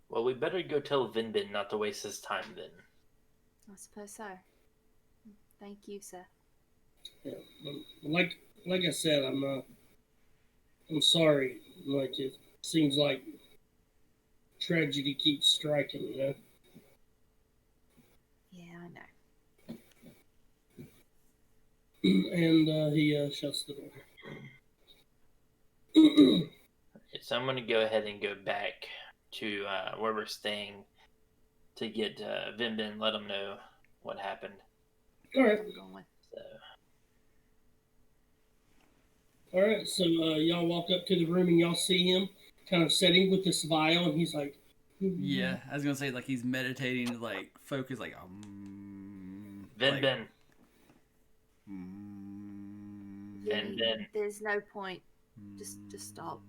S4: Well, we better go tell Vinbin not to waste his time then.
S5: I suppose so. Thank you, sir.
S1: Yeah, like I said, I'm sorry. Like it seems like tragedy keeps striking, you know.
S5: Yeah, I know.
S1: And he shuts the door.
S4: So I'm going to go ahead and go back to where we're staying to get Vinbin, let him know what happened.
S1: All right,
S5: I'm going with.
S4: So,
S1: all right. So y'all walk up to the room and y'all see him kind of sitting with this vial, and he's like,
S2: Yeah, I was gonna say like he's meditating to like focus, like
S4: Vinbin,
S5: Vinny, there's no point. Just stop.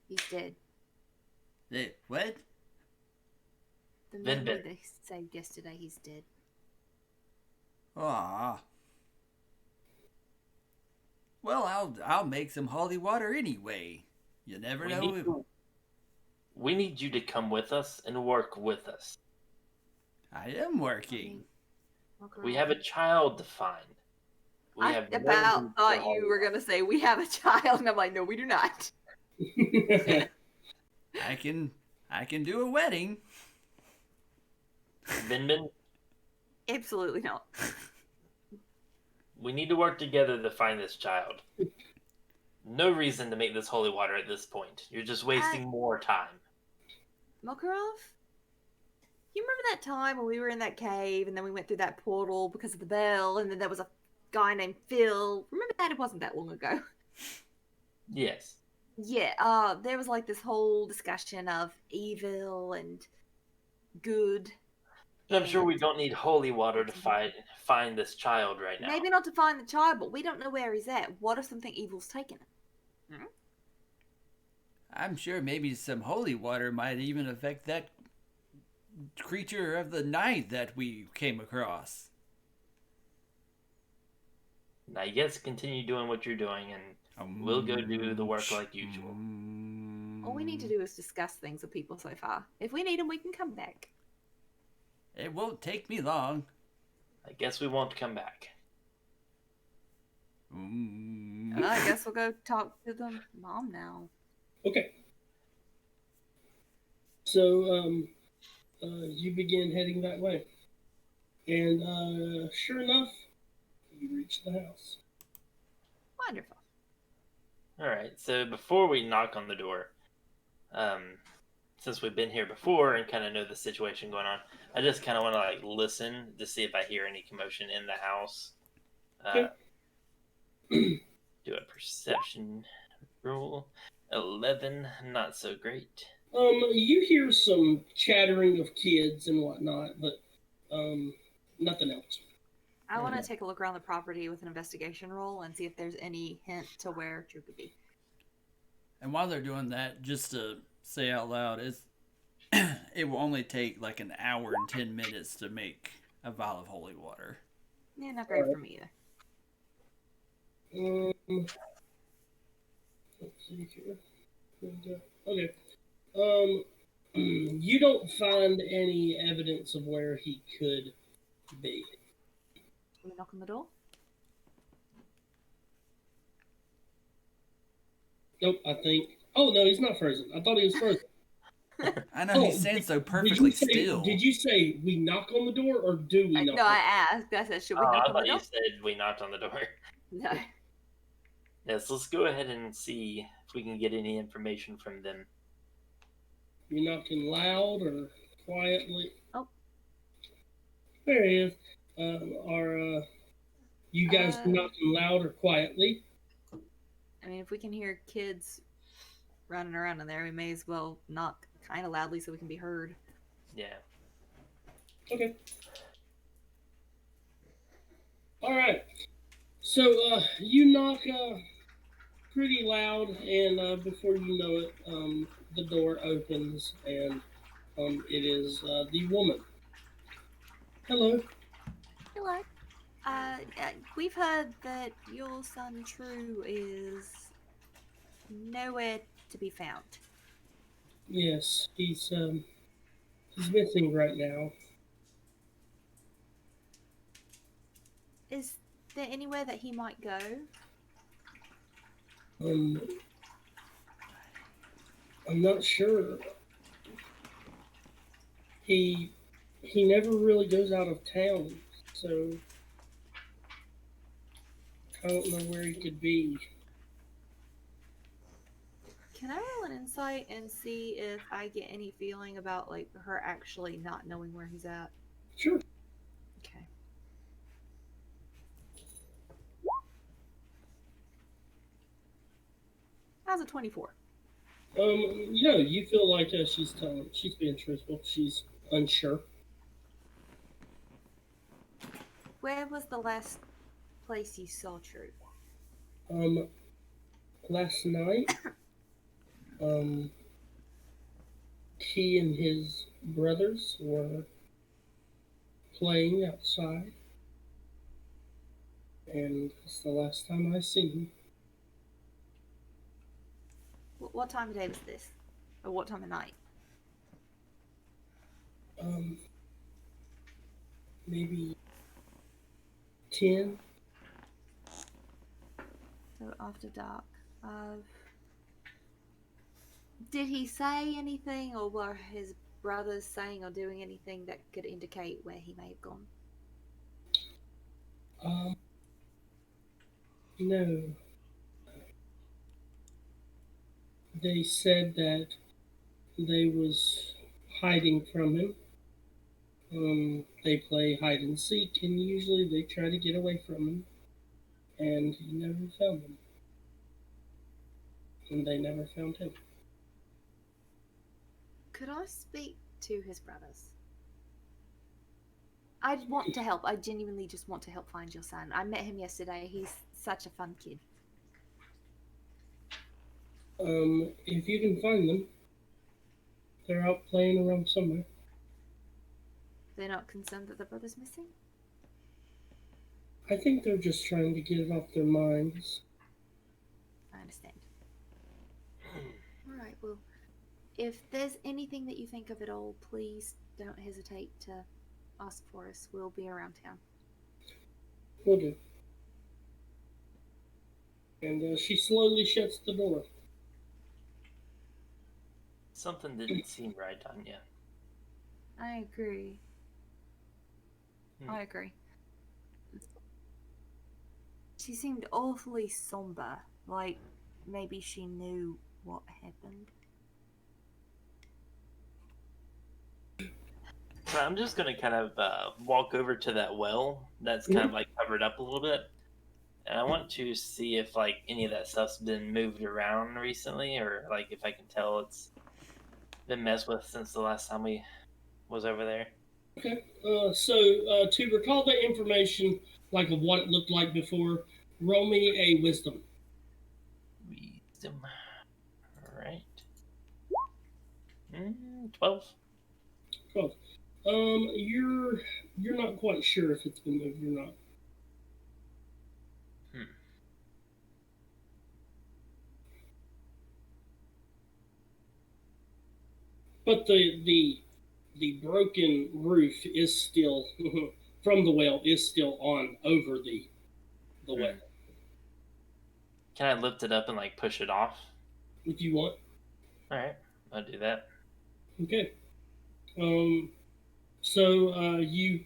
S5: He's dead.
S2: What?
S5: The man
S4: Vinbin.
S5: they saved yesterday, he's dead.
S2: Ah. Well, I'll make some holy water anyway. You never know.
S4: We need you to come with us and work with us.
S2: I am working.
S4: We have a child to find. We
S5: I
S4: have no
S5: about
S4: need for
S5: thought
S4: holy
S5: you were
S4: water.
S5: gonna say we have a child, and I'm like, no, we do not.
S2: I can do a wedding.
S4: Vinbin,
S3: Absolutely not.
S4: we need to work together to find this child. No reason to make this holy water at this point. You're just wasting more time.
S3: Makarov? You remember that time when we were in that cave and then we went through that portal because of the bell and then there was a guy named Phil? Remember that? It wasn't that long ago.
S4: Yes.
S3: Yeah, there was like this whole discussion of evil and good.
S4: But I'm sure we
S3: and
S4: don't need holy water to find this child right now.
S3: Maybe not to find the child, but we don't know where he's at. What if something evil's taken him?
S2: I'm sure maybe some holy water might even affect that creature of the night that we came across.
S4: I guess continue doing what you're doing, and we'll go do the work like usual.
S3: All we need to do is discuss things with people so far. If we need them, we can come back.
S2: It won't take me long.
S4: I guess we won't come back.
S3: I guess we'll go talk to the mom now.
S1: Okay. So, you begin heading that way. And sure enough, you reach the house.
S3: Wonderful.
S4: All right. So before we knock on the door, since we've been here before and kind of know the situation going on, I just kind of want to like listen to see if I hear any commotion in the house. Do a perception roll. 11, not so great.
S1: You hear some chattering of kids and whatnot, but nothing else.
S3: I want to take a look around the property with an investigation roll and see if there's any hint to where Drew could be.
S2: And while they're doing that, just to say out loud, it will only take like an hour and 10 minutes to make a vial of holy water.
S3: Yeah, not great for me either.
S1: Let's see here. Okay. You don't find any evidence of where he could be.
S3: Can we knock on the door?
S1: Nope, I think. Oh, no, he's not frozen. I thought he was frozen.
S2: I know, he's standing so perfectly still.
S1: Did you say we knock on the door or do we knock?
S3: No, I asked. I said, should we knock
S4: I
S3: on the
S4: thought
S3: door?
S4: you said we knocked on the door.
S3: No.
S4: Yes, let's go ahead and see if we can get any information from them.
S1: You knocking loud or quietly?
S3: Oh.
S1: There he is. Are you guys knocking loud or quietly?
S3: I mean, if we can hear kids running around in there, we may as well knock kind of loudly so we can be heard.
S4: Yeah.
S1: Okay. All right. So you knock pretty loud, and before you know it, the door opens, and it is the woman. Hello.
S3: Hello. We've heard that your son True is nowhere to be found.
S1: Yes, he's missing right now.
S3: Is there anywhere that he might go?
S1: I'm not sure. He never really goes out of town, so I don't know where he could be.
S3: Can I roll an insight and see if I get any feeling about like her actually not knowing where he's at?
S1: Sure.
S3: Okay. How's a 24?
S1: You feel like she's being truthful. She's unsure.
S3: Where was the last place you saw True?
S1: Last night, he and his brothers were playing outside, and it's the last time I seen him.
S3: What time of day was this? Or what time of night?
S1: Maybe 10.
S3: So after dark. Did he say anything, or were his
S5: brothers saying or doing anything that could indicate where he may have gone?
S1: No. They said that they was hiding from him. They play hide and seek, and usually they try to get away from him, and he never found them. And they never found him.
S5: Could I speak to his brothers? I want to help. I genuinely just want to help find your son. I met him yesterday. He's such a fun kid.
S1: If you can find them, they're out playing around somewhere.
S5: They're not concerned that the brother's missing?
S1: I think they're just trying to get it off their minds.
S5: I understand. Alright, well, if there's anything that you think of at all, please don't hesitate to ask for us. We'll be around town.
S1: Will do. And she slowly shuts the door.
S4: Something didn't seem right on you.
S5: I agree. I agree. She seemed awfully somber, like maybe she knew what happened.
S4: So I'm just going to kind of walk over to that well that's kind of like covered up a little bit. And I want to see if like any of that stuff's been moved around recently, or like if I can tell it's been messed with since the last time we was over there.
S1: Okay. So to recall the information, like of what it looked like before, roll me a wisdom.
S4: Wisdom. All right. 12.
S1: 12. You're not quite sure if it's been moved or not. But the broken roof is still from the well is still on over the well.
S4: Can I lift it up and like push it off?
S1: If you want.
S4: All right, I'll do that.
S1: Okay. So you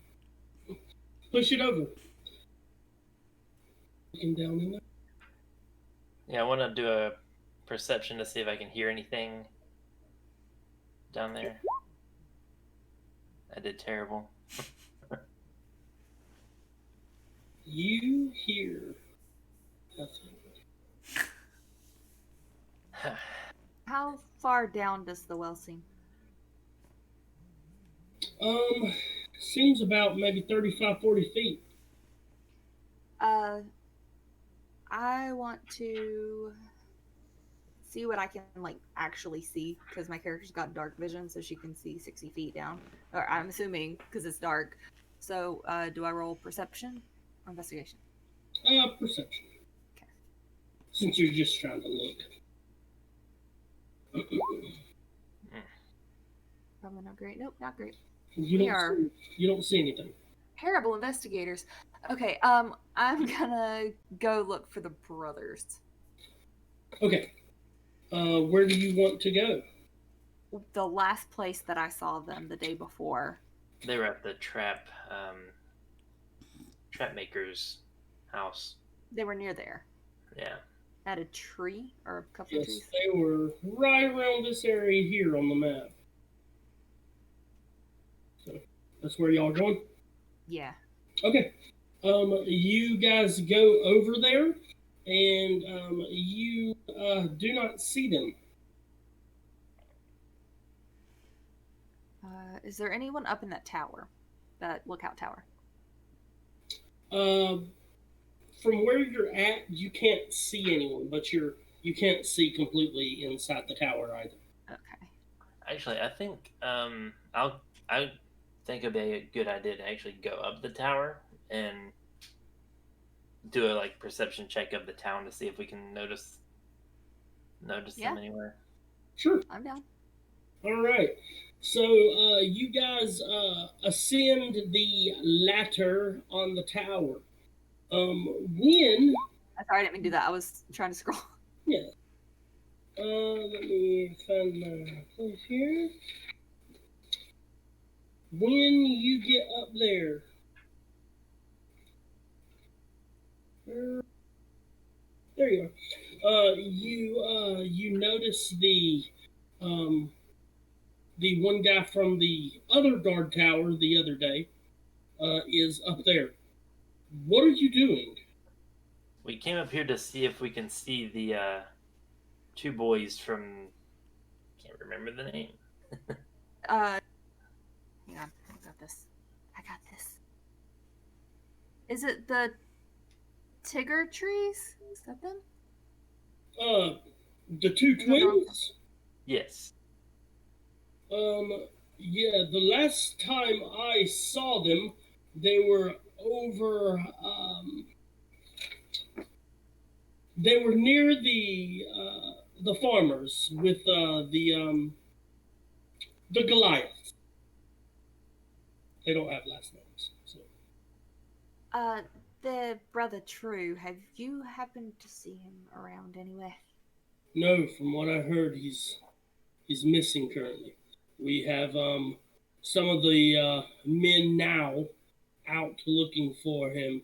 S1: push it over. Looking down in there.
S4: Yeah, I want to do a perception to see if I can hear anything down there. I did terrible.
S1: You hear nothing.
S5: How far down does the well seem?
S1: Seems about maybe 35, 40 feet.
S5: I want to see what I can like actually see, because my character's got dark vision, so she can see 60 feet down. Or I'm assuming because it's dark. So do I roll perception or investigation?
S1: Perception.
S5: Okay.
S1: Since you're just trying to look.
S5: Probably not great. Nope, not great.
S1: You don't see anything.
S5: Terrible investigators. Okay, I'm gonna go look for the brothers.
S1: Okay. Where do you want to go?
S5: The last place that I saw them the day before.
S4: They were at the trap maker's house.
S5: They were near there.
S4: Yeah.
S5: At a tree or a couple of trees.
S1: Yes, they were right around this area here on the map. So that's where y'all going?
S5: Yeah.
S1: Okay. You guys go over there, and you do not see them.
S5: Is there anyone up in that tower? That lookout tower?
S1: From where you're at, you can't see anyone, but you can't see completely inside the tower either.
S5: Okay.
S4: Actually, I think I think it'd be a good idea to actually go up the tower and do a like perception check of the town to see if we can notice them anywhere.
S1: Sure.
S5: I'm down.
S1: All right. So you guys ascend the ladder on the tower. When?
S5: Sorry, I didn't mean to do that. I was trying to scroll.
S1: Yeah. Let me find my place here. When you get up there, there you are. You notice um, the one guy from the other guard tower the other day is up there. What are you doing?
S4: We came up here to see if we can see the two boys from. Can't remember the name.
S5: Hang on. I got this. I got this. Is it the Tigger trees? Is that them?
S1: The two twins.
S4: Yes.
S1: Yeah, the last time I saw them, they were over. They were near the farmers with the Goliaths. They don't have last names. So.
S5: The brother True. Have you happened to see him around anywhere?
S1: No, from what I heard, he's missing currently. We have some of the men now out looking for him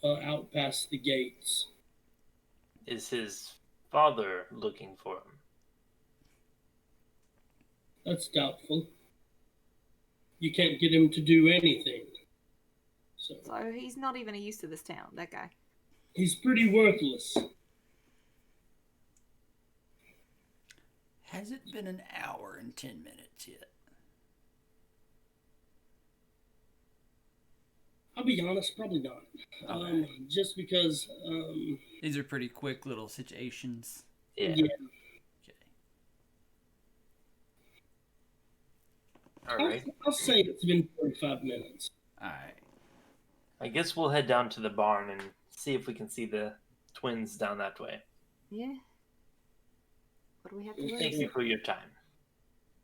S1: out past the gates.
S4: Is his father looking for him?
S1: That's doubtful. You can't get him to do anything. So
S5: he's not even a use to this town, that guy.
S1: he's pretty worthless.
S2: Has it been an hour and 10 minutes yet?
S1: I'll be honest, probably not.
S2: Okay.
S1: Just because.
S2: These are pretty quick little situations.
S4: Yeah.
S1: Yeah.
S2: Okay.
S4: All right.
S1: I'll say it's been 45 minutes.
S2: All right.
S4: I guess we'll head down to the barn and see if we can see the twins down that way.
S5: Yeah. What do we have to
S4: Thank
S5: lose?
S4: you for your time.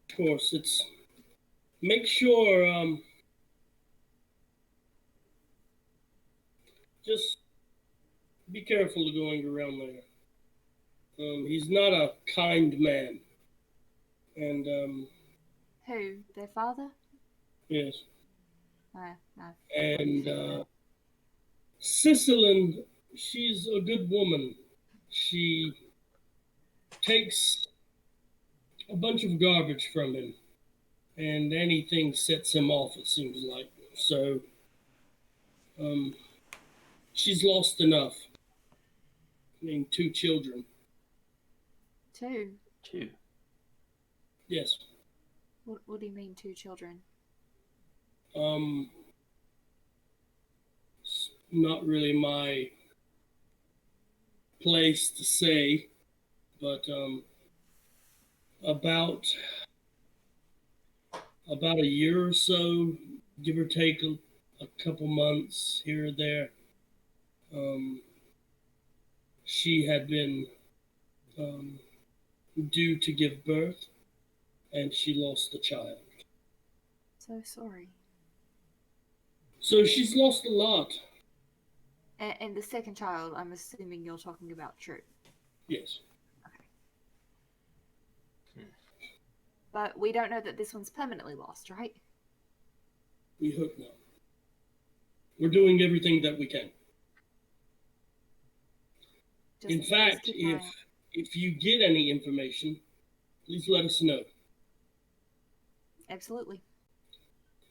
S1: Of course, it's. Make sure. Just be careful of going around there. He's not a kind man. And,
S5: Who? Their father?
S1: yes.
S5: No.
S1: And, Sicilian, she's a good woman. She takes a bunch of garbage from him, and anything sets him off, it seems like. So, she's lost enough. I mean, 2 children.
S5: 2?
S4: 2.
S1: Yes.
S5: What do you mean 2 children?
S1: It's not really my place to say, but about a year or so, give or take a couple months here or there, she had been due to give birth, and she lost the child.
S5: So sorry.
S1: So she's lost a lot.
S5: And the second child, I'm assuming you're talking about True.
S1: Yes.
S5: But we don't know that this one's permanently lost, right?
S1: We hope not. We're doing everything that we can.
S5: Just
S1: In fact,
S5: keep an eye out.
S1: if you get any information, please let us know.
S5: Absolutely.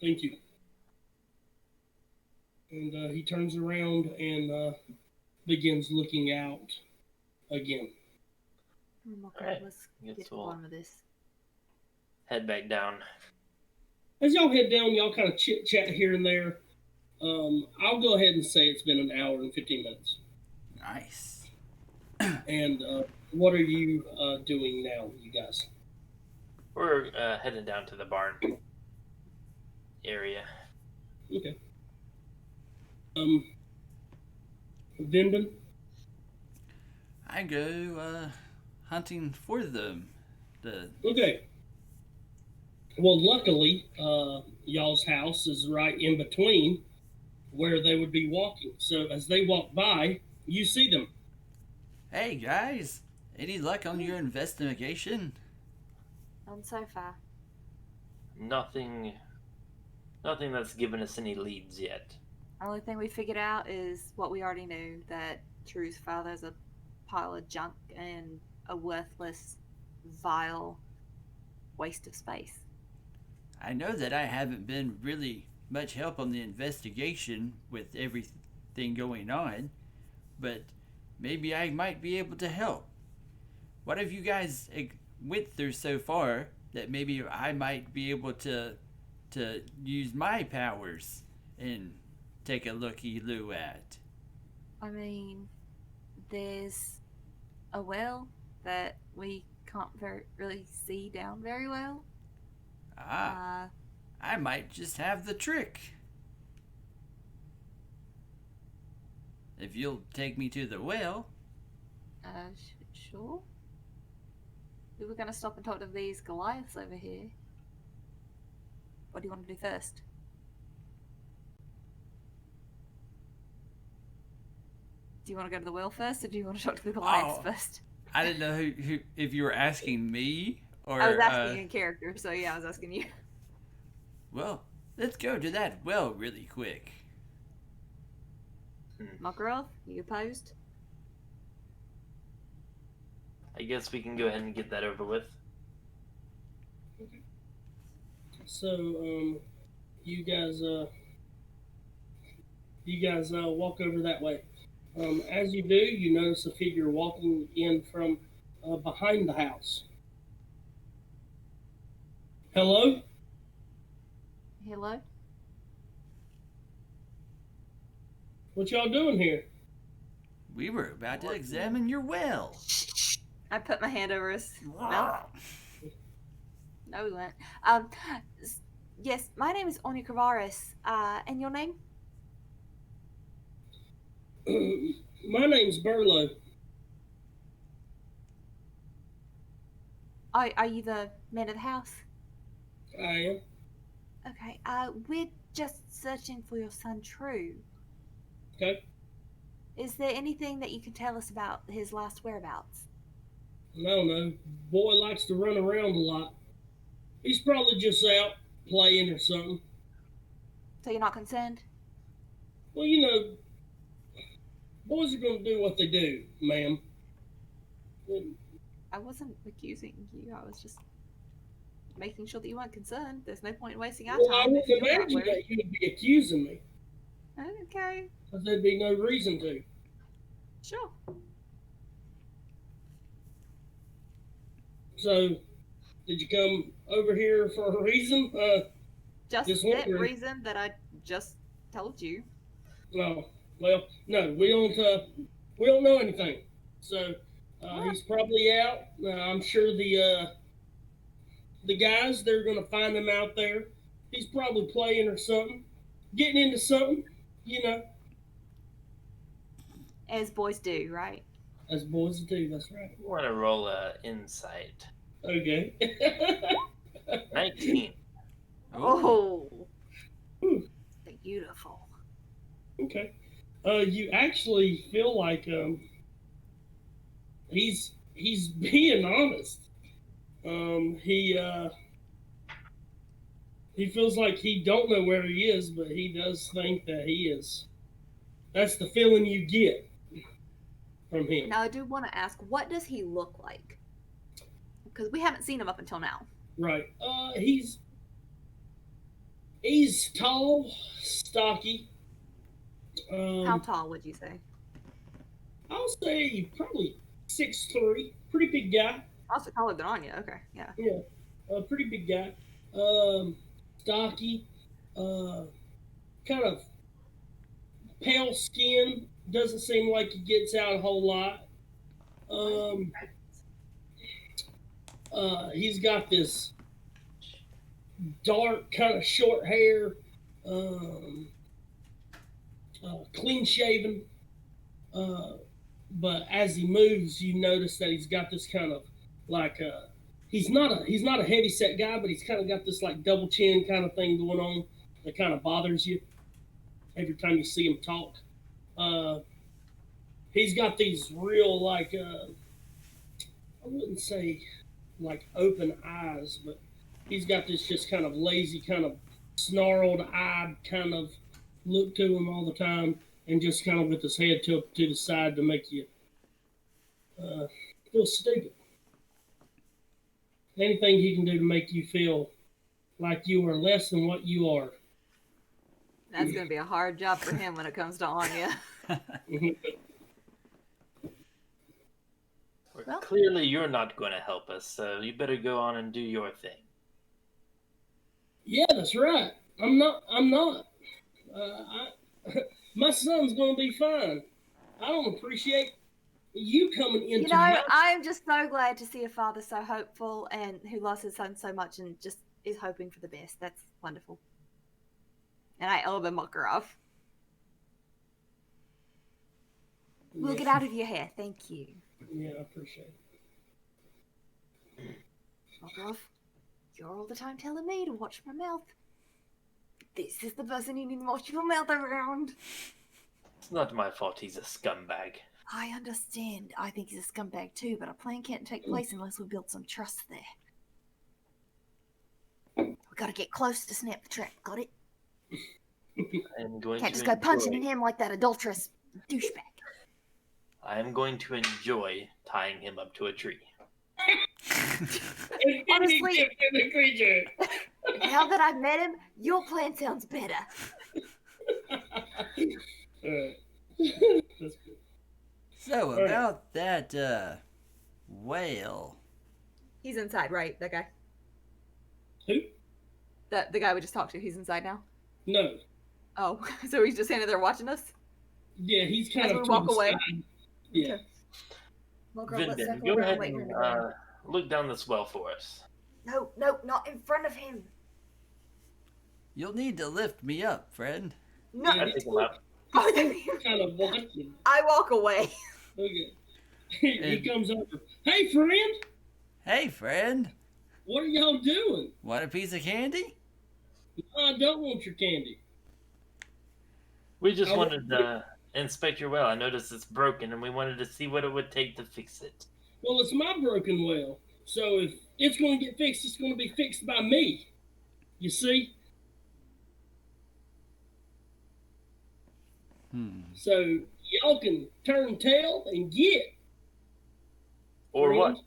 S1: Thank you. And he turns around and begins looking out again.
S5: Okay,
S4: Alright,
S5: let's
S4: guess
S5: get to the
S4: we'll-
S5: bottom of this.
S4: Head back down.
S1: As y'all head down, y'all kind of chit chat here and there. I'll go ahead and say it's been an hour and 15 minutes.
S2: Nice.
S1: And what are you doing now, you guys?
S4: We're heading down to the barn area.
S1: Okay. Vinbin?
S2: I go hunting for them.
S1: Okay. Well, luckily, y'all's house is right in between where they would be walking. So as they walk by, you see them.
S2: Hey guys, any luck on your investigation?
S5: None so far.
S4: Nothing Nothing that's given us any leads yet.
S3: The only thing we figured out is what we already knew, that True's father's a pile of junk and a worthless, vile waste of space.
S2: I know that I haven't been really much help on the investigation with everything going on, but maybe I might be able to help. What have you guys went through so far that maybe I might be able to use my powers and take a looky-loo at?
S3: I mean, there's a well that we can't really see down very well.
S2: I might just have the trick. If you'll take me to the well.
S3: Sure. We were going to stop and talk to these Goliaths over here. What do you want to do first? Do you want to go to the well first, or do you want to talk to the Goliaths first?
S2: I didn't know who if you were asking me or.
S3: I was asking you in character, so yeah, I was asking you.
S2: Well, let's go to that well really quick.
S3: Makarov, you opposed?
S4: I guess we can go ahead and get that over with.
S1: So, you guys walk over that way. As you do, you notice a figure walking in from behind the house. Hello?
S3: Hello?
S1: What y'all doing here?
S2: We were about to examine your well.
S3: I put my hand over his mouth. No, we weren't. Yes, my name is Aine Cravaris. And your name?
S1: My name's Burlo.
S3: Are you the man of the house?
S1: I am.
S3: Okay, we're just searching for your son, True.
S1: Okay.
S3: Is there anything that you can tell us about his last whereabouts?
S1: No. Boy likes to run around a lot. He's probably just out playing or something.
S3: So you're not concerned?
S1: Well, you know, boys are going to do what they do, ma'am.
S3: I wasn't accusing you. I was just making sure that you weren't concerned. There's no point in wasting our
S1: Well, I
S3: time.
S1: wouldn't imagine that you would be accusing me.
S3: Okay,
S1: Because there'd be no reason to.
S3: sure.
S1: So, did you come over here for a reason?
S3: Just
S1: Just
S3: that
S1: wondering.
S3: reason that I just told you.
S1: No. Well, no, we don't know anything. So, he's probably out. I'm sure the guys, they're going to find him out there. He's probably playing or something, getting into something, you know,
S3: As boys do, right?
S1: as boys do. That's right.
S4: We want to roll insight.
S1: Okay.
S4: 19.
S3: Oh,
S1: Ooh.
S3: beautiful.
S1: Okay. You actually feel like he's being honest. He feels like he don't know where he is, but he does think that he is. That's the feeling you get from him.
S3: Now, I do want to ask, what does he look like? Because we haven't seen him up until now.
S1: Right. He's tall, stocky.
S3: How tall would you say?
S1: I'll say probably 6'3", pretty big guy.
S3: Also taller than Anya. Okay, yeah.
S1: Yeah, a pretty big guy. Stocky, kind of pale skin. Doesn't seem like he gets out a whole lot. He's got this dark, kind of short hair, clean shaven. But as he moves, you notice that he's got this kind of like he's not a heavy set guy, but he's kind of got this like double chin kind of thing going on that kind of bothers you every time you see him talk. He's got these real like I wouldn't say like open eyes, but he's got this just kind of lazy kind of snarled eyed kind of look to him all the time, and just kind of with his head tilted to the side to make you feel stupid. Anything he can do to make you feel like you are less than what you are.
S3: That's going to be a hard job for him when it comes to Anya.
S5: Well-
S4: Clearly, you're not going to help us, so you better go on and do your thing.
S1: Yeah, that's right. I'm not. My son's gonna be fine. I don't appreciate you coming into
S3: You know,
S1: my.
S3: I'm just so glad to see a father so hopeful and who loves his son so much and just is hoping for the best. That's wonderful. And I elbow Makarov. We'll get out of your hair. Thank you.
S1: Yeah, I appreciate it.
S3: Makarov, you're all the time telling me to watch my mouth. This is the person you need to watch your mouth around.
S4: It's not my fault he's a scumbag.
S3: I understand. I think he's a scumbag too, but our plan can't take place unless we build some trust there. We gotta get close to snap the trap. Got it?
S4: I am going
S3: Can't
S4: to
S3: just go punching
S4: enjoy-
S3: him like that adulterous douchebag.
S4: I am going to enjoy tying him up to a tree.
S3: Honestly-
S1: the creature.
S3: Now that I've met him, your plan sounds better.
S1: That's good.
S2: So
S1: Alright.
S2: about that whale.
S3: He's inside, right? That guy.
S1: Who?
S3: The guy we just talked to. He's inside now.
S1: No.
S3: Oh, so he's just standing there watching us.
S1: Yeah, he's kind
S3: As
S1: of
S3: we
S1: to
S3: walk
S1: the
S3: away.
S1: side. Yeah.
S3: Well, girl, let's
S4: Vinbin,
S3: circle
S4: go
S3: around
S4: ahead
S3: and wait for
S4: and
S3: him to land.
S4: look down this well for us.
S3: No, not in front of him.
S2: You'll need to lift me up, friend.
S3: No,
S1: Yeah,
S4: I pick him up.
S3: both of you.
S1: Kind of watching.
S3: I walk away.
S1: Okay. He
S2: And-
S1: comes over. Hey, friend.
S2: Hey, friend.
S1: What are y'all doing?
S2: Want a piece of candy?
S1: I don't want your candy.
S4: We just
S1: I wa-
S4: wanted to inspect your well. I noticed it's broken, and we wanted to see what it would take to fix it.
S1: Well, it's my broken well. So if it's going to get fixed, it's going to be fixed by me. You see? So y'all can turn tail and get.
S4: Or what?
S1: friend.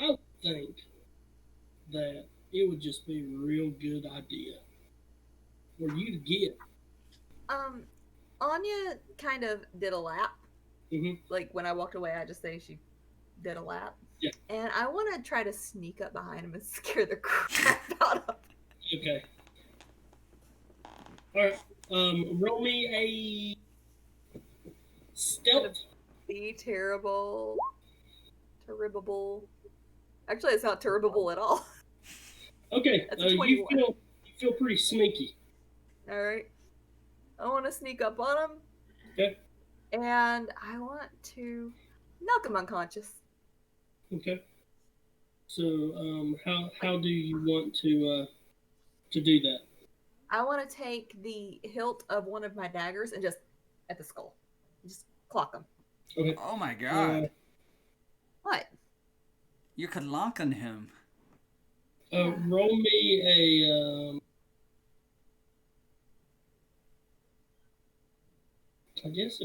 S1: I think that it would just be a real good idea for you to get.
S3: Anya kind of did a lap.
S1: Mhm.
S3: Like when I walked away, I just say she did a lap.
S1: Yeah.
S3: And I want to try to sneak up behind him and scare the crap out of him.
S1: Okay. All right. Roll me a stealth.
S3: Be terrible. Actually, it's not terrible at all.
S1: Okay.
S3: That's a
S1: You
S3: 21.
S1: feel pretty sneaky.
S3: All right. I want to sneak up on him.
S1: Okay.
S3: And I want to knock him unconscious.
S1: Okay. So how do you want to do that?
S3: I want to take the hilt of one of my daggers and just at the skull, just clock him.
S1: Okay.
S2: Oh my god.
S3: What?
S2: You're kalonking him.
S1: Roll me a. I guess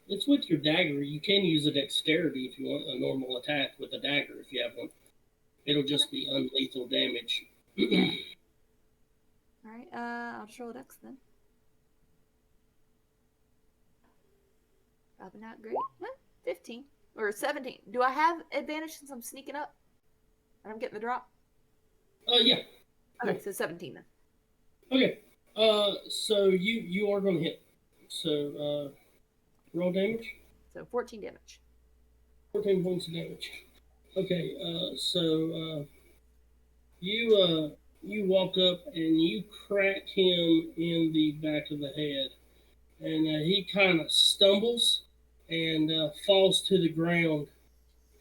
S1: it's with your dagger. You can use a dexterity if you want a normal attack with a dagger if you have one. It'll just be unlethal damage.
S3: All right. I'll just roll a dex then. Probably not great. 15 or 17. Do I have advantage since I'm sneaking up and I'm getting the drop?
S1: Yeah.
S3: Okay, so 17 then.
S1: Okay. So you are gonna hit. So roll damage.
S3: So 14 damage.
S1: 14 points of damage. Okay. So you walk up and you crack him in the back of the head, and he kind of stumbles and falls to the ground,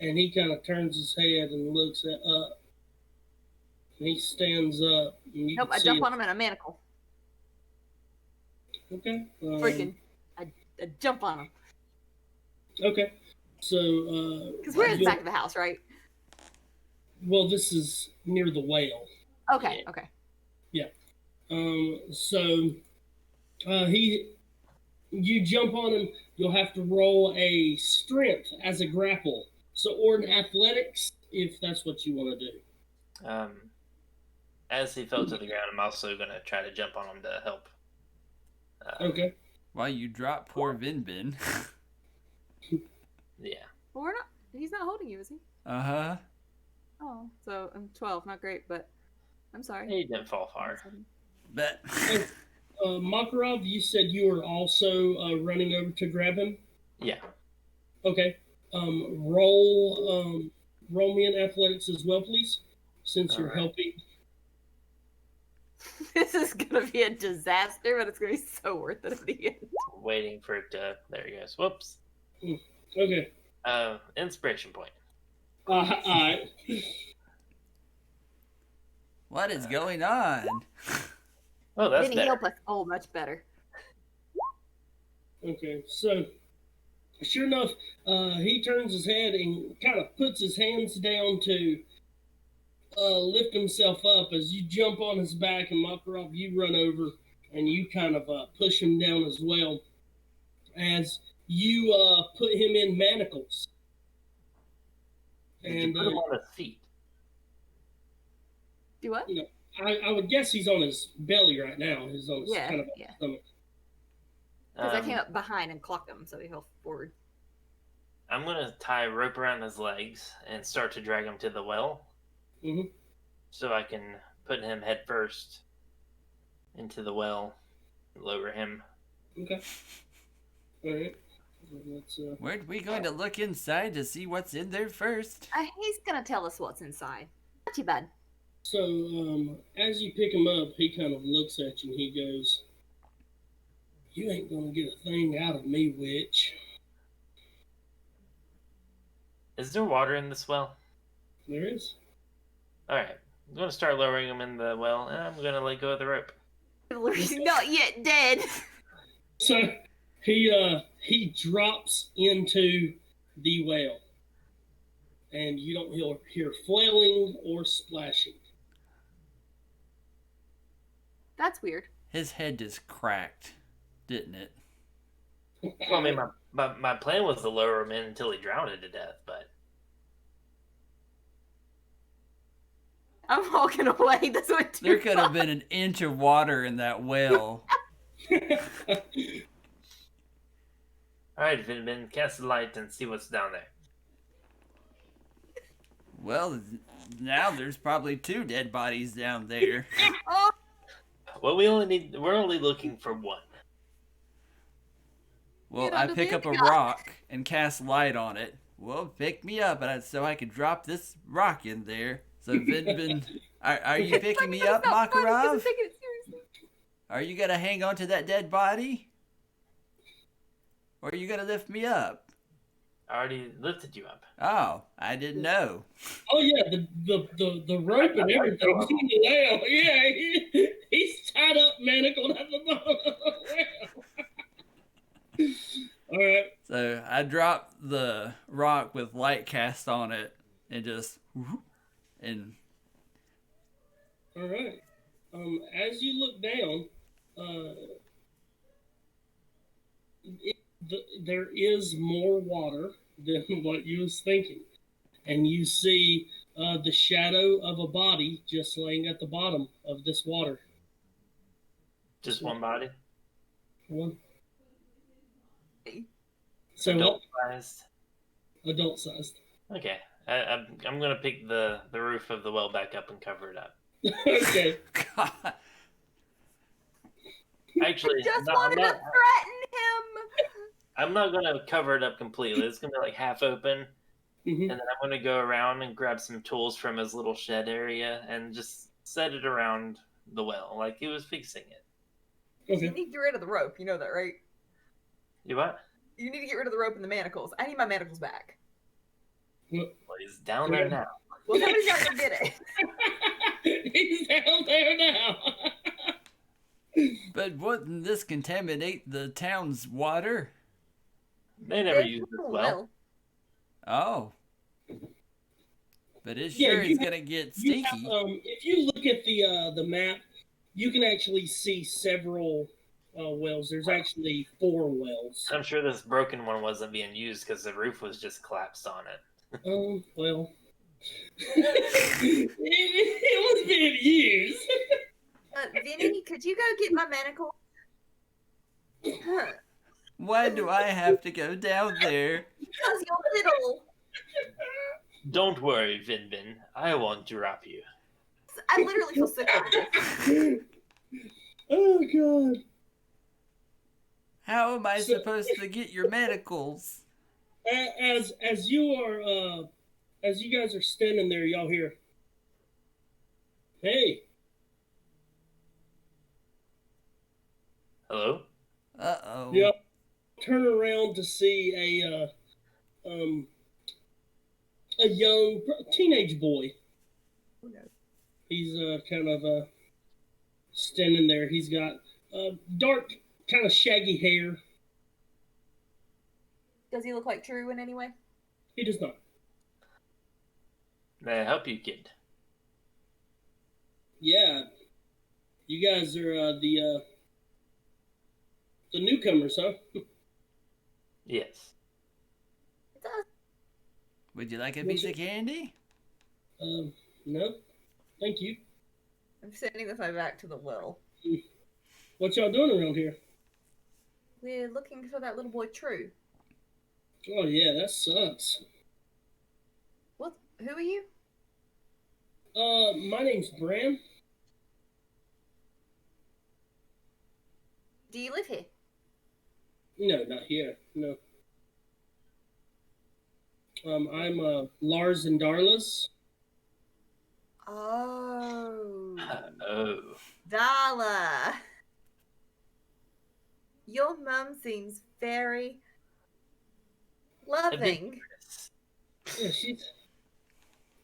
S1: and he kind of turns his head and looks up. And he stands up. And you
S3: Nope,
S1: can
S3: I
S1: see
S3: jump
S1: it.
S3: on him in a manacle.
S1: Okay.
S3: Freaking. I jump on him.
S1: Okay. So,
S3: Because we're at the back of the house, right?
S1: well, this is near the whale.
S3: Okay, okay.
S1: So, you jump on him. You'll have to roll a strength as a grapple. So, or an athletics if that's what you want to do.
S4: As he fell to the ground, I'm also going to try to jump on him to help.
S1: Okay.
S2: While you drop poor Vinbin.
S4: Yeah.
S5: Well, we're not. He's not holding you, is he?
S2: Uh-huh.
S5: Oh, so I'm 12. Not great, but I'm sorry.
S4: He didn't fall far.
S2: Bet.
S1: Makarov, you said you were also running over to grab him?
S4: Yeah.
S1: Okay. Roll me in athletics as well, please, since you're helping.
S3: This is gonna be a disaster, but it's gonna be so worth it at the end.
S4: Waiting for it to. There he goes. Whoops.
S1: Okay.
S4: Inspiration point.
S1: Alright.
S2: What is going on?
S4: Oh, that's
S3: Vinny,
S4: better.
S3: help us. Oh, much better.
S1: Okay, so sure enough, he turns his head and kind of puts his hands down to lift himself up as you jump on his back, and Makarov, you run over and you kind of push him down as well as you put him in manacles.
S4: Did you put him on his feet?
S3: Do what?
S1: You know, I would guess he's on his belly right now. He's on his kind of stomach.
S3: Because I came up behind and clocked him, so he fell forward.
S4: I'm going to tie a rope around his legs and start to drag him to the well.
S1: Mm-hmm.
S4: So I can put him head first into the well, lower him.
S1: Okay. All right.
S2: Weren't we going to look inside to see what's in there first?
S3: He's gonna tell us what's inside. Not too bad.
S1: So, as you pick him up, he kind of looks at you and he goes, "You ain't gonna get a thing out of me, witch."
S4: Is there water in this well?
S1: There is.
S4: Alright. I'm going to start lowering him in the well, and I'm going to let go of the rope.
S3: He's not yet dead.
S1: So, he drops into the well. And you don't hear flailing or splashing.
S3: That's weird.
S2: His head just cracked, didn't it?
S4: Well, I mean, my plan was to lower him in until he drowned to death, but...
S3: I'm walking away. This went too
S2: There could have
S3: far.
S2: been an inch of water in that well.
S4: Alright, Vinbin, cast the light and see what's down there.
S2: Well, now there's probably 2 dead bodies down there.
S3: Oh,
S4: Well, we're only looking for one.
S2: Well,
S3: Get
S2: I
S3: under
S2: pick
S3: the
S2: up a
S3: inside.
S2: rock and cast light on it. Well, pick me up so I can drop this rock in there. So, Vinbin, are you picking me up,
S3: Stop funny 'cause I'm
S2: Makarov?
S3: taking it seriously.
S2: Are you gonna hang on to that dead body? Or are you gonna lift me up?
S4: I already lifted you up.
S2: Oh, I didn't know.
S1: Oh yeah, the rope and everything. Yeah, he's tied up, manacled at the bottom of the well. All right.
S2: So I dropped the rock with light cast on it and just and
S1: All right. As you look down, there is more water than what you was thinking, and you see the shadow of a body just laying at the bottom of this water.
S4: Just one body?
S1: One. So
S4: Adult-sized?
S1: Adult-sized.
S4: Okay. I'm going to pick the roof of the well back up and cover it up.
S1: Okay.
S2: God.
S4: Actually,
S3: Just wanted to threaten him.
S4: I'm not going to cover it up completely. It's going to be like half open.
S1: Mm-hmm.
S4: And then I'm going to go around and grab some tools from his little shed area and just set it around the well like he was fixing it.
S1: Okay.
S3: You need to get rid of the rope. You know that, right?
S4: You what?
S3: You need to get rid of the rope and the manacles. I need my manacles back.
S4: Well, he's down there now.
S3: Well, somebody's got to go get it.
S1: He's down there now.
S2: But wouldn't this contaminate the town's water?
S4: They never use this well.
S2: Oh. But it
S1: Yeah,
S2: sure
S1: you
S2: is gonna get
S1: You
S2: stinky.
S1: have, if you look at the map, you can actually see several wells. There's actually 4 wells.
S4: I'm sure this broken one wasn't being used because the roof was just collapsed on it.
S1: Well, it was being used.
S3: Vinny, could you go get my manacle?
S2: Why do I have to go down there?
S3: Because you're little.
S4: Don't worry, Vinbin. I won't drop you.
S3: I literally feel sick over this.
S1: Oh God!
S2: How am I supposed to get your medicals?
S1: As you are as you guys are standing there, y'all hear, "Hey,
S4: Hello?
S2: Uh-oh.
S1: y'all turn around to see a young teenage boy.
S3: Oh, no.
S1: He's kind of standing there. He's got dark, kind of shaggy hair.
S3: Does he look like True in any way?
S1: He does not.
S4: May I help you, kid?
S1: Yeah, you guys are the newcomers, huh?
S4: Yes.
S3: It does.
S2: Would you like a piece of candy?
S1: No, thank you.
S3: I'm sending this way back to the well.
S1: What y'all doing around here?
S3: We're looking for that little boy True.
S1: Oh yeah, that sucks.
S3: What? Who are you?
S1: My name's Bram.
S3: Do you live here?
S1: No, not here. No. I'm Lars and Darla's.
S3: Oh.
S4: Oh.
S3: Darla. Your mum seems very loving.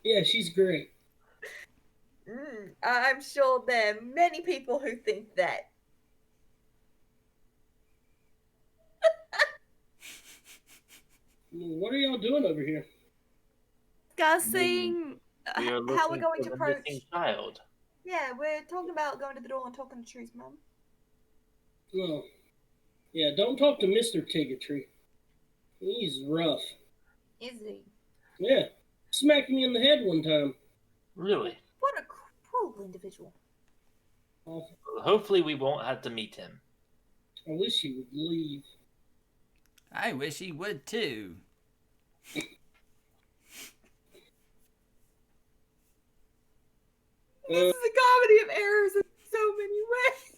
S1: Yeah, she's great.
S3: I'm sure there are many people who think that.
S1: What are y'all doing over here?
S3: Discussing
S4: We are
S3: how we're
S4: looking
S3: going
S4: for
S3: to
S4: the
S3: approach.
S4: missing child.
S3: Yeah, we're talking about going to the door and talking to True's mum.
S1: Oh, yeah, don't talk to Mr. Tiggertree. He's rough.
S3: Is he?
S1: Yeah, smacked me in the head one time.
S4: Really?
S3: What a cruel individual.
S1: Awful.
S4: Hopefully we won't have to meet him.
S1: I wish he would leave.
S2: I wish he would too.
S3: This is a comedy of errors in so many ways.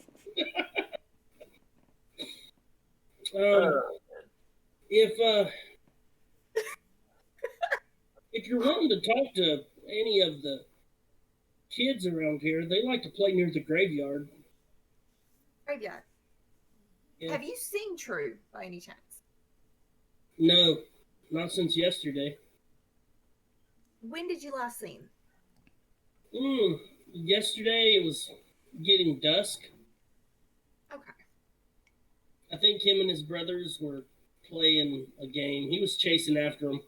S1: If you're wanting to talk to any of the kids around here, they like to play near the graveyard.
S3: Graveyard.
S1: Yeah.
S3: Have you seen True by any chance?
S1: No, not since yesterday.
S3: When did you last see him?
S1: Yesterday it was getting dusk.
S3: Okay.
S1: I think him and his brothers were playing a game. He was chasing after them.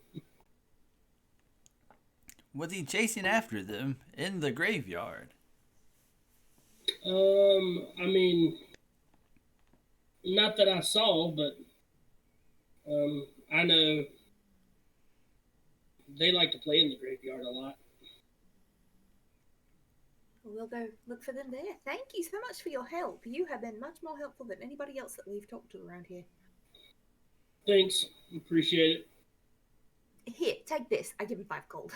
S2: Was he chasing after them in the graveyard?
S1: I mean, not that I saw, but I know they like to play in the graveyard a lot.
S3: We'll go look for them there. Thank you so much for your help. You have been much more helpful than anybody else that we've talked to around here.
S1: Thanks. Appreciate it.
S3: Here, take this. I give him 5 gold.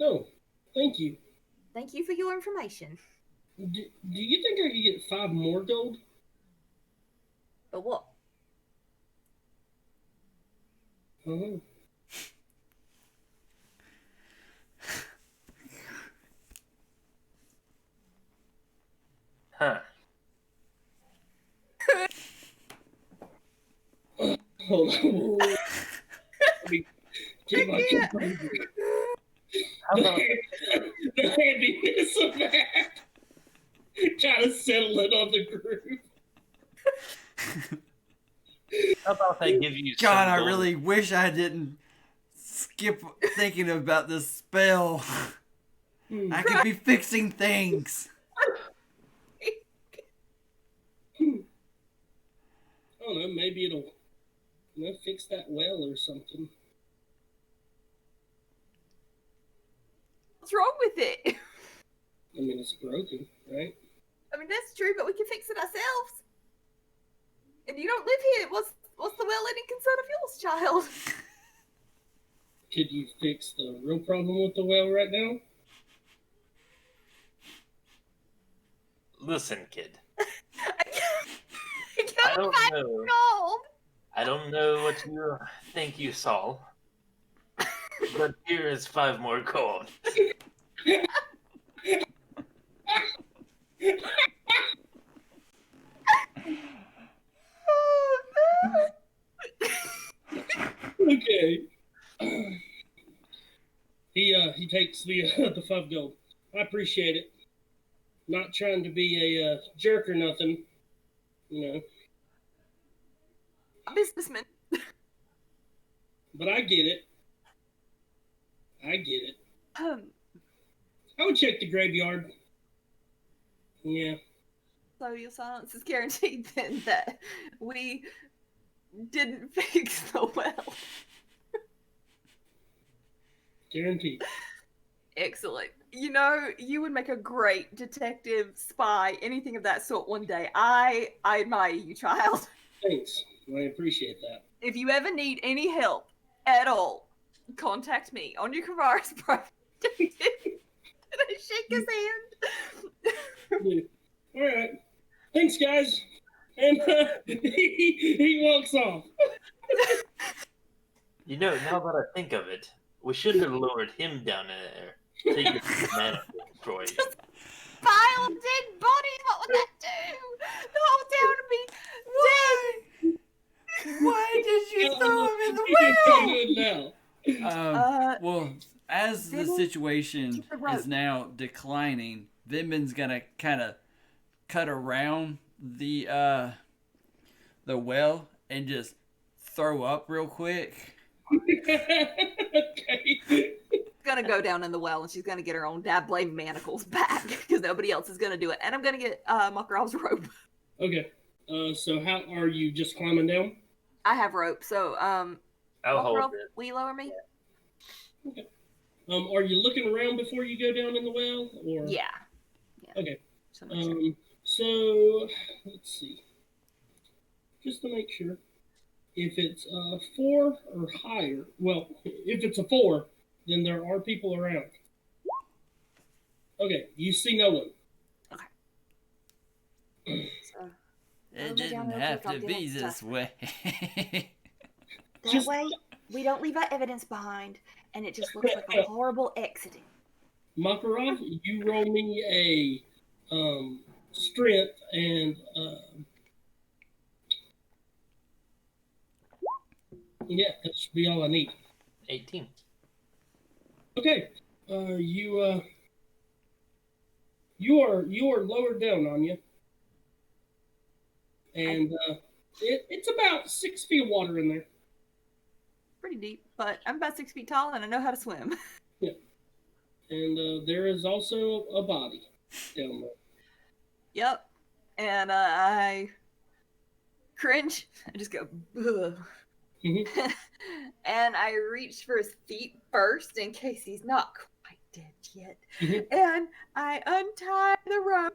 S1: No, thank you.
S3: Thank you for your information.
S1: Do you think I could get 5 more gold?
S3: But what?
S1: Uh-huh.
S4: Huh.
S1: Hold on. Let me get my composure.
S4: How about
S1: The heaviness of that. Trying to settle it on the group.
S4: how about I give you
S2: God,
S4: some
S2: I
S4: gold?
S2: really wish I didn't keep thinking about this spell. I could be fixing things.
S1: I don't know, maybe it'll fix that well or something.
S3: What's wrong with it?
S1: I mean, it's broken, right?
S3: I mean, that's true, but we can fix it ourselves. And you don't live here. What's the well any concern of yours, child?
S1: Could you fix the real problem with the well right now?
S4: Listen, kid.
S3: I
S4: don't
S3: can't
S4: know.
S3: gold.
S4: I don't know what you think you saw, but here is 5 more gold.
S1: Okay. He takes the 5 gold. I appreciate it. Not trying to be a jerk or nothing, you know.
S3: A businessman.
S1: But I get it. I get it.
S3: Um,
S1: I would check the graveyard. Yeah.
S3: so your silence is guaranteed then that we didn't fix the well.
S1: Guaranteed.
S3: Excellent. You know, you would make a great detective, spy, anything of that sort one day. I admire you, child.
S1: Thanks. I appreciate that.
S3: If you ever need any help at all, contact me on your Cravaris private. And I shake his hand.
S1: All right. Thanks, guys. And he walks off.
S4: You know, now that I think of it, we shouldn't have lowered him down in there. Take it to the man destroyed.
S3: Pile of dead bodies, what would that do? The whole town would be dead.
S2: Why did you throw him in the well?
S1: Good now.
S2: Well, as the
S3: Vinbin,
S2: situation
S3: keep the rope.
S2: is now declining, Vinbin's gonna kind of cut around the well and just throw up real quick.
S1: Okay.
S3: Gonna go down in the well and she's gonna get her own dad blade manacles back because nobody else is gonna do it. And I'm gonna get Makarov's rope.
S1: Okay. So how are you just climbing down?
S3: I have rope, so
S4: I'll
S3: Makarov,
S4: hold it.
S3: will you lower me?
S1: Okay. Are you looking around before you go down in the well, or?
S3: Yeah.
S1: Okay.
S3: So make sure.
S1: So let's see. Just to make sure, if it's 4 or higher, well, if it's a 4, then there are people around. Okay, you see no one.
S3: So
S2: It
S3: I'll go down
S2: didn't
S3: real
S2: have
S3: quick, I'll
S2: to
S3: get
S2: be
S3: that
S2: this
S3: stuff.
S2: way.
S3: that
S1: Just-
S3: way we don't leave our evidence behind and it just looks like a horrible accident.
S1: Makarov, you roll me a strength and yeah, that should be all I need.
S4: 18.
S1: Okay, you are lowered down, Anya, and it's about 6 feet of water in there.
S3: Pretty deep, but I'm about 6 feet tall and I know how to swim.
S1: And there is also a body down there.
S3: Yep. And I cringe. I just go, ugh.
S1: Mhm.
S3: And I reach for his feet first in case he's not quite dead yet.
S1: Mhm.
S3: And I untie the rope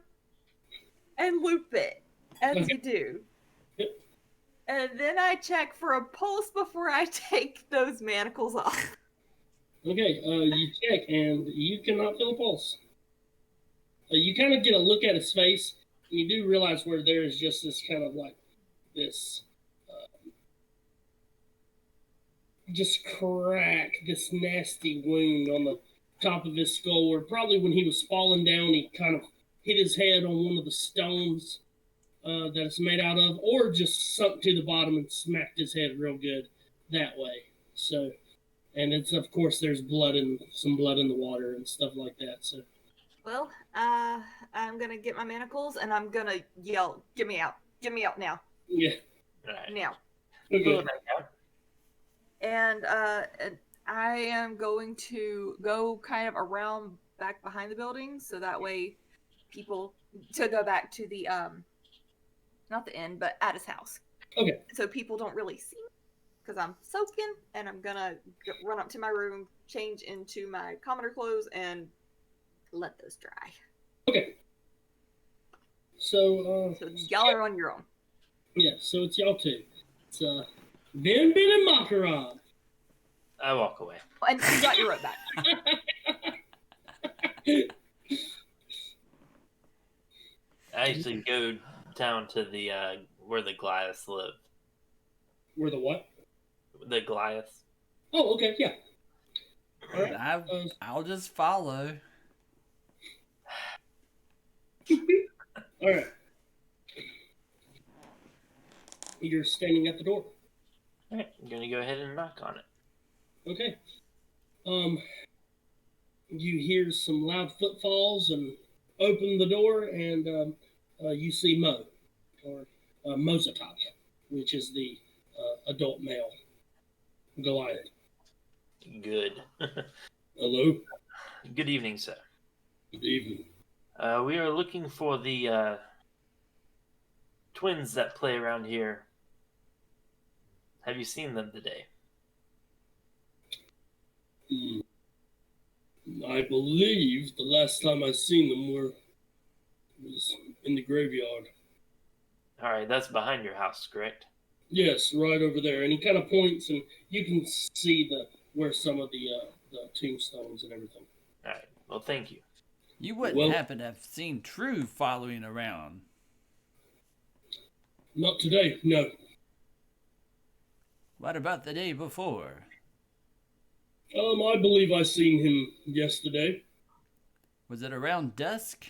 S3: and loop it, as
S1: Okay.
S3: you do.
S1: Yep.
S3: And then I check for a pulse before I take those manacles off.
S1: Okay, you check and you cannot feel a pulse. You kind of get a look at his face, and you do realize where there is just this kind of like this, just crack, this nasty wound on the top of his skull, where probably when he was falling down, he kind of hit his head on one of the stones that it's made out of, or just sunk to the bottom and smacked his head real good that way. So. And it's, of course, there's some blood in the water and stuff like that. So,
S3: Well, I'm gonna get my manacles and I'm gonna yell, "Get me out! Get me out now!
S1: yeah.
S4: Right.
S3: Now!"
S1: Okay.
S4: Pull it back out.
S3: And
S5: I am going to go kind of around back behind the building, so that way people to go back to the not the inn, but at his house.
S1: Okay.
S5: So people don't really see me because I'm soaking, and I'm gonna run up to my room, change into my commoner clothes, and let those dry.
S1: Okay. So,
S5: So y'all are on your own.
S1: yeah, so it's y'all two. It's Vinbin and Makarov.
S4: I walk away.
S5: And you got your rope back.
S4: I actually go down to the where the Goliaths live.
S1: Where the what?
S4: The Goliaths.
S1: Oh, okay, yeah. All right.
S2: I'll just follow.
S1: All right. You're standing at the door.
S4: All right, I'm gonna go ahead and knock on it.
S1: Okay. You hear some loud footfalls and open the door, and you see Mo, or Mozatok, which is the adult male Goliath.
S4: Good.
S1: Hello.
S4: Good evening, sir.
S1: Good evening.
S4: We are looking for the twins that play around here. Have you seen them today?
S1: I believe the last time I seen them was in the graveyard.
S4: All right, that's behind your house, correct?
S1: Yes, right over there. And he kind of points, and you can see where some of the tombstones and everything.
S4: All right. Well, thank you.
S2: You wouldn't happen to have seen True following around.
S1: Not today, no.
S2: What about the day before?
S1: I believe I seen him yesterday.
S2: Was it around dusk?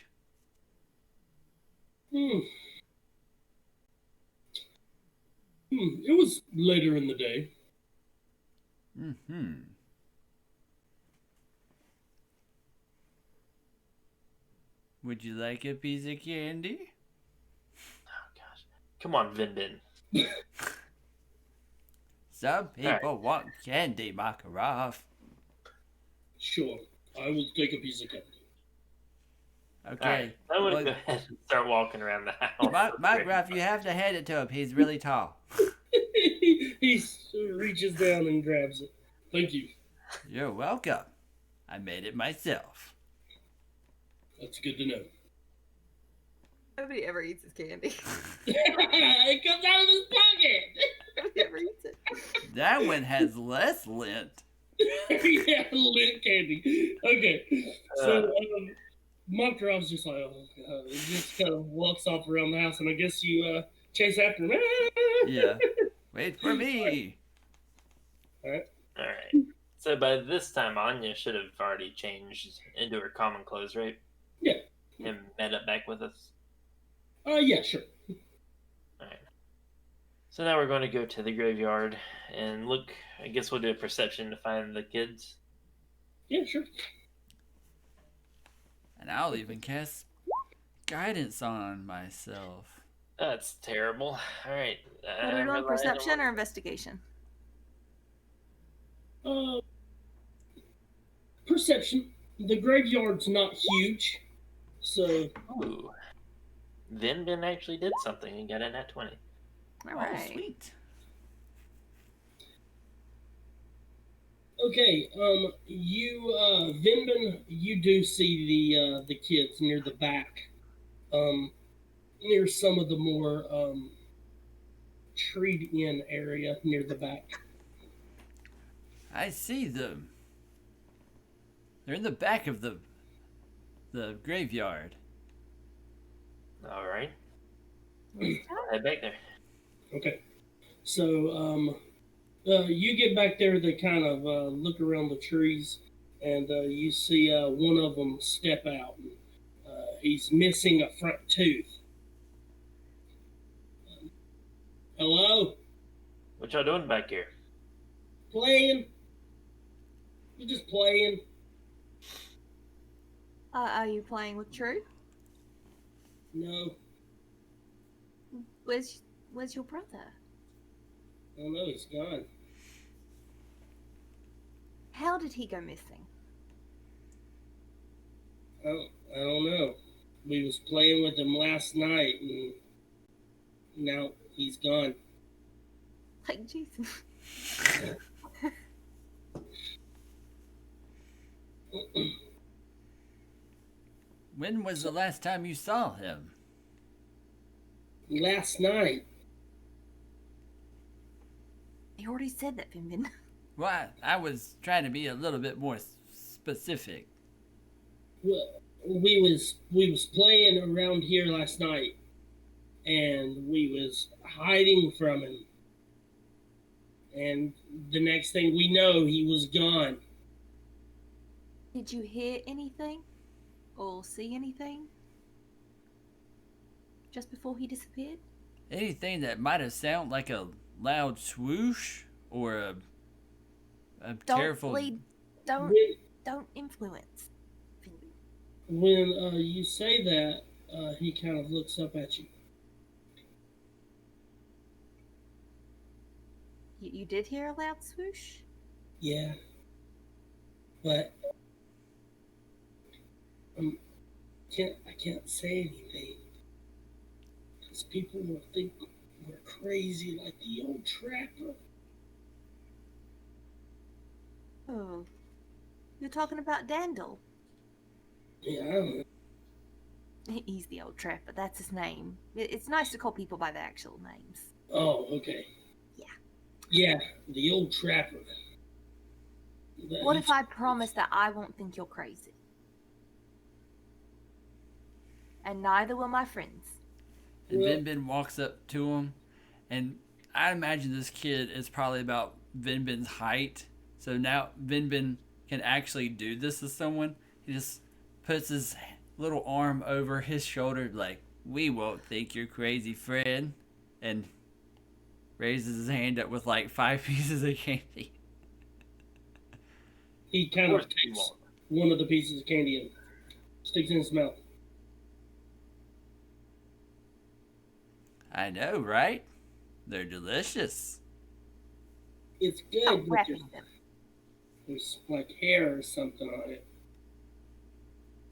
S1: It was later in the day.
S2: Mm-hmm. Would you like a piece of candy?
S4: Oh gosh, come on, Vinbin.
S2: Some people want candy, Makarov.
S1: Sure, I will take a piece of candy.
S2: Okay.
S4: I'm gonna go ahead and start walking around the house.
S2: Makarov, you have to hand it to him. He's really tall.
S1: He reaches down and grabs it. Thank you.
S2: You're welcome. I made it myself.
S1: That's good to know.
S5: Nobody ever eats his candy.
S1: It comes out of his pocket.
S5: Nobody ever eats it.
S2: That one has less lint.
S1: Yeah, lint candy. Okay, so Makarov's just like, just kind of walks off around the house, and I guess you chase after him.
S2: Yeah. Wait for me.
S1: All right.
S4: So by this time, Anya should have already changed into her common clothes, right?
S1: Yeah.
S4: And met up back with us.
S1: Yeah, sure.
S4: All right. So now we're going to go to the graveyard and look. I guess we'll do a perception to find the kids.
S1: Yeah, sure.
S2: And I'll even cast guidance on myself.
S4: That's terrible. All right.
S5: What are we doing? Perception or investigation?
S1: Perception. The graveyard's not huge, so.
S4: Ooh. Vinbin actually did something and got in at 20.
S5: All right.
S2: Oh, sweet.
S1: Okay, you, Vinbin, you do see the kids near the back, near some of the more, treed-in area near the back.
S2: I see them. They're in the back of the graveyard.
S4: All right. Head back there.
S1: Okay. So, you get back there, they kind of look around the trees, and you see one of them step out. And, he's missing a front tooth. Hello?
S4: What y'all doing back here?
S1: Playing? You're just playing.
S5: Are you playing with True?
S1: No.
S5: Where's your brother?
S1: Oh no, he's gone.
S5: How did he go missing?
S1: I don't know. We was playing with him last night, and now he's gone.
S5: Like, Jesus.
S2: When was the last time you saw him?
S1: Last night.
S5: You already said that, Vinbin.
S2: Well, I was trying to be a little bit more specific.
S1: Well, we was playing around here last night, and we was hiding from him. And the next thing we know, he was gone.
S5: Did you hear anything? Or see anything? Just before he disappeared?
S2: Anything that might have sounded like a loud swoosh or a
S5: Don't
S2: careful.
S5: lead. Don't influence. Vinbin.
S1: When you say that, he kind of looks up at you.
S5: You did hear a loud swoosh?
S1: Yeah, but I can't say anything because people will think we're crazy like the old trapper.
S5: Oh. You're talking about Dandel.
S1: Yeah, I don't know.
S5: He's the old trapper, that's his name. It's nice to call people by their actual names.
S1: Oh, okay.
S5: Yeah.
S1: Yeah, the old trapper.
S5: What if I promise that I won't think you're crazy? And neither will my friends.
S2: And
S1: Well-
S2: Vinbin walks up to him, and I imagine this kid is probably about Vinbin's height. So now Vinbin can actually do this to someone. He just puts his little arm over his shoulder, like, "We won't think you're crazy, friend," and raises his hand up with like 5 pieces of candy.
S1: He kind of
S4: Of course you
S1: takes
S4: won't.
S1: one of the pieces of candy and sticks in his mouth.
S2: I know, right? They're delicious.
S1: It's good,
S5: Stop
S1: but
S5: wrapping them.
S1: there's like hair or something on it.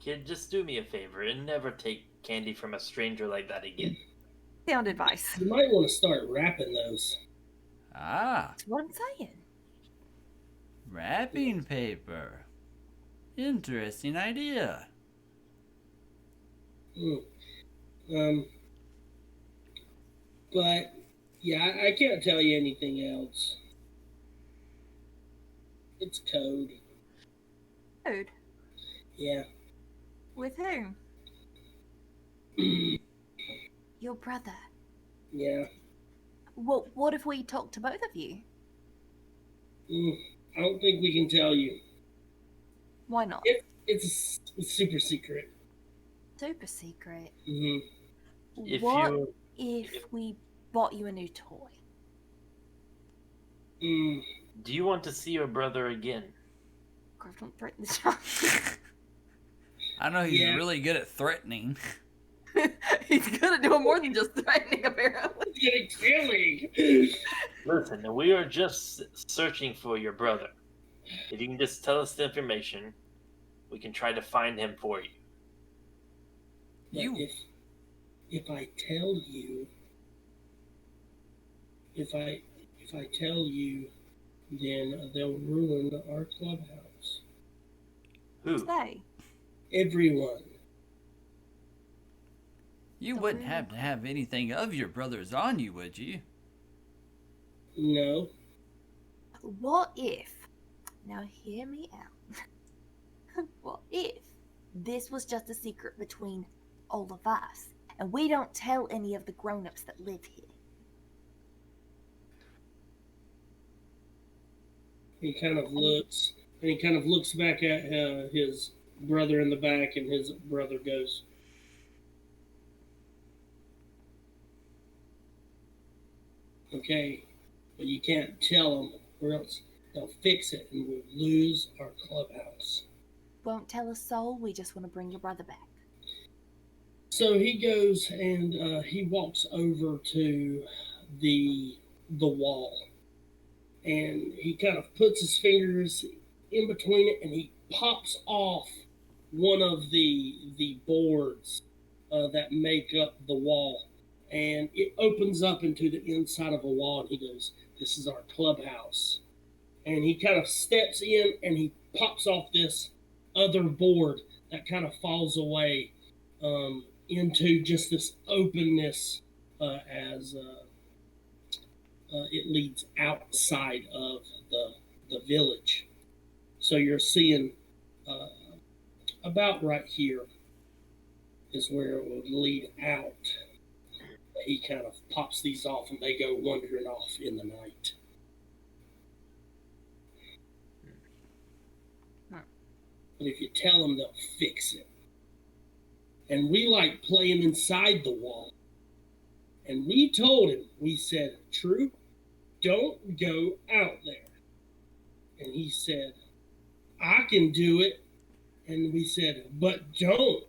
S4: Kid, just do me a favor and never take candy from a stranger like that again.
S5: Sound advice.
S1: You might want to start wrapping those.
S2: Ah,
S5: That's what I'm saying.
S2: wrapping paper. Interesting idea.
S1: But yeah, I can't tell you anything else. It's code.
S5: Code?
S1: Yeah.
S5: With whom? Your brother.
S1: Yeah.
S5: Well, what if we talk to both of you?
S1: I don't think we can tell you.
S5: Why not?
S1: It's super secret.
S5: Super secret.
S1: Hmm.
S5: What if we bought you a new toy?
S4: Do you want to see your brother again?
S5: Grove, don't threaten the child.
S2: I know he's
S1: Yeah.
S2: really good at threatening.
S5: He's gonna do more than just threatening, apparently.
S1: It's getting killing.
S4: Listen, we are just searching for your brother. If you can just tell us the information, we can try to find him for you.
S1: But if I tell you, if I tell you, then they'll ruin our clubhouse.
S4: Who?
S5: Say,
S1: Everyone.
S2: You wouldn't have to have anything of your brother's on you, would you?
S1: No.
S5: what if? Now hear me out. What if this was just a secret between all of us, and we don't tell any of the grown-ups that live here?
S1: He kind of looks, and he kind of looks back at his brother in the back, and his brother goes, "Okay, but you can't tell them, or else they'll fix it, and we'll lose our clubhouse."
S5: Won't tell a soul. We just want to bring your brother back.
S1: So he goes and he walks over to the wall, and he kind of puts his fingers in between it, and he pops off one of the boards that make up the wall, and it opens up into the inside of a wall. And he goes, "This is our clubhouse." And he kind of steps in, and he pops off this other board that kind of falls away into just this openness as it leads outside of the village. So you're seeing about right here is where it would lead out. He kind of pops these off, and they go wandering off in the night. But if you tell them, they'll fix it. And we like playing inside the wall. And we told him, we said, "True, don't go out there." And he said, "I can do it." And we said, "But don't."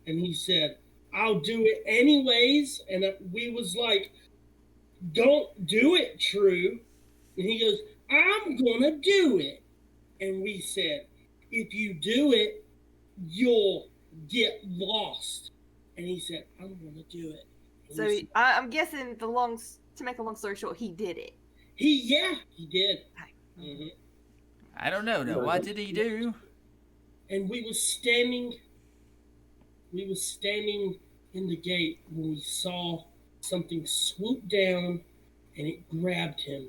S1: And he said, "I'll do it anyways." And we was like, "Don't do it, True." And he goes, "I'm gonna do it." And we said, "If you do it, you'll get lost." And he said, "I'm gonna do it." And
S5: So
S1: we said,
S5: I'm guessing to make a long story short, he did it.
S1: he did. Mm-hmm.
S2: I don't know. Now, what did he do?
S1: And we was standing in the gate when we saw something swoop down, and it grabbed him,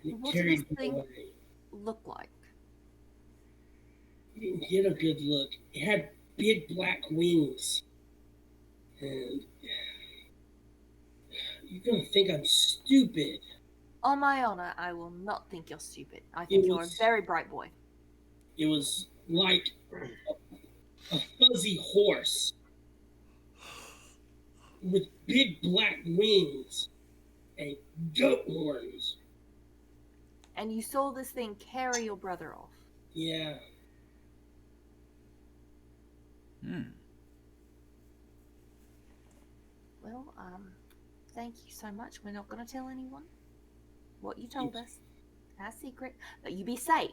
S1: and it
S5: What did
S1: carried
S5: this
S1: him
S5: thing
S1: away.
S5: look like?
S1: We didn't get a good look. It had big black wings, and you're gonna think I'm stupid.
S5: On my honor, I will not think you're stupid. I think you're a very bright boy.
S1: It was like a fuzzy horse with big black wings and goat horns.
S5: And you saw this thing carry your brother off.
S1: Yeah.
S5: Well, thank you so much. We're not going to tell anyone what you told us. Our secret. But you be safe.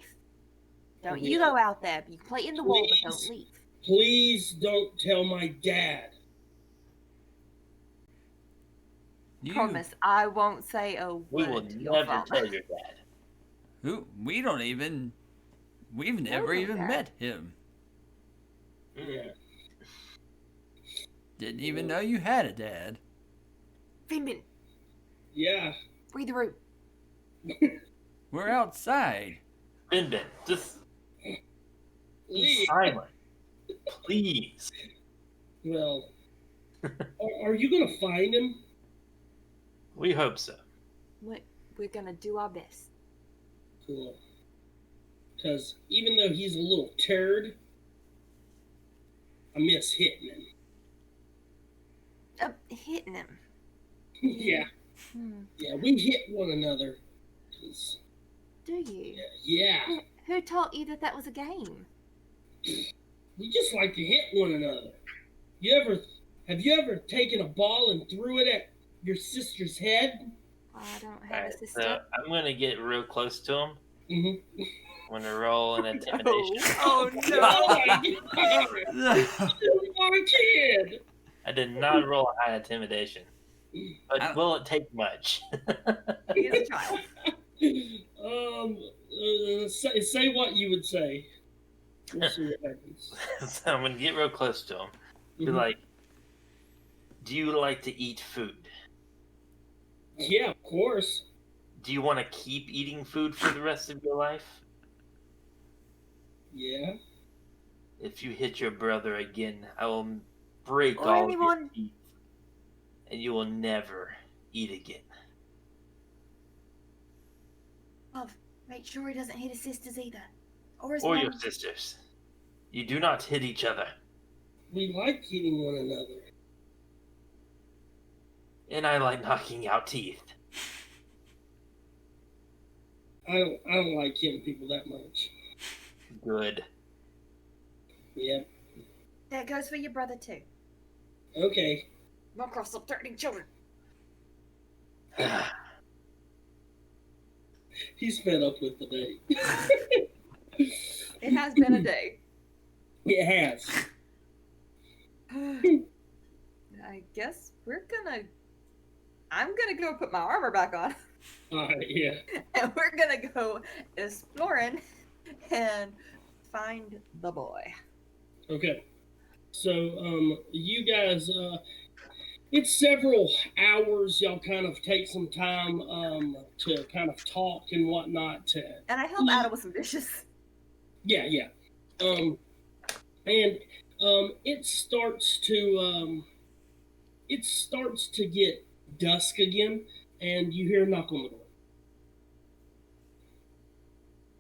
S5: Don't you go out there. You play in the wall, but don't leave.
S1: Please don't tell my dad.
S5: Promise, I won't say a word
S4: We will
S5: to your
S4: never
S5: father.
S4: tell your dad.
S2: Who? We've never even met him.
S1: Yeah.
S2: Didn't even know you had a dad.
S5: Vinbin,
S1: Yeah.
S5: read the room.
S2: We're outside.
S4: Vinbin, just be
S1: Please.
S4: silent. Please.
S1: Well, are you gonna find him?
S4: We hope so.
S5: We're going to do our best.
S1: Cool. Because even though he's a little turd, I miss hitting him.
S5: Hitting him.
S1: Yeah. Yeah, we hit one another.
S5: Do you?
S1: Yeah.
S5: Who taught you that was a game?
S1: We just like to hit one another. Have you ever taken a ball and threw it at your sister's head?
S5: I don't have a
S4: Alright,
S5: sister.
S4: so I'm going to get real close to him.
S1: Mm-hmm.
S4: I'm going to roll an intimidation.
S5: Oh no!
S1: Oh my God! You are a kid!
S4: I did not roll a high intimidation. But will it take much?
S5: He is a child.
S1: Say what you would say. We'll see what happens.
S4: So I'm going to get real close to him. Be
S1: Mhm.
S4: like, do you like to eat food?
S1: Yeah, of course.
S4: Do you want to keep eating food for the rest of your life?
S1: Yeah.
S4: If you hit your brother again, I will break
S5: Or
S4: all
S5: anyone.
S4: your teeth, and you will never eat again.
S5: Love, make sure he doesn't hit his sisters either. Or his
S4: Or
S5: mom.
S4: your sisters. You do not hit each other.
S1: We like hitting one another.
S4: And I like knocking out teeth.
S1: I don't like hitting people that much.
S4: Good.
S1: Yeah.
S5: That goes for your brother too.
S1: Okay.
S5: Makarov, stop threatening children.
S1: He's fed up with the day.
S3: It has been a day.
S1: It has.
S3: I guess I'm gonna go put my armor back on.
S1: Yeah.
S3: And we're gonna go exploring and find the boy.
S1: Okay. So, you guys, it's several hours. Y'all kind of take some time to kind of talk and whatnot.
S3: And I help
S1: eat.
S3: Adam with some dishes.
S1: Yeah. And it starts to get dusk again, and you hear a knock on the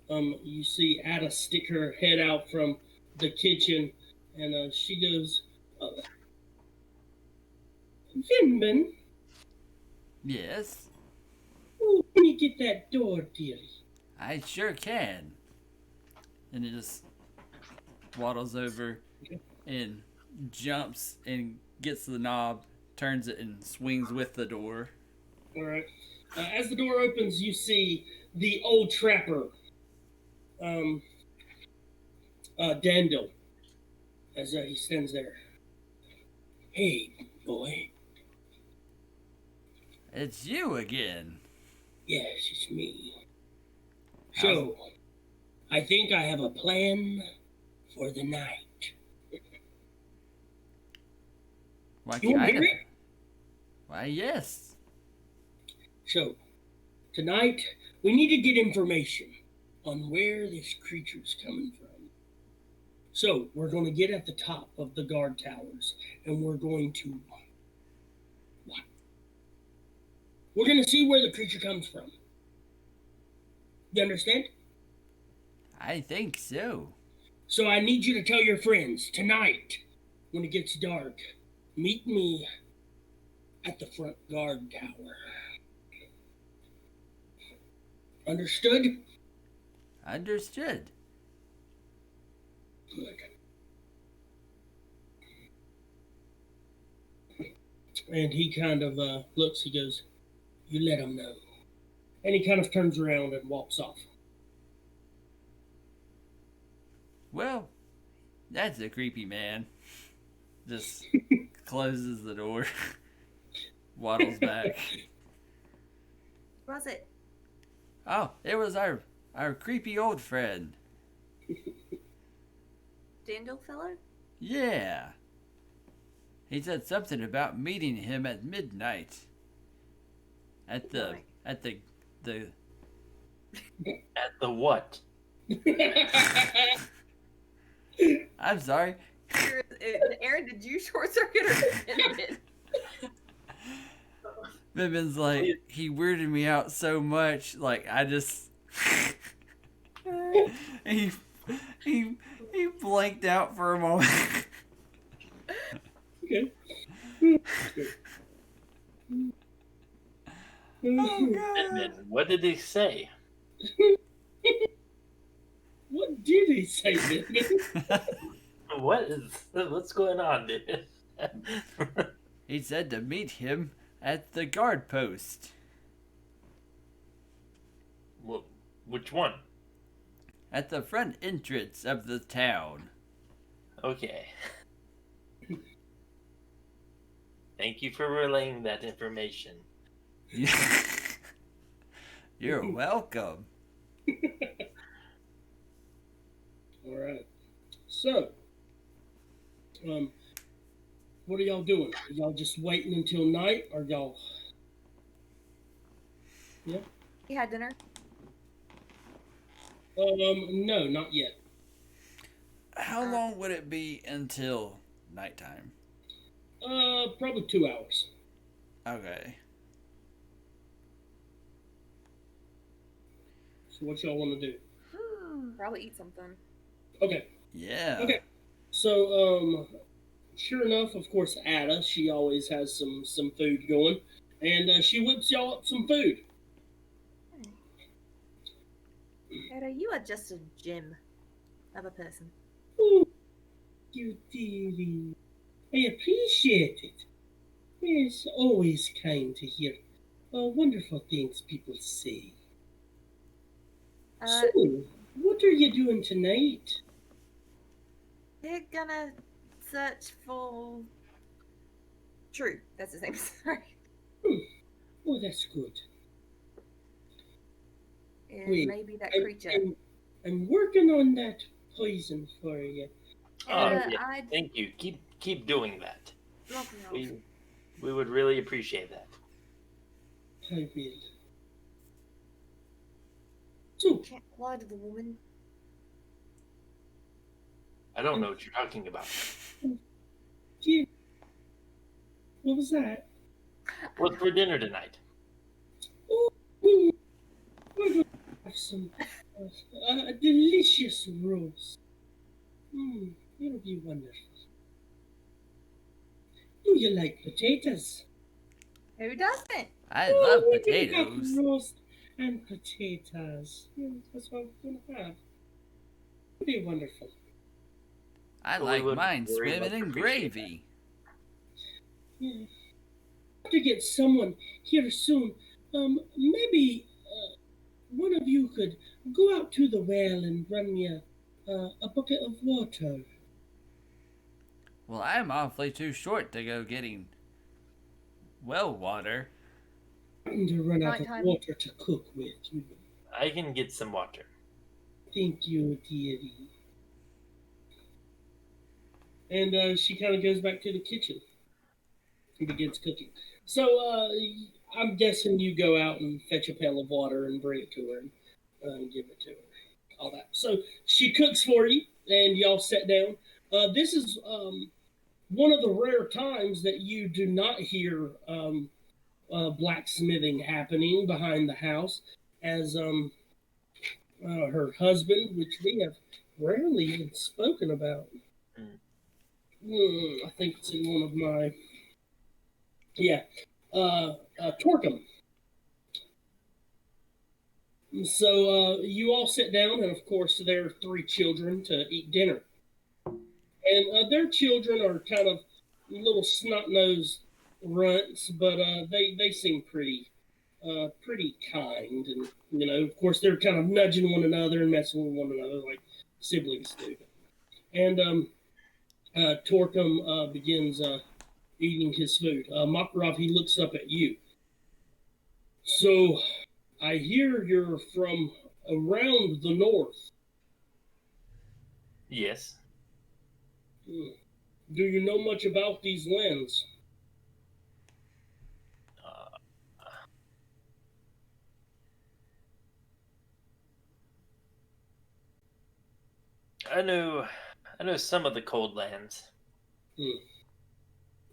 S1: door. You see Ada stick her head out from the kitchen, and she goes, Vinbin,
S2: Yes,
S1: oh, can you get that door, dearie?
S2: I sure can. And it just waddles over and jumps and gets the knob, turns it, and swings with the door.
S1: All right. As the door opens, you see the old trapper, Dandel, as he stands there. Hey, boy.
S2: It's you again.
S1: Yes, it's me. So, I think I have a plan for the night.
S2: Why
S1: You want to hear
S2: I-
S1: it?
S2: Why, yes.
S1: So, tonight, we need to get information on where this creature's coming from. So, we're going to get at the top of the guard towers, and we're going to... What? We're going to see where the creature comes from. You understand?
S2: I think so.
S1: So I need you to tell your friends, tonight, when it gets dark, meet me at the front guard tower. Understood?
S2: Understood.
S1: Good. And he kind of looks, he goes, you let him know. And he kind of turns around and walks off.
S2: Well, that's a creepy man. Just closes the door, waddles back.
S3: What was it?
S2: Oh, it was our creepy old friend.
S3: Dandel fellow?
S2: Yeah. He said something about meeting him at midnight. At the
S4: At the what?
S2: I'm sorry.
S3: Aaron, did you short circuit or Vinbin?
S2: Vinbin's like, he weirded me out so much, like I just he blanked out for a moment.
S1: Okay.
S2: Oh god.
S4: And what did he say?
S1: What did he say, Vinbin?
S4: What's going on, dude?
S2: He said to meet him at the guard post.
S4: Well, which one?
S2: At the front entrance of the town.
S4: Okay. Thank you for relaying that information.
S2: You're welcome.
S1: All right. So, what are y'all doing? Are y'all just waiting until night, or y'all? Yeah.
S3: You had dinner?
S1: No, not yet.
S2: How long would it be until nighttime?
S1: Probably 2 hours.
S2: Okay.
S1: So what y'all want to do?
S3: Probably eat something.
S1: Okay.
S2: Yeah.
S1: Okay. So, sure enough, of course, Ada, she always has some food going, and she whips y'all up some food.
S3: Ada, you are just a gem of a person.
S1: Oh, you dearie. I appreciate it. It's always kind to hear wonderful things people say. So, What are you doing tonight?
S3: We're gonna search for True. That's his name. Sorry.
S1: Oh, that's good.
S3: And
S1: Wait,
S3: maybe that
S1: I'm,
S3: creature.
S1: I'm working on that poison for you.
S4: Oh,
S3: And
S4: yeah.
S3: I'd
S4: Thank you. Keep doing that.
S3: love you.
S4: We would really appreciate that.
S1: I will. So,
S3: Can't lie to the woman.
S4: I don't know what you're talking about.
S1: yeah. What was that?
S4: What's for dinner tonight?
S1: Oh, we're going to have some delicious roast. It'll be wonderful. Do you like potatoes?
S3: Who doesn't?
S2: I love
S1: we can
S2: potatoes.
S1: have roast and potatoes. That's what we're going to have. It'll be wonderful.
S2: I
S4: We
S2: like
S4: would
S2: mine
S4: very
S2: swimming
S4: much
S2: in
S4: appreciate
S2: gravy.
S1: Yeah. To get someone here soon. Maybe one of you could go out to the well and run me a bucket of water.
S2: Well, I'm awfully too short to go getting well water.
S1: And to run out of
S3: Nighttime.
S1: water to cook with.
S4: I can get some water.
S1: Thank you, dearie. And she kind of goes back to the kitchen and begins cooking. So I'm guessing you go out and fetch a pail of water and bring it to her and give it to her. All that. So she cooks for you, and y'all sit down. This is one of the rare times that you do not hear blacksmithing happening behind the house, as her husband, which we have rarely even spoken about. I think it's in one of my Torquem. So you all sit down, and of course there are 3 children to eat dinner, and their children are kind of little snot-nosed runts, but they seem pretty kind, and of course they're kind of nudging one another and messing with one another like siblings do. And Torquem begins eating his food. Makarov, he looks up at you. So I hear you're from around the north.
S4: Yes.
S1: Do you know much about these lands?
S4: I know some of the cold lands.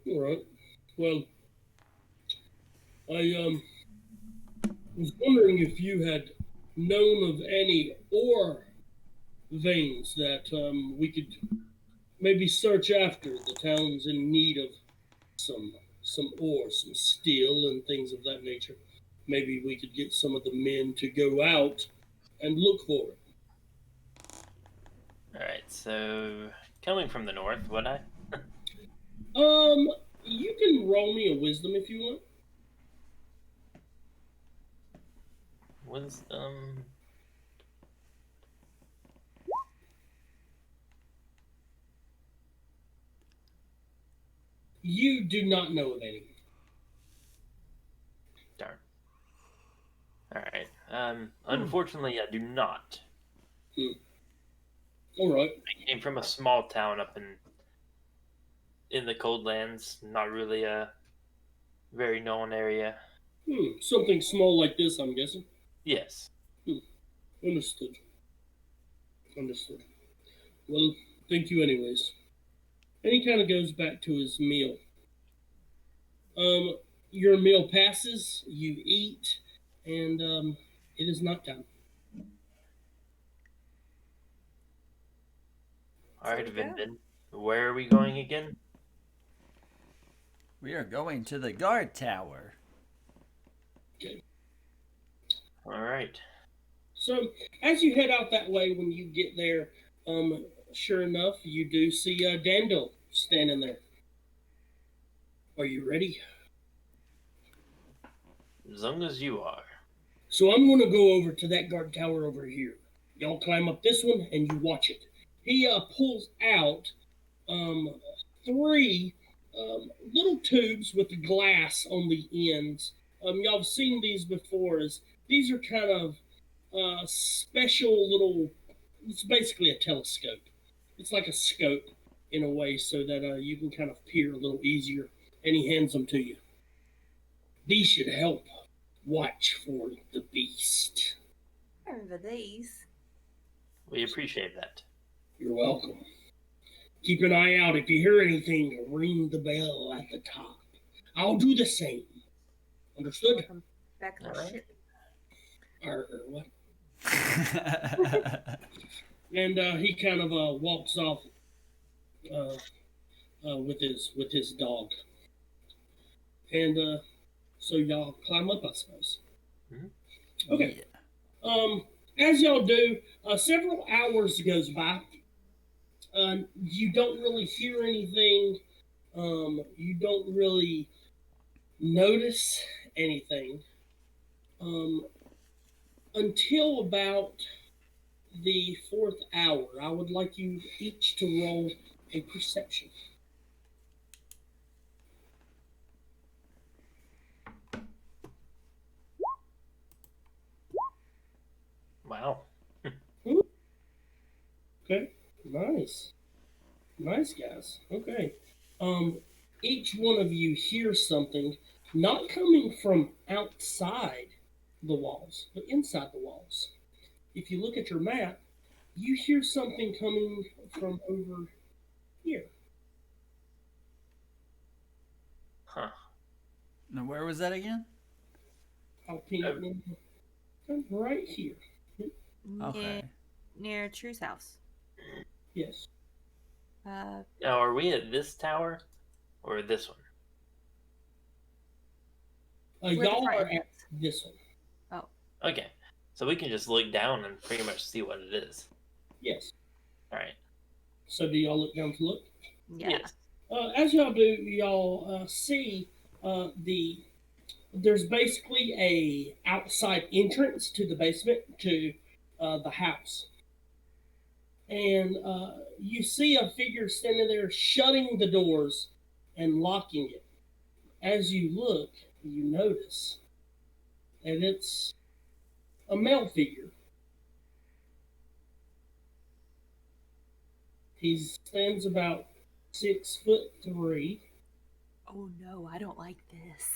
S1: All right. Well, I was wondering if you had known of any ore veins that we could maybe search after. The town's in need of some ore, some steel, and things of that nature. Maybe we could get some of the men to go out and look for it.
S4: All right. So coming from the north, would I?
S1: You can roll me a wisdom if you want.
S4: Wisdom.
S1: You do not know of any.
S4: Darn. All right. Unfortunately, I do not.
S1: All right.
S4: I came from a small town up in the cold lands. Not really a very known area.
S1: Something small like this, I'm guessing.
S4: Yes.
S1: Understood. Well, thank you anyways. And he kind of goes back to his meal. Your meal passes, you eat, and it is not time.
S4: All right,
S3: So go.
S4: Vinbin. Where are we going again?
S2: We are going to the guard tower.
S4: All right.
S1: So as you head out that way, when you get there, sure enough, you do see Dandel standing there. Are you ready?
S4: As long as you are.
S1: So I'm going to go over to that guard tower over here. Y'all climb up this one and you watch it. He pulls out um, three little tubes with the glass on the ends. Y'all have seen these before. These are kind of special little. It's basically a telescope. It's like a scope in a way, so that you can kind of peer a little easier. And he hands them to you. These should help watch for the beast.
S3: I remember these.
S4: We appreciate that.
S1: You're welcome. Keep an eye out. If you hear anything, ring the bell at the top. I'll do the same. Understood?
S3: Welcome back to the
S4: Alright.
S3: ship.
S1: Or what? And he kind of walks off with his dog. And so y'all climb up, I suppose.
S4: Mm-hmm.
S1: Okay. As y'all do, several hours goes by. You don't really hear anything. You don't really notice anything until about the 4th hour. I would like you each to roll a perception.
S4: Wow.
S1: Okay, nice. Nice, guys. Okay. Each one of you hears something not coming from outside the walls, but inside the walls. If you look at your map, you hear something coming from over here.
S4: Huh.
S2: Now, where was that again?
S1: I'll pin it right here.
S2: Okay.
S3: Near True's house.
S1: Yes.
S3: Uh,
S4: Now, are we at this tower or this one?
S3: We're the
S1: Y'all
S3: front
S1: are at
S3: entrance.
S1: this one.
S4: Okay. So we can just look down and pretty much see what it is.
S1: Yes.
S4: All right.
S1: So do y'all look down to look?
S3: yeah.
S4: Yes.
S1: As y'all do, y'all see there's basically a outside entrance to the basement to the house, and you see a figure standing there shutting the doors and locking it. As you look, you notice, and it's a male figure. He stands about 6'3".
S3: Oh no, I don't like this.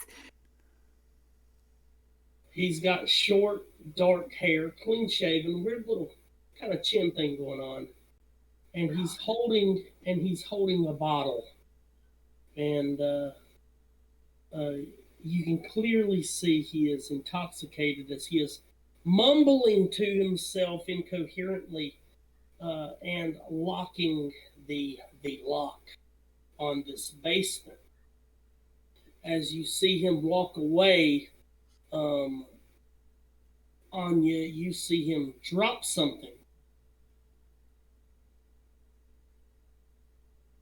S1: He's got short, dark hair, clean shaven, weird little kind of chin thing going on. And he's holding a bottle. And you can clearly see he is intoxicated as he is mumbling to himself incoherently and locking the lock on this basement. As you see him walk away, Anya, you see him drop something.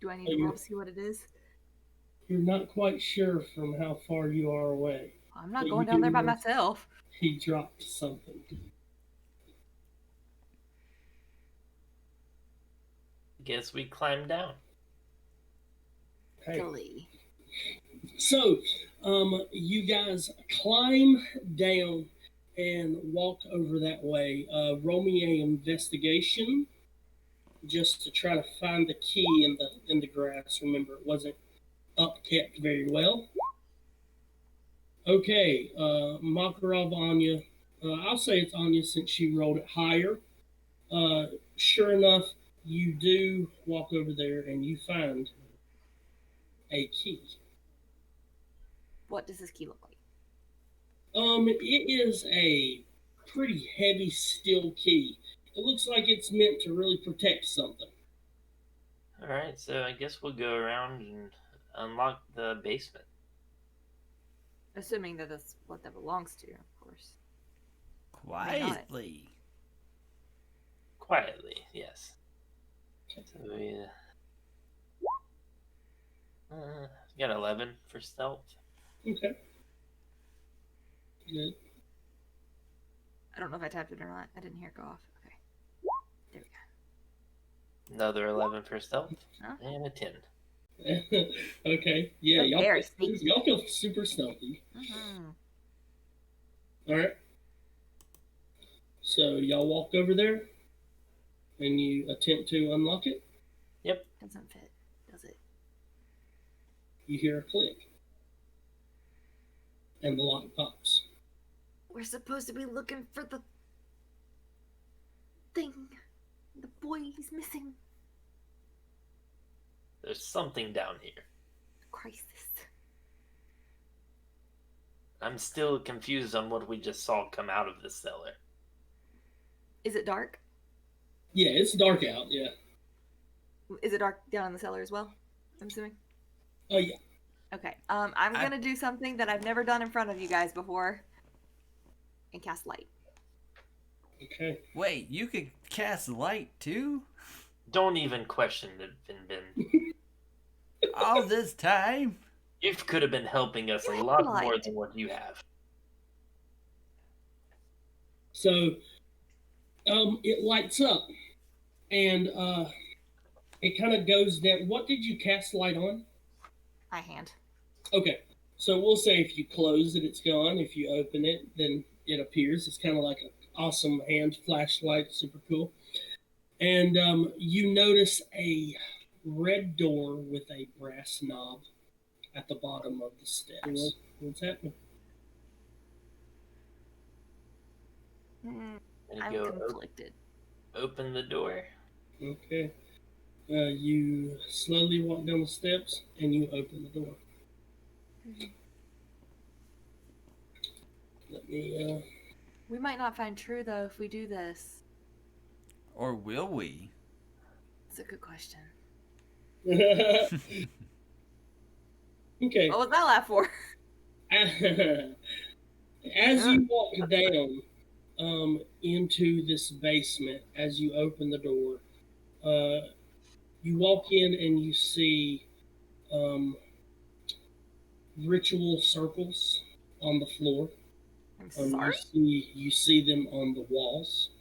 S3: Do I need to roll to see what it is?
S1: You're not quite sure from how far you are away.
S3: I'm not
S1: But
S3: going
S1: you
S3: down there
S1: do
S3: by
S1: know
S3: myself.
S1: He dropped something.
S4: Guess we climbed down.
S1: Hey.
S3: Glee.
S1: So, you guys climb down and walk over that way. Roll me an investigation just to try to find the key in the grass. Remember, it wasn't upkept very well. Okay, Makarov, Anya. I'll say it's Anya since she rolled it higher. Sure enough, you do walk over there and you find a key.
S3: What does this key look like?
S1: It is a pretty heavy steel key. It looks like it's meant to really protect something.
S4: All right. So I guess we'll go around and unlock the basement.
S3: Assuming that that's what that belongs to, of course.
S2: Quietly.
S4: Quietly, yes. So we got 11 for stealth.
S1: Okay. Good.
S3: I don't know if I tapped it or not. I didn't hear it go off. Okay.
S5: There we
S4: Another 11 for stealth.
S5: Huh?
S4: And a 10.
S1: Okay. Yeah,
S3: Oh,
S1: y'all
S3: very
S1: feel,
S3: sneaky.
S1: y'all feel super stealthy.
S5: go. Mm-hmm.
S1: All right. So y'all walk over there, and you attempt to unlock it.
S4: Yep.
S5: Doesn't fit, does it?
S1: You hear a click, and the lock pops.
S5: We're supposed to be looking for the thing. The boy he's missing.
S4: There's something down here.
S5: Crisis.
S4: I'm still confused on what we just saw come out of the cellar.
S5: Is it dark?
S1: Yeah, it's dark out. Yeah.
S5: Is it dark down in the cellar as well? I'm assuming.
S1: Oh yeah.
S5: Okay. I'm gonna do something that I've never done in front of you guys before, and cast light.
S1: Okay.
S2: Wait, you could cast light too?
S4: Don't even question it, Vinbin.
S2: All this time?
S4: You could have been helping us a
S5: You
S4: lot
S5: lied.
S4: more than what you have.
S1: So, it lights up, and it kind of goes down. What did you cast light on?
S5: My hand.
S1: Okay. So we'll say if you close it, it's gone. If you open it, then it appears. It's kind of like an awesome hand flashlight, super cool. And you notice a red door with a brass knob at the bottom of the steps. What's happening?
S5: Mm,
S4: And
S5: I'm
S4: go
S5: conflicted.
S4: open the door.
S1: Okay. You slowly walk down the steps and you open the door. Let me.
S5: We might not find True though if we do this.
S2: Or will we?
S5: It's a good question.
S1: Okay.
S5: What was that laugh for?
S1: As you walk down into this basement, as you open the door, you walk in and you see ritual circles on the floor.
S5: I'm sorry.
S1: You see them on the walls.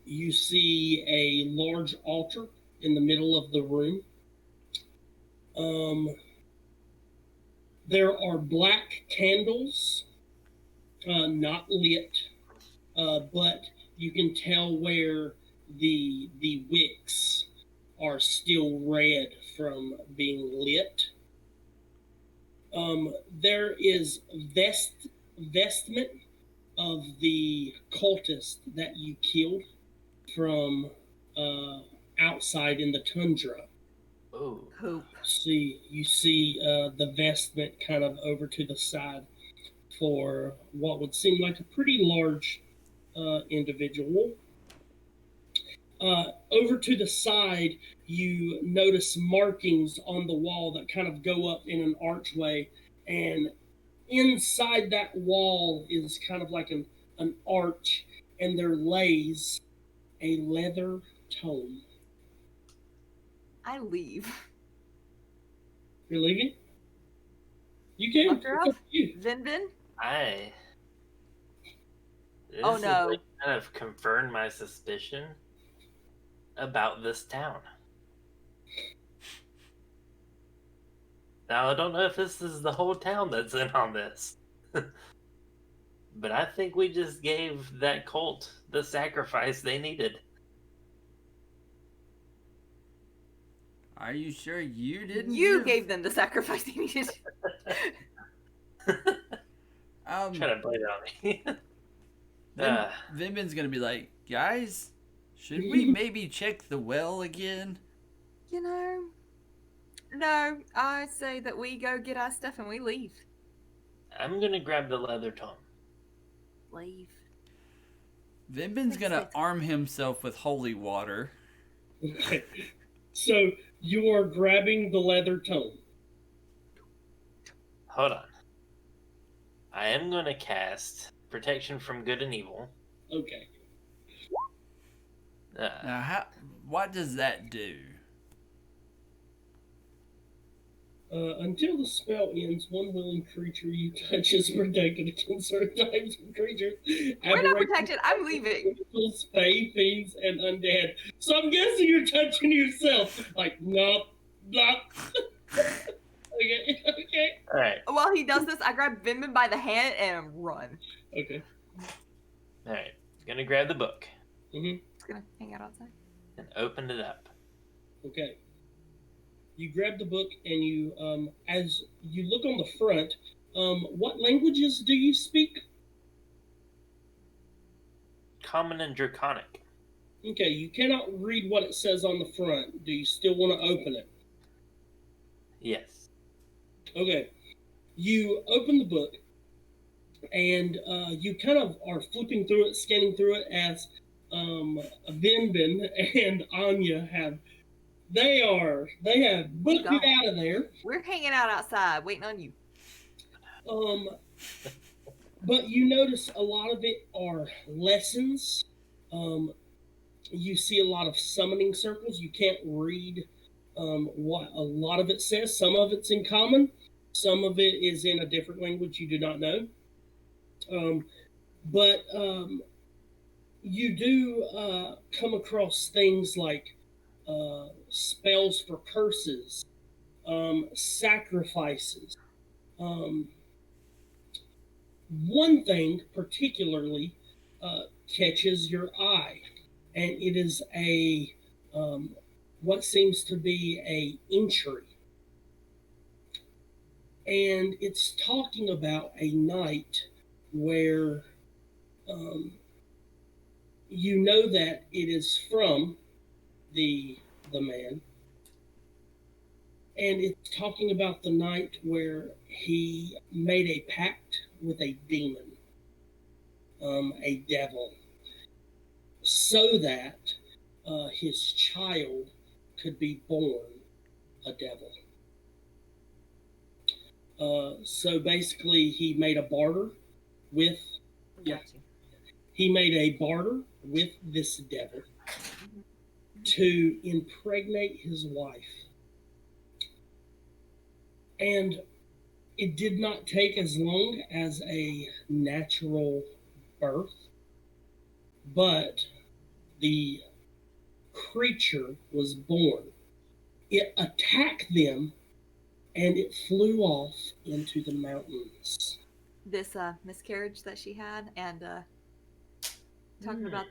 S1: You see a large altar in the middle of the room. There are black candles, not lit, but you can tell where the wicks are still red from being lit. There is vestment of the cultist that you killed from outside in the tundra.
S4: Oh.
S5: Hope.
S1: You see the vestment kind of over to the side for what would seem like a pretty large individual. Over to the side, you notice markings on the wall that kind of go up in an archway, and inside that wall is kind of like an arch, and there lays a leather tome.
S5: I leave.
S1: You're leaving? You can.
S5: Makarov?
S1: It's up to you.
S5: Vinbin?
S4: This
S5: Oh,
S4: has,
S5: no.
S4: like, kind of confirmed my suspicion about this town. Now, I don't know if this is the whole town that's in on this. But I think we just gave that cult the sacrifice they needed.
S2: Are you sure you didn't?
S5: You gave them the sacrifice they needed.
S4: Try to blame it on me.
S2: Vinbin's gonna be like, guys, should we maybe check the well again?
S5: You know, no, I say that we go get our stuff and we leave.
S4: I'm gonna grab the leather tome.
S5: Leave.
S2: Vinbin's gonna arm himself with holy water.
S1: Okay. So you are grabbing the leather tome.
S4: Hold on. I am gonna cast Protection from Good and Evil.
S1: Okay.
S2: Now, what does that do?
S1: Until the spell ends, one willing creature you touch is protected against certain types of creatures.
S3: We're not protected. I'm leaving.
S1: Angels, fae, fiends, and undead. So I'm guessing you're touching yourself. Like, nope, nope. Okay, okay.
S4: All right.
S3: While he does this, I grab Vinbin by the hand and run.
S1: Okay.
S4: All right. Gonna grab the book
S1: Mm-hmm.
S3: Just gonna hang out outside.
S4: and open it up.
S1: Okay. You grab the book and you, as you look on the front, what languages do you speak?
S4: Common and Draconic.
S1: Okay, you cannot read what it says on the front. Do you still want to open it?
S4: Yes.
S1: Okay. You open the book and you kind of are flipping through it, scanning through it as Vinbin and Aine they have booked it out of there.
S3: We're hanging out outside, waiting on you.
S1: But you notice a lot of it are lessons. You see a lot of summoning circles. You can't read what a lot of it says. Some of it's in common. Some of it is in a different language you do not know. But you do come across things like spells for curses, sacrifices. One thing particularly catches your eye, and it is a what seems to be a entry, and it's talking about a night where you know that it is from the man, and it's talking about the night where he made a pact with a demon, a devil, so that his child could be born a devil. So basically, he made a barter with he made a barter with this devil to impregnate his wife. And it did not take as long as a natural birth, but the creature was born. It attacked them and it flew off into the mountains.
S3: This miscarriage that she had and talking about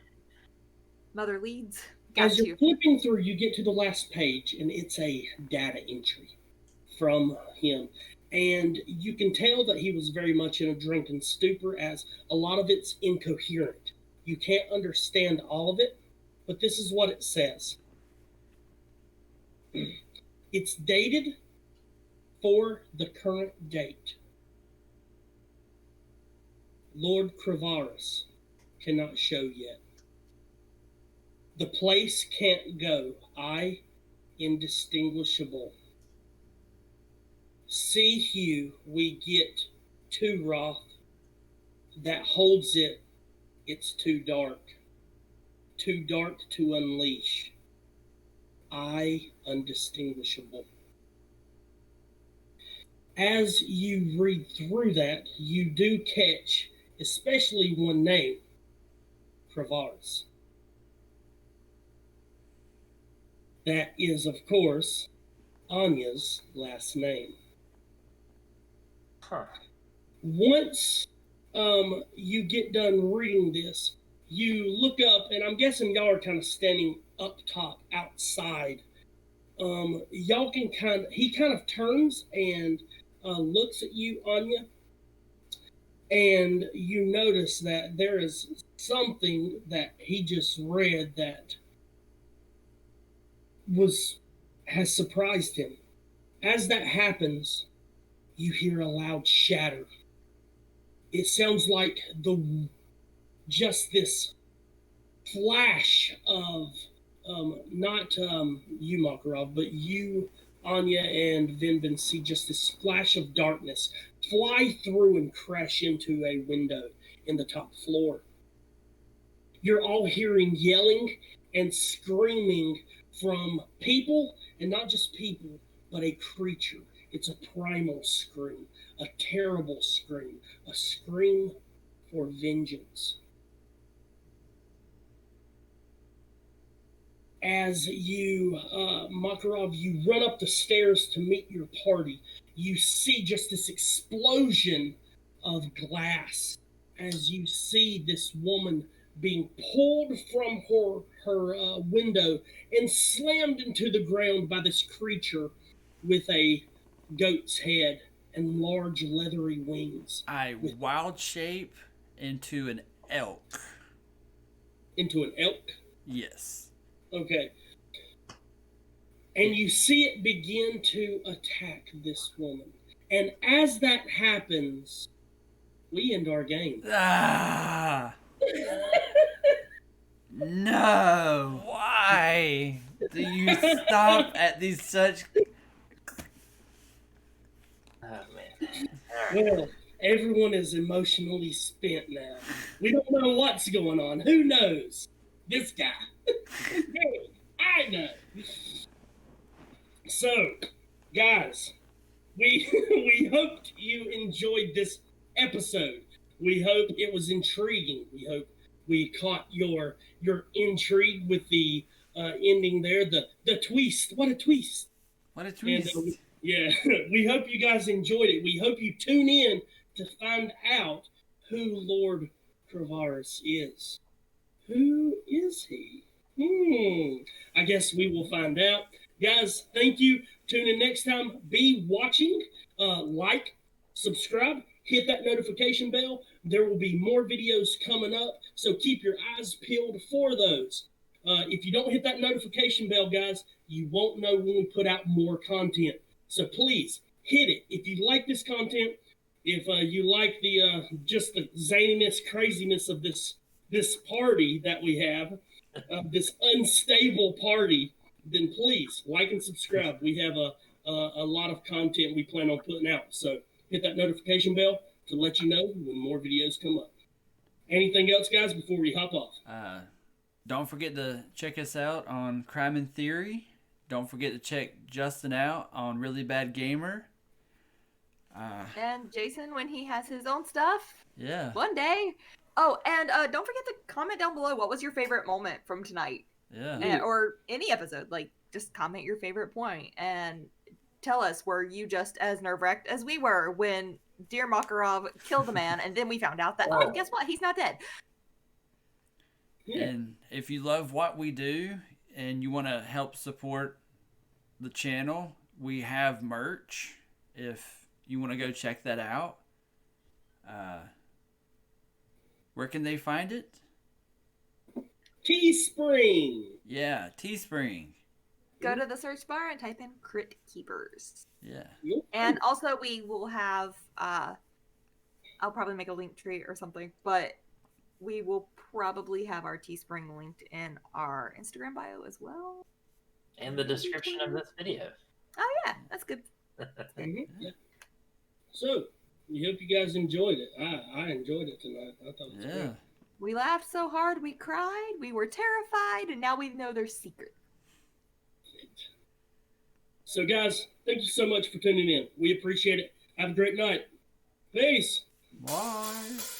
S3: Mother Leeds.
S1: As you're flipping through, you get to the last page, and it's a data entry from him. And you can tell that he was very much in a drunken stupor, as a lot of it's incoherent. You can't understand all of it, but this is what it says. It's dated for the current date. Lord Cravaris cannot show yet. The place can't go. I indistinguishable. See Hugh, we get too wroth. That holds it, it's too dark. Too dark to unleash. I undistinguishable. As you read through that, you do catch especially one name, Cravaris. That is, of course, Aine's last name.
S4: Huh.
S1: Once you get done reading this, you look up, and I'm guessing y'all are kind of standing up top outside. Y'all can he kind of turns and looks at you, Aine, and you notice that there is something that he just read that has surprised him. As that happens, you hear a loud shatter. It sounds like just this flash of not you, Makarov, but you, Aine, and Vinbin see just this flash of darkness fly through and crash into a window in the top floor. You're all hearing yelling and screaming from people, and not just people, but a creature. It's a primal scream, a terrible scream, a scream for vengeance. As you, Makarov, you run up the stairs to meet your party, you see just this explosion of glass as you see this woman being pulled from her window and slammed into the ground by this creature with a goat's head and large leathery wings.
S2: I wild shape into an elk.
S1: Into an elk?
S2: Yes.
S1: Okay. And you see it begin to attack this woman. And as that happens, we end our game.
S2: Ah! No! Why do you stop at these such...
S4: Oh, man. All right.
S1: Well, everyone is emotionally spent now. We don't know what's going on. Who knows? This guy. Hey, I know. So, guys, we hoped you enjoyed this episode. We hope it was intriguing. We hope we caught your intrigue with the ending there. The twist. What a twist.
S2: What a twist.
S1: And, yeah, we hope you guys enjoyed it. We hope you tune in to find out who Lord Cravaris is. Who is he? I guess we will find out. Guys, thank you. Tune in next time. Be watching. Like, subscribe, hit that notification bell. There will be more videos coming up, so keep your eyes peeled for those. If you don't hit that notification bell, guys, you won't know when we put out more content. So please, hit it. If you like this content, if you like the just the zaniness, craziness of this party that we have, this unstable party, then please like and subscribe. We have a lot of content we plan on putting out. So hit that notification bell to let you know when more videos come up. Anything else, guys, before we hop off?
S2: Don't forget to check us out on Crime in Theory. Don't forget to check Justin out on Really Bad Gamer.
S3: And Jason, when he has his own stuff.
S2: Yeah.
S3: One day. Oh, and don't forget to comment down below what was your favorite moment from tonight.
S2: Yeah.
S3: Or any episode. Like, just comment your favorite point and tell us, were you just as nerve-wracked as we were when dear Makarov killed the man and then we found out that, oh, guess what? He's not dead.
S2: And if you love what we do and you want to help support the channel, we have merch if you want to go check that out. Where can they find it?
S1: Teespring.
S2: Yeah, Teespring.
S3: Go to the search bar and type in Crit Keepers.
S2: Yeah.
S3: And also we will have, I'll probably make a link tree or something, but we will probably have our Teespring linked in our Instagram bio as well.
S4: And the description of this video.
S3: Oh yeah, that's good.
S1: Yeah. So, we hope you guys enjoyed it. I enjoyed it tonight. I thought it was great.
S3: We laughed so hard, we cried, we were terrified, and now we know their secret.
S1: So, guys, thank you so much for tuning in. We appreciate it. Have a great night. Peace.
S2: Bye.